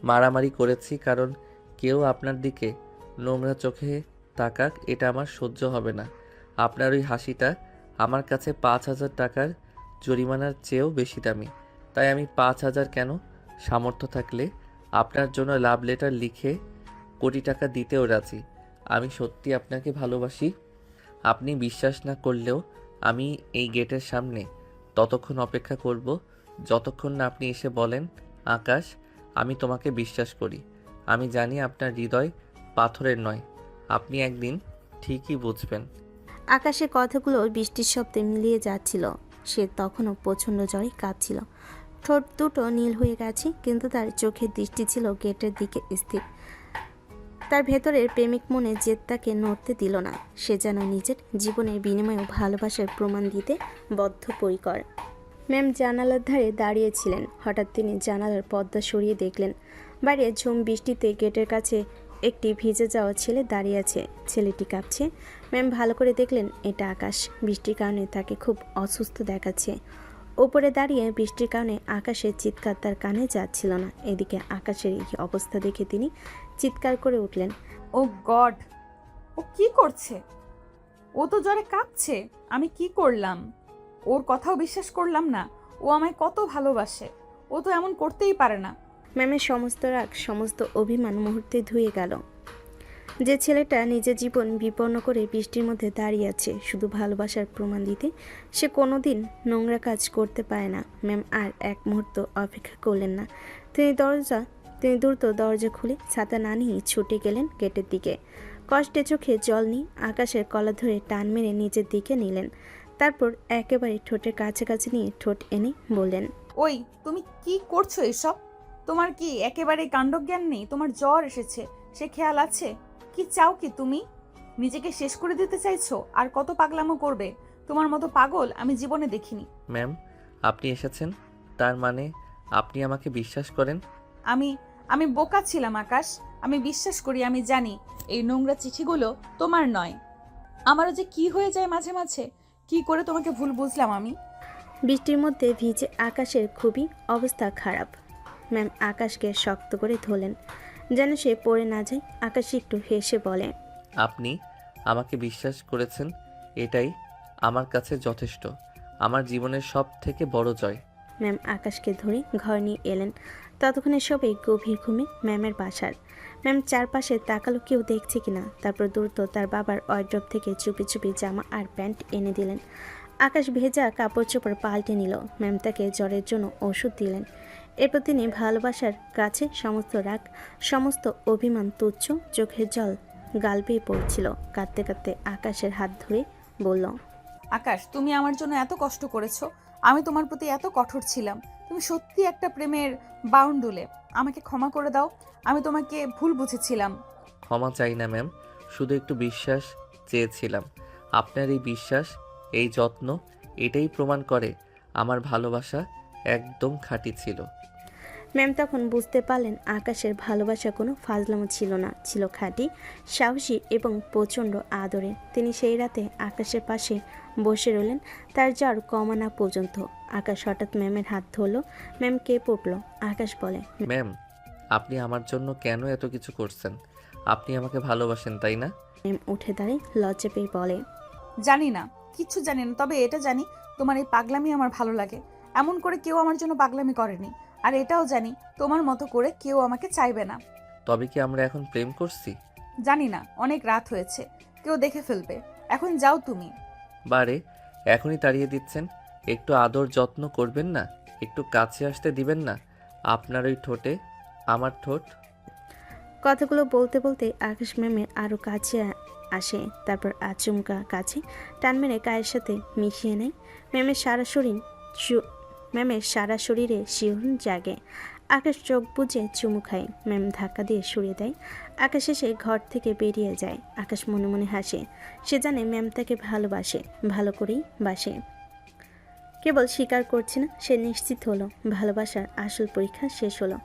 মারামারি করেছি কারণ কেউ আপনার দিকে নোংরা চোখে তাকাক, এটা আমার সহ্য হবে না। আপনার ওই হাসিটা আমার কাছে 5,000 টাকার জরিমানার চেয়েও বেশি দামি। তাই আমি 5,000 কেন, সামর্থ্য থাকলে আপনার জন্য লাভ লেটার লিখে কোটি টাকা দিতেও রাজি। আমি সত্যি আপনাকে ভালোবাসি। আপনি বিশ্বাস না করলেও আমি এই গেটের সামনে ততক্ষণ অপেক্ষা করব যতক্ষণ না আপনি এসে বলেন, আকাশ, আমি তোমাকে বিশ্বাস করি। আমি জানি আপনার হৃদয় পাথরের নয়। আপনি একদিন ঠিকই বুঝবেন। আকাশের কথাগুলো বৃষ্টির শব্দে মিলিয়ে যাচ্ছিল। সে তখনও প্রচণ্ড জ্বরে কাঁপছিল। ঠোঁট দুটো নীল হয়ে গেছে, কিন্তু তার চোখের দৃষ্টি ছিল গেটের দিকে স্থির। তার ভেতরের প্রেমিক মনে জেদ তাকে নড়তে দিল না। সে যেন নিজের জীবনের বিনিময়ে ভালোবাসার প্রমাণ দিতে বদ্ধপরিকর। ম্যাম জানালার ধারে দাঁড়িয়েছিলেন। হঠাৎ তিনি জানালার পর্দা সরিয়ে দেখলেন বাইরে ঝুম বৃষ্টিতে গেটের কাছে একটি ভিজে যাওয়া ছেলে দাঁড়িয়ে আছে। ছেলেটি কাঁপছে। ম্যাম ভালো করে দেখলেন এটা আকাশ। বৃষ্টির কারণে তাকে খুব অসুস্থ দেখাচ্ছে। ওপরে দাঁড়িয়ে বৃষ্টির কারণে আকাশের চিৎকার তার কানে যাচ্ছিল না। এদিকে আকাশের এই অবস্থা দেখে তিনি চিৎকার করে উঠলেন, ও গড, ও কি করছে? ও তো জ্বরে কাঁপছে। আমি কি করলাম? ওর কথাও বিশ্বাস করলাম না। ও আমায় কত ভালোবাসে। ও তো এমন করতেই পারে না। ম্যামের সমস্ত রাগ, সমস্ত অভিমান মুহূর্তে ধুয়ে গেল। যে ছেলেটা নিজের জীবন বিপন্ন করে বৃষ্টির মধ্যে দাঁড়িয়ে আছে শুধু ভালোবাসার প্রমাণ দিতে, সে কোনোদিন নোংরা কাজ করতে পারে না। ম্যাম আর এক মুহূর্ত অপেক্ষা করলেন না। তিনি দ্রুত দরজা খুলে ছাতা না নিয়ে ছুটে গেলেন গেটের দিকে। কষ্টে চোখে জল নিয়ে আকাশের কলা ধরে টান মেরে নিচের দিকে নিলেন। তারপর একেবারে ঠোঁটের কাছাকাছি নিয়ে ঠোঁট এনে বললেন, ওই, তুমি কি করছো এসব? তোমার কি একেবারে কাণ্ডজ্ঞান নেই? তোমার জ্বর এসেছে, সে খেয়াল আছে? কি চাও কি তুমি? নিজেকে শেষ করে দিতে চাইছো? আর কত পাগলামো করবে? তোমার মতো পাগল আমি জীবনে দেখিনি। ম্যাম, আপনি এসেছেন, তার মানে আপনি আমাকে বিশ্বাস করেন? আমি আমি বোকা ছিলাম আকাশ। আমি বিশ্বাস করি, আমি জানি এই নোংরা চিঠিগুলো তোমার নয়। আমারও যে কি হয়ে যায় মাঝে মাঝে। কি করে তোমাকে ভুল বুঝলাম আমি? বৃষ্টির মধ্যে ভিজে আকাশের খুবই অবস্থা খারাপ। ম্যাম আকাশকে শক্ত করে ধরলেন যেন সে পড়ে না যায়। আকাশ একটু হেসে বলে, আপনি আমাকে বিশ্বাস করেছেন, এটাই আমার কাছে যথেষ্ট। আমার জীবনের সব থেকে বড় জয়। ম্যাম আকাশকে ধরে ঘর নিয়ে এলেন। ততক্ষণে সবাই গভীর ঘুমে ম্যামের বাসার। ম্যাম চারপাশে তাকালো কেউ দেখছে কিনা। তারপর দ্রুত তার বাবার ওয়ার্ড্রপ থেকে চুপি চুপি জামা আর প্যান্ট এনে দিলেন। আকাশ ভেজা কাপড় চোপড় পাল্টে নিল। ম্যাম তাকে জ্বরের জন্য ওষুধ দিলেন। এরপর তিনি ভালোবাসার কাছে সমস্ত রাগ, সমস্ত অভিমান তুচ্ছ, চোখের জল গাল বেয়ে পড়ছিল। কাঁদতে কাঁদতে আকাশের হাত ধরে বলল, আকাশ, তুমি আমার জন্য এত কষ্ট করেছো। আমি তোমার প্রতি এত কঠোর ছিলাম। তুমি সত্যি একটা প্রেমের বাউন্ডুলে। আমাকে ক্ষমা করে দাও। আমি তোমাকে ভুল বুঝেছিলাম। ক্ষমা চাই না ম্যাম, শুধু একটু বিশ্বাস চেয়েছিলাম। আপনার এই বিশ্বাস, এই যত্ন, এটাই প্রমাণ করে আমার ভালোবাসা একদম খাঁটি ছিল। ম্যাম তখন বুঝতে পারলেন আকাশের ভালোবাসা কোনো ফাজলামো ছিল না, ছিল খাঁটি, সাহসী এবং প্রচণ্ড আদরে। তিনি সেই রাতে আকাশের পাশে বসে রইলেন তার জ্বর কমানা পর্যন্ত। আকাশ হঠাৎ ম্যামের হাত ধরল। ম্যাম কেঁপে উঠল। আকাশ বলে, ম্যাম, আপনি আমার জন্য কেন এত কিছু করছেন? আপনি আমাকে ভালোবাসেন, তাই না? ম্যাম উঠে দাঁড়িয়ে লজ্জা পেয়ে বলে, জানি না, কিচ্ছু জানি না, তবে এটা জানি তোমার এই পাগলামি আমার ভালো লাগে। এমন করে কেউ আমার জন্য পাগলামি করেনি। আর এটাও জানি তোমার মতো করে কেউ আমাকে চাইবে না। তবে কি আমরা এখন প্রেম করছি? জানি না, অনেক রাত হয়েছে, কেউ দেখে ফেলবে। এখন যাও তুমি। বারে, এখনই তাড়িয়ে দিচ্ছেন? একটু আদর যত্ন করবেন না? একটু কাছে আসতে দিবেন না? আপনার ওই ঠোঁটে আমার ঠোঁট। কথাগুলো বলতে বলতে আকাশ ম্যামের আরও কাছে আসে, তারপর আচমকা কাছে টান মেরে গায়ের সাথে মিশিয়ে নেয়। ম্যামের সারা শরীরে শিহরণ জাগে। আকাশ চোখ বুজে চুমু খায়। ম্যাম ধাক্কা দিয়ে সরিয়ে দেয়। আকাশ এসে ঘর থেকে বেরিয়ে যায়। আকাশ মনে মনে হাসে। সে জানে ম্যাম তাকে ভালোবাসে, ভালো করেই বাসে, কেবল স্বীকার করছে না। সে নিশ্চিত হলো ভালোবাসার আসল পরীক্ষা শেষ হলো।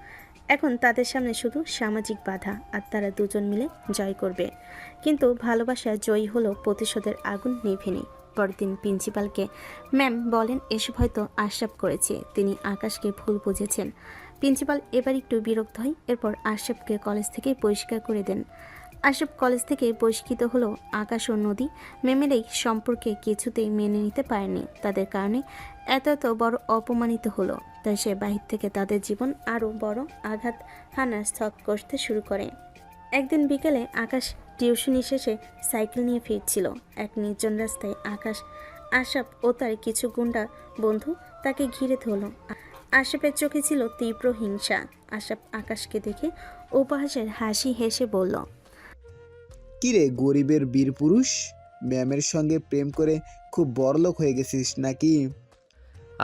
এখন তাদের সামনে শুধু সামাজিক বাধা, আর তারা দুজন মিলে জয় করবে। কিন্তু ভালোবাসা জয়ী হলো, প্রতিশোধের আগুন নিভেনি। পরদিন প্রিন্সিপালকে ম্যাম বলেন এসব হয়তো আশরাফ করেছে, তিনি আকাশকে ভুল বুঝেছেন। প্রিন্সিপাল এবার একটু বিরক্ত হয়। এরপর আশরাফকে কলেজ থেকে বহিষ্কার করে দেন। আশরাফ কলেজ থেকে বহিষ্কৃত হলো। আকাশ ও নদী ম্যামের এই সম্পর্কে কিছুতেই মেনে নিতে পারেনি। তাদের কারণে এত বড় অপমানিত হলো। তাই সে বাহির থেকে তাদের জীবন আরও বড় আঘাত হানার স্থক করতে শুরু করে। একদিন বিকেলে আকাশ টিউশনি শেষে সাইকেল নিয়ে ফিরছিল। এক নির্জন রাস্তায় আশরাফ ও তার কিছু গুন্ডা বন্ধু তাকে ঘিরে ধরল। আশরাফের চোখে ছিল তীব্র হিংসা। আশরাফ আকাশকে দেখে উপহাসের হাসি হেসে বলল, কিরে গরিবের বীর পুরুষ, ম্যামের সঙ্গে প্রেম করে খুব বড়লোক হয়ে গেছিস নাকি?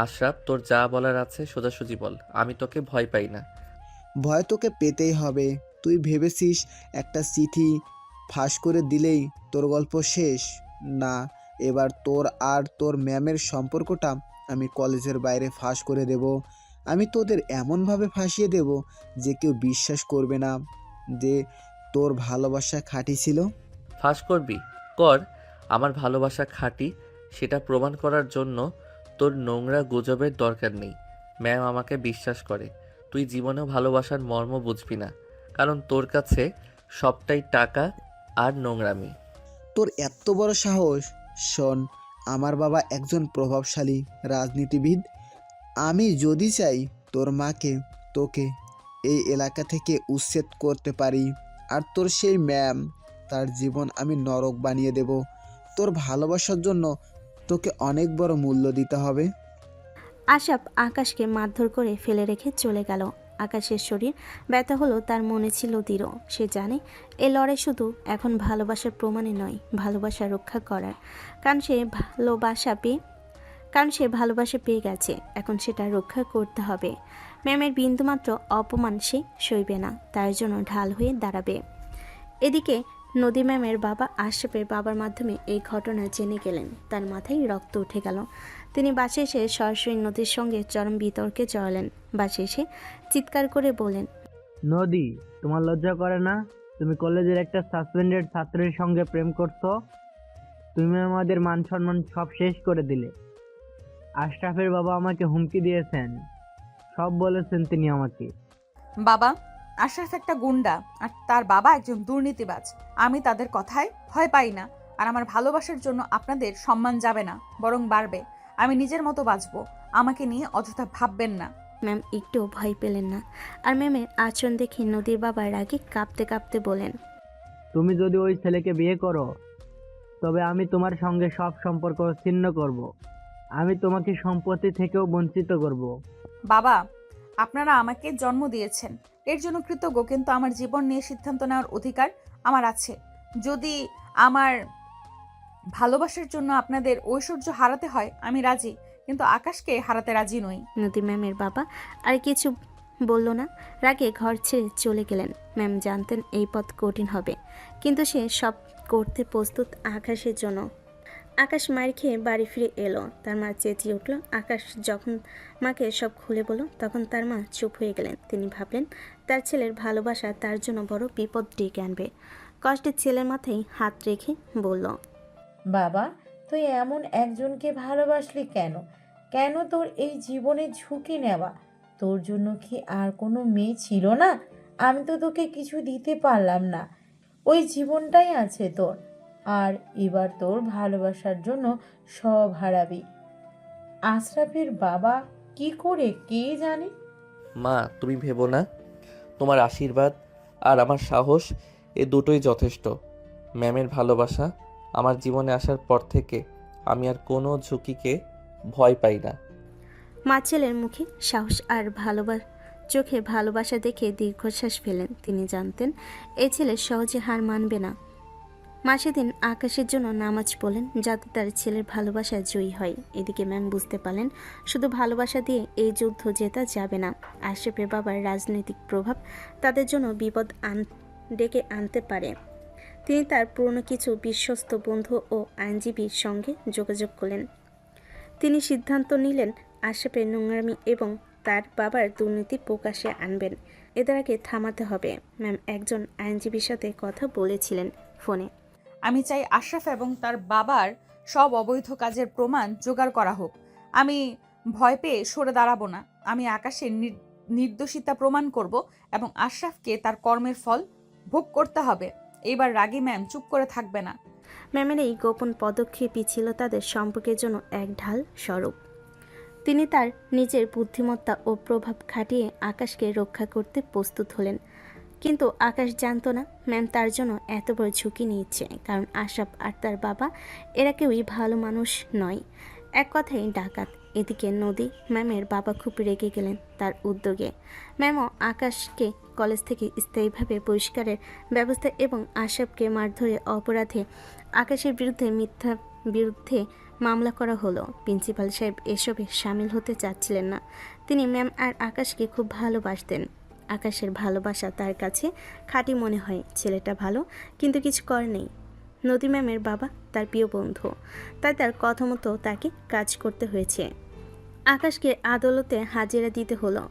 আশরাফ, তোর যা বলার আছে সোজাসুজি বল, আমি তোকে ভয় পাই না। ভয় তোকে পেতেই হবে। তুই ভেবেছিস একটা চিঠি ফাঁস করে দিলেই তোর গল্প শেষ? না, এবার তোর আর তোর ম্যামের সম্পর্কটা আমি কলেজের বাইরে ফাঁস করে দেব। আমি তোদের এমনভাবে ফাঁসিয়ে দেব যে কেউ বিশ্বাস করবে না যে তোর ভালোবাসা খাঁটি ছিল। ফাঁস করবি? কর। আমার ভালোবাসা খাঁটি সেটা প্রমাণ করার জন্য তোর নোংরা গুজবের দরকার নেই। ম্যাম আমাকে বিশ্বাস করে। তুই জীবনেও ভালোবাসার মর্ম বুঝবি না, কারণ তোর কাছে সবটাই টাকা আর নোংরামি। তোর এত বড় সাহস! শোন, আমার বাবা একজন প্রভাবশালী রাজনীতিবিদ। আমি যদি চাই তোর মাকে, তোকে এই এলাকা থেকে উচ্ছেদ করতে পারি। আর তোর সেই ম্যাম, তার জীবন আমি নরক বানিয়ে দেব। তোর ভালোবাসার জন্য তোকে অনেক বড় মূল্য দিতে হবে। আশরাফ আকাশকে মারধর করে ফেলে রেখে চলে গেল। আকাশের শরীর ব্যথা হলো, তার মনে ছিল দৃঢ়। সে জানে এ লড়াই শুধু এখন ভালোবাসার প্রমাণে নয়, ভালোবাসা রক্ষা করার। কারণ সে ভালোবাসা পেয়ে গেছে, এখন সেটা রক্ষা করতে হবে। ম্যামের বিন্দুমাত্র অপমান সে সইবে না, তার জন্য ঢাল হয়ে দাঁড়াবে। এদিকে নদী ম্যামের বাবা আশরাফের বাবার মাধ্যমে এই ঘটনা জেনে গেলেন। তার মাথায় রক্ত উঠে গেল। তিনি বাসে এসে সরাসরি নদীর সঙ্গে চরম বিতর্কে জড়ালেন। বাসে এসে চিৎকার করে বলেন, নদী, তোমার লজ্জা করে না? তুমি কলেজের একটা সাসপেন্ডেড ছাত্রের সঙ্গে প্রেম করছো। তুমি আমাদের মান সম্মান সব শেষ করে দিলে। আশরাফের বাবা আমাকে হুমকি দিয়েছেন, সব বলেছেন তিনি আমাকে। বাবা, আশরাফ একটা গুন্ডা আর তার বাবা একজন দুর্নীতিবাজ। আমি তাদের কথায় ভয় পাই না। আর আমার ভালোবাসার জন্য আপনাদের সম্মান যাবে না, বরং বাড়বে। আমি নিজের মতো বাঁচবো। আমাকে নিয়ে অযথা ভাববেন না। ম্যাম একটু ভয় পেলেন না। আর ম্যামের আচরণ দেখে নদীর বাবা রাগে কাঁপতে কাঁপতে বলেন, তুমি যদি ওই ছেলেকে বিয়ে করো, তবে আমি তোমার সঙ্গে সব সম্পর্ক ছিন্ন করব। আমি তোমাকে সম্পত্তি থেকেও বঞ্চিত করব। বাবা, আপনারা আমাকে জন্ম দিয়েছেন, এর জন্য কৃতজ্ঞ, কিন্তু আমার জীবন নিয়ে সিদ্ধান্ত নেওয়ার অধিকার আমার আছে। যদি আমার ভালোবাসার জন্য আপনাদের ঐশ্বর্য হারাতে হয়, আমি রাজি, কিন্তু আকাশকে হারাতে রাজি নই। নদী ম্যামের বাবা আর কিছু বলল না, রাগে ঘর ছেড়ে চলে গেলেন। ম্যাম জানতেন এই পথ কঠিন হবে, কিন্তু সে সব করতে প্রস্তুত আকাশের জন্য। আকাশ মার খেয়ে বাড়ি ফিরে এলো। তার মা চেঁচিয়ে উঠল। আকাশ যখন মাকে সব খুলে বলল, তখন তার মা চুপ হয়ে গেলেন। তিনি ভাবলেন তার ছেলের ভালোবাসা তার জন্য বড় বিপদ ডেকে আনবে। কষ্টে ছেলের মাথায় হাত রেখে বলল, বাবা, তুই এমন একজনকে ভালোবাসলি কেন? কেন তোর এই জীবনে ঝুঁকি নেওয়া? তোর জন্য কি আর কোনো মেয়ে ছিল না? আমি তো তোকে কিছু দিতে পারলাম না, ওই জীবনটাই আছে তোর। আর এবার তোর ভালোবাসার জন্য সব হারাবি। আশরাফের বাবা কি করে কে জানে। মা, তুমি ভেবো না, তোমার আশীর্বাদ আর আমার সাহস এ দুটোই যথেষ্ট। ম্যামের ভালোবাসা আমার জীবনে আসার পর থেকে আমি আর কোনো ঝুঁকিকে ভয় পাই না। মা ছেলের মুখে সাহস আর চোখে ভালোবাসা দেখে দীর্ঘশ্বাস ফেলেন। তিনি জানতেন এই ছেলে সহজে হার মানবে না। মা সেদিন আকাশের জন্য নামাজ পড়লেন যাতে তার ছেলের ভালোবাসা জয়ী হয়। এদিকে ম্যাম বুঝতে পারলেন শুধু ভালোবাসা দিয়ে এই যুদ্ধ জেতা যাবে না। আশরাফের বাবার রাজনৈতিক প্রভাব তাদের জন্য বিপদ ডেকে আনতে পারে। তিনি তার পুরনো কিছু বিশ্বস্ত বন্ধু ও আইনজীবীর সঙ্গে যোগাযোগ করলেন। তিনি সিদ্ধান্ত নিলেন আশরাফের নোংরামি এবং তার বাবার দুর্নীতি প্রকাশ্যে আনবেন। এদের আগে থামাতে হবে। ম্যাম একজন আইনজীবীর সাথে কথা বলেছিলেন ফোনে। আমি চাই আশরাফ এবং তার বাবার সব অবৈধ কাজের প্রমাণ জোগাড় করা হোক। আমি ভয় পেয়ে সরে দাঁড়াবো না। আমি আকাশের নির্দোষিতা প্রমাণ করব এবং আশরাফকে তার কর্মের ফল ভোগ করতে হবে। এইবার রাগী ম্যাম চুপ করে থাকবে না। ম্যামের এই গোপন পদক্ষেপই ছিল তাদের সম্পর্কের জন্য এক ঢাল স্বরূপ। তিনি তার নিজের বুদ্ধিমত্তা ও প্রভাব খাটিয়ে আকাশকে রক্ষা করতে প্রস্তুত হলেন। কিন্তু আকাশ জানত না ম্যাম তার জন্য এত বড় ঝুঁকি নিচ্ছে, কারণ আশরাফ আর তার বাবা এরা কেউই ভালো মানুষ নয়, এক কথায় ডাকাত। এদিকে নদী ম্যামের বাবা খুব রেগে গেলেন তার উদ্যোগে। ম্যামও আকাশকে কলেজ থেকে স্থায়ীভাবে বহিষ্কারের ব্যবস্থা এবং আশরাফকে মারধরের অপরাধে আকাশের বিরুদ্ধে মামলা করা হলো। প্রিন্সিপাল সাহেব এসবে সামিল হতে চাচ্ছিলেন না। তিনি ম্যাম আর আকাশকে খুব ভালোবাসতেন। আকাশের ভালোবাসা তার কাছে খাঁটি মনে হয়। ছেলেটা ভালো, কিন্তু কিছু কর নেই। নদী ম্যামের বাবা তার প্রিয় বন্ধু, তাই তার কথা মতো তাকে কাজ করতে হয়েছে। আকাশকে আদালতে হাজিরা দিতে হলো।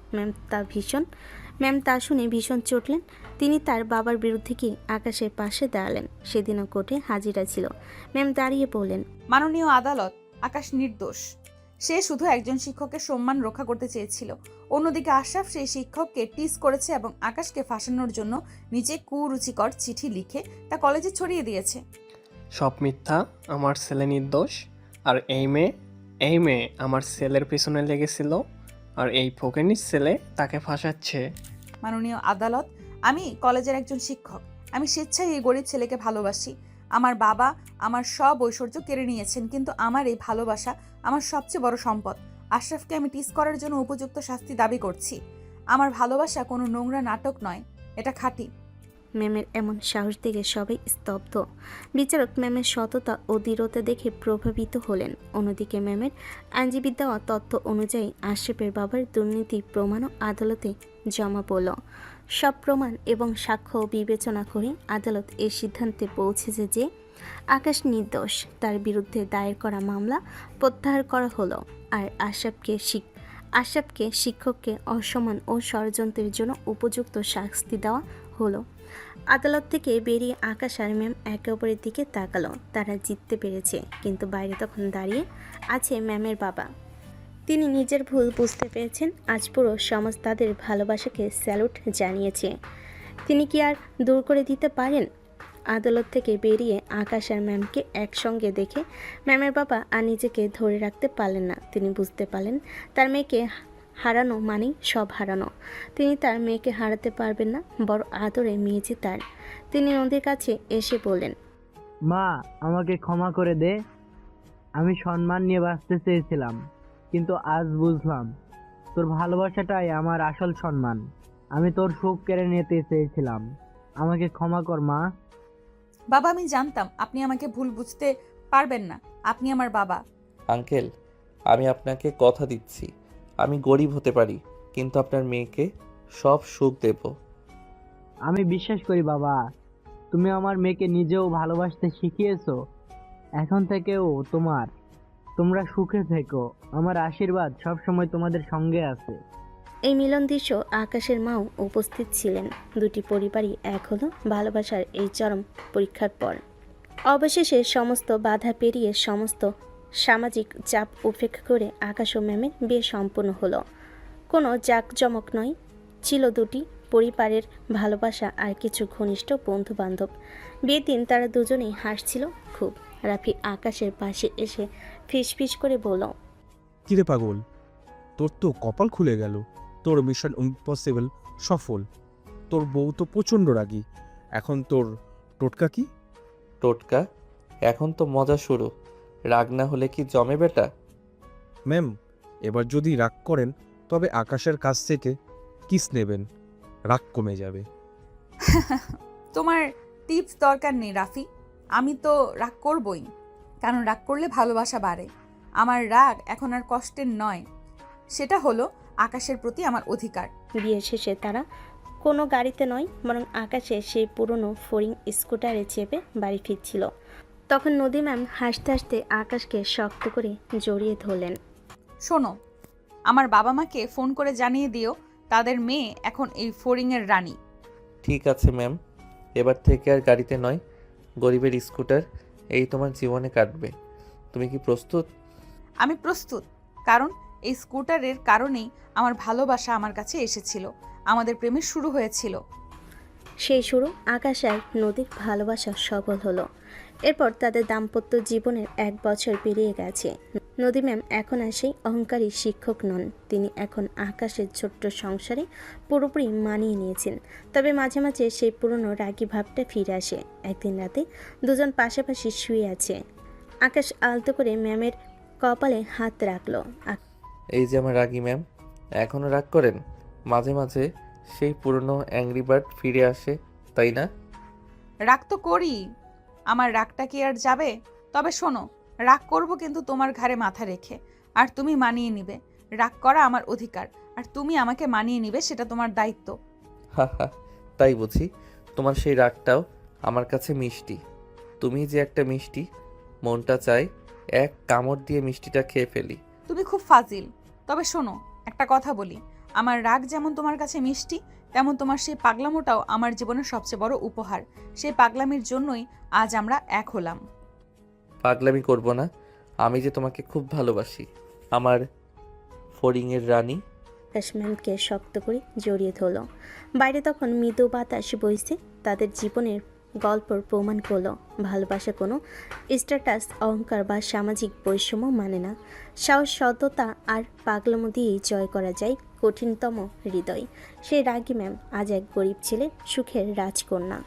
ম্যাম তা শুনে ভীষণ চটলেন। তিনি তার বাবার বিরুদ্ধে কি আকাশের পাশে দাঁড়ালেন। সেদিনও কোর্টে হাজিরা ছিল। ম্যাম দাঁড়িয়ে বললেন, মাননীয় আদালত, আকাশ নির্দোষ। সে শুধু একজন শিক্ষকের সম্মান রক্ষা করতে চেয়েছিল। অন্যদিকে আশরাফ সেই শিক্ষককে টিজ করেছে এবং আকাশকে ফাঁসানোর জন্য নিজে কুরুচিকর চিঠি লিখে তা কলেজে ছড়িয়ে দিয়েছে। সব মিথ্যা, আমার ছেলে নির্দোষ। আর এই মেয়ে আমার ছেলের পেছনে লেগেছিল, আর এই ফকিনীর ছেলে তাকে ফাঁসাচ্ছে। মাননীয় আদালত, আমি কলেজের একজন শিক্ষক। আমি স্বেচ্ছায় এই গরিব ছেলেকে ভালোবাসি। আমার বাবা আমার সব ঐশ্বর্য কেড়ে নিয়েছেন, কিন্তু আমার এই ভালোবাসা আমার সবচেয়ে বড় সম্পদ। আশরাফকে আমি টিজ করার জন্য উপযুক্ত শাস্তি দাবি করছি। আমার ভালোবাসা কোনো নোংরা নাটক নয়, এটা খাঁটি। ম্যামের এমন সাহস দেখে সবাই স্তব্ধ। বিচারক ম্যামের সততা ও দৃঢ়তা দেখে প্রভাবিত হলেন। অন্যদিকে ম্যামের আইনজীবী দেওয়া তথ্য অনুযায়ী আশরাফের বাবার দুর্নীতির প্রমাণও আদালতে জমা পড়ল। সব প্রমাণ এবং সাক্ষ্য বিবেচনা করে আদালত এই সিদ্ধান্তে পৌঁছেছে যে আকাশ নির্দোষ। তার বিরুদ্ধে দায়ের করা মামলা প্রত্যাহার করা হলো। আর আশরাফকে শিক্ষককে অসম্মান ও ষড়যন্ত্রের জন্য উপযুক্ত শাস্তি দেওয়া হলো। আদালত থেকে বেরিয়ে আকাশ আর ম্যাম একে অপরের দিকে তাকালো। তারা জিততে পেরেছে, কিন্তু বাইরে তখন দাঁড়িয়ে আছে ম্যামের বাবা। তিনি নিজের ভুল বুঝতে পেরেছেন। আজ পুরো সমাজ তাদের ভালোবাসাকে স্যালুট জানিয়েছে। তিনি কি আর দূর করে দিতে পারেন? আদালত থেকে বেরিয়ে আকাশ আর ম্যামকে একসঙ্গে দেখে ম্যামের বাবা আর নিজেকে ধরে রাখতে পারলেন না। তিনি বুঝতে পারলেন তার মেয়েকে হারানো মানেই সব হারানো। তিনি তার মেয়েকে হারাতে পারবেন না, বড় আদরে মেয়ে যে তার। তিনি নদীর কাছে এসে বললেন, মা, আমাকে ক্ষমা করে দে। আমি সম্মান নিয়ে বাঁচতে চেয়েছিলাম, কিন্তু আজ বুঝলাম তোর ভালোবাসাটাই আমার আসল সম্মান। আমি তোর সুখ কেড়ে নিতে চেয়েছিলাম। আমাকে ক্ষমা কর মা। বাবা, আমি জানতাম আপনি আমাকে ভুল বুঝতে পারবেন না। আপনি আমার বাবা। আঙ্কেল, আমি আপনাকে কথা দিচ্ছি, আমি গরিব হতে পারি, কিন্তু আপনার মেয়েকে সব সুখ দেব। আমি বিশ্বাস করি বাবা, তুমি আমার মেয়েকে নিজেও ভালোবাসতে শিখিয়েছো। এখন থেকেও তোমরা সুখে থেকো। আমার আশীর্বাদ সবসময় তোমাদের সঙ্গে আছে। এই মিলন দৃশ্য আকাশের মাও উপস্থিত ছিলেন। দুটি পরিবারই এক হলো ভালোবাসার এই চরম পরীক্ষার পর। অবশেষে সমস্ত বাধা পেরিয়ে সমস্ত সামাজিক চাপ উপেক্ষা করে আকাশ ও ম্যামের বিয়ে সম্পন্ন হলো। কোনো জাঁকজমক নয়, ছিল দুটি পরিবারের ভালোবাসা আর কিছু ঘনিষ্ঠ বন্ধু বান্ধব। বিয়ের দিন তারা দুজনেই হাসছিল খুব। রাফি আকাশের পাশে এসে ফিসফিস করে বলল, কিরে পাগল, তোর তো কপাল খুলে গেল। তোর মিশন ইম্পসিবল সফল। তোর বউ তো প্রচণ্ড রাগী। এখন তোর টোটকা কি? টোটকা? এখন তো মজা শুরু। রাগ না হলে কি জমে বেটা? ম্যাম, এবার যদি রাগ করেন তবে আকাশের কাছ থেকে কিস নেবেন, রাগ কমে যাবে। তোমার টিপস দরকার নেই রাফি, আমি তো রাগ করবই, কারণ রাগ করলে ভালোবাসা বাড়ে। আমার রাগ এখন আর কষ্টের নয়, সেটা হলো আকাশের প্রতি আমার অধিকার। বিয়ে শেষে তারা কোনো গাড়িতে নয়, বরং আকাশে সেই পুরনো ফোরিং স্কুটারে চেপে বাড়ি ফিরছিল। তখন নদী ম্যাম হাসতে হাসতে আকাশকে শক্ত করে জড়িয়ে ধরলেন। শোনো, আমার বাবা মাকে ফোন করে জানিয়ে দিও তাদের মেয়ে এখন এই ফোরিংয়ের রানী। ঠিক আছে ম্যাম, এবার থেকে আর গাড়িতে নয়, গরিবের স্কুটার এই তোমার জীবনে কাটবে। তুমি কি প্রস্তুত? আমি প্রস্তুত, কারণ এই স্কুটারের কারণেই আমার ভালোবাসা আমার কাছে এসেছিল, আমাদের প্রেমের শুরু হয়েছিল। সেই শুরু আকাশ আর নদীর ভালোবাসা সফল হলো। এরপর তাদের দাম্পত্য জীবনের 1 বছর পেরিয়ে গেছে। নদী ম্যাম এখন আর সেই অহংকারী শিক্ষক নন, তিনি এখন আকাশের ছোট্ট সংসারে পুরোপুরি মানিয়ে নিয়েছেন। তবে মাঝে মাঝে সেই পুরনো রাগী ভাবটা ফিরে আসে। একদিন রাতে দুজন পাশাপাশি শুয়ে আছে। আকাশ আলতো করে ম্যামের কপালে হাত রাখলো। এই যে আমার রাগী ম্যাম, এখনও রাগ করেন? মাঝে মাঝে সেই পুরনো অ্যাংরি বার্ড ফিরে আসে, তাই না? রাগ তো করি, আমার রাগটা কি আর যাবে? তবে শোনো, রাগ করব কিন্তু তোমার ঘাড়ে মাথা রেখে, আর তুমি মানিয়ে নিবে। রাগ করা আমার অধিকার, আর তুমি আমাকে মানিয়ে নিবে, সেটা তোমার দায়িত্ব। হা হা, তাই বুঝি? তোমার সেই রাগটাও আমার কাছে মিষ্টি। তুমি যে একটা মিষ্টি, মনটা চায় এক কামড় দিয়ে মিষ্টিটা খেয়ে ফেলি। তুমি খুব ফাজিল। তবে শোনো, একটা কথা বলি, আমার রাগ যেমন তোমার কাছে মিষ্টি, তেমন তোমার সেই পাগলামোটাও আমার জীবনের সবচেয়ে বড় উপহার। সেই পাগলামির জন্যই আজ আমরা এক হলাম। পাগলামি করব না, আমি যে তোমাকে খুব ভালোবাসি, আমার ফড়িংয়ের রানী। আকাশ ম্যামকে শক্ত করে জড়িয়ে ধরল। বাইরে তখন মৃদু বাতাস বইছে, তাদের জীবনের গল্পর প্রমাণ করলো ভালোবাসা কোনো স্ট্যাটাস, অহংকার বা সামাজিক বৈষম্য মানে না। সাহস, সততা আর পাগলামো দিয়েই জয় করা যায় কঠিনতম হৃদয়। সেই রাগী ম্যাম আজ এক গরিব ছেলে সুখের রাজকন্যা।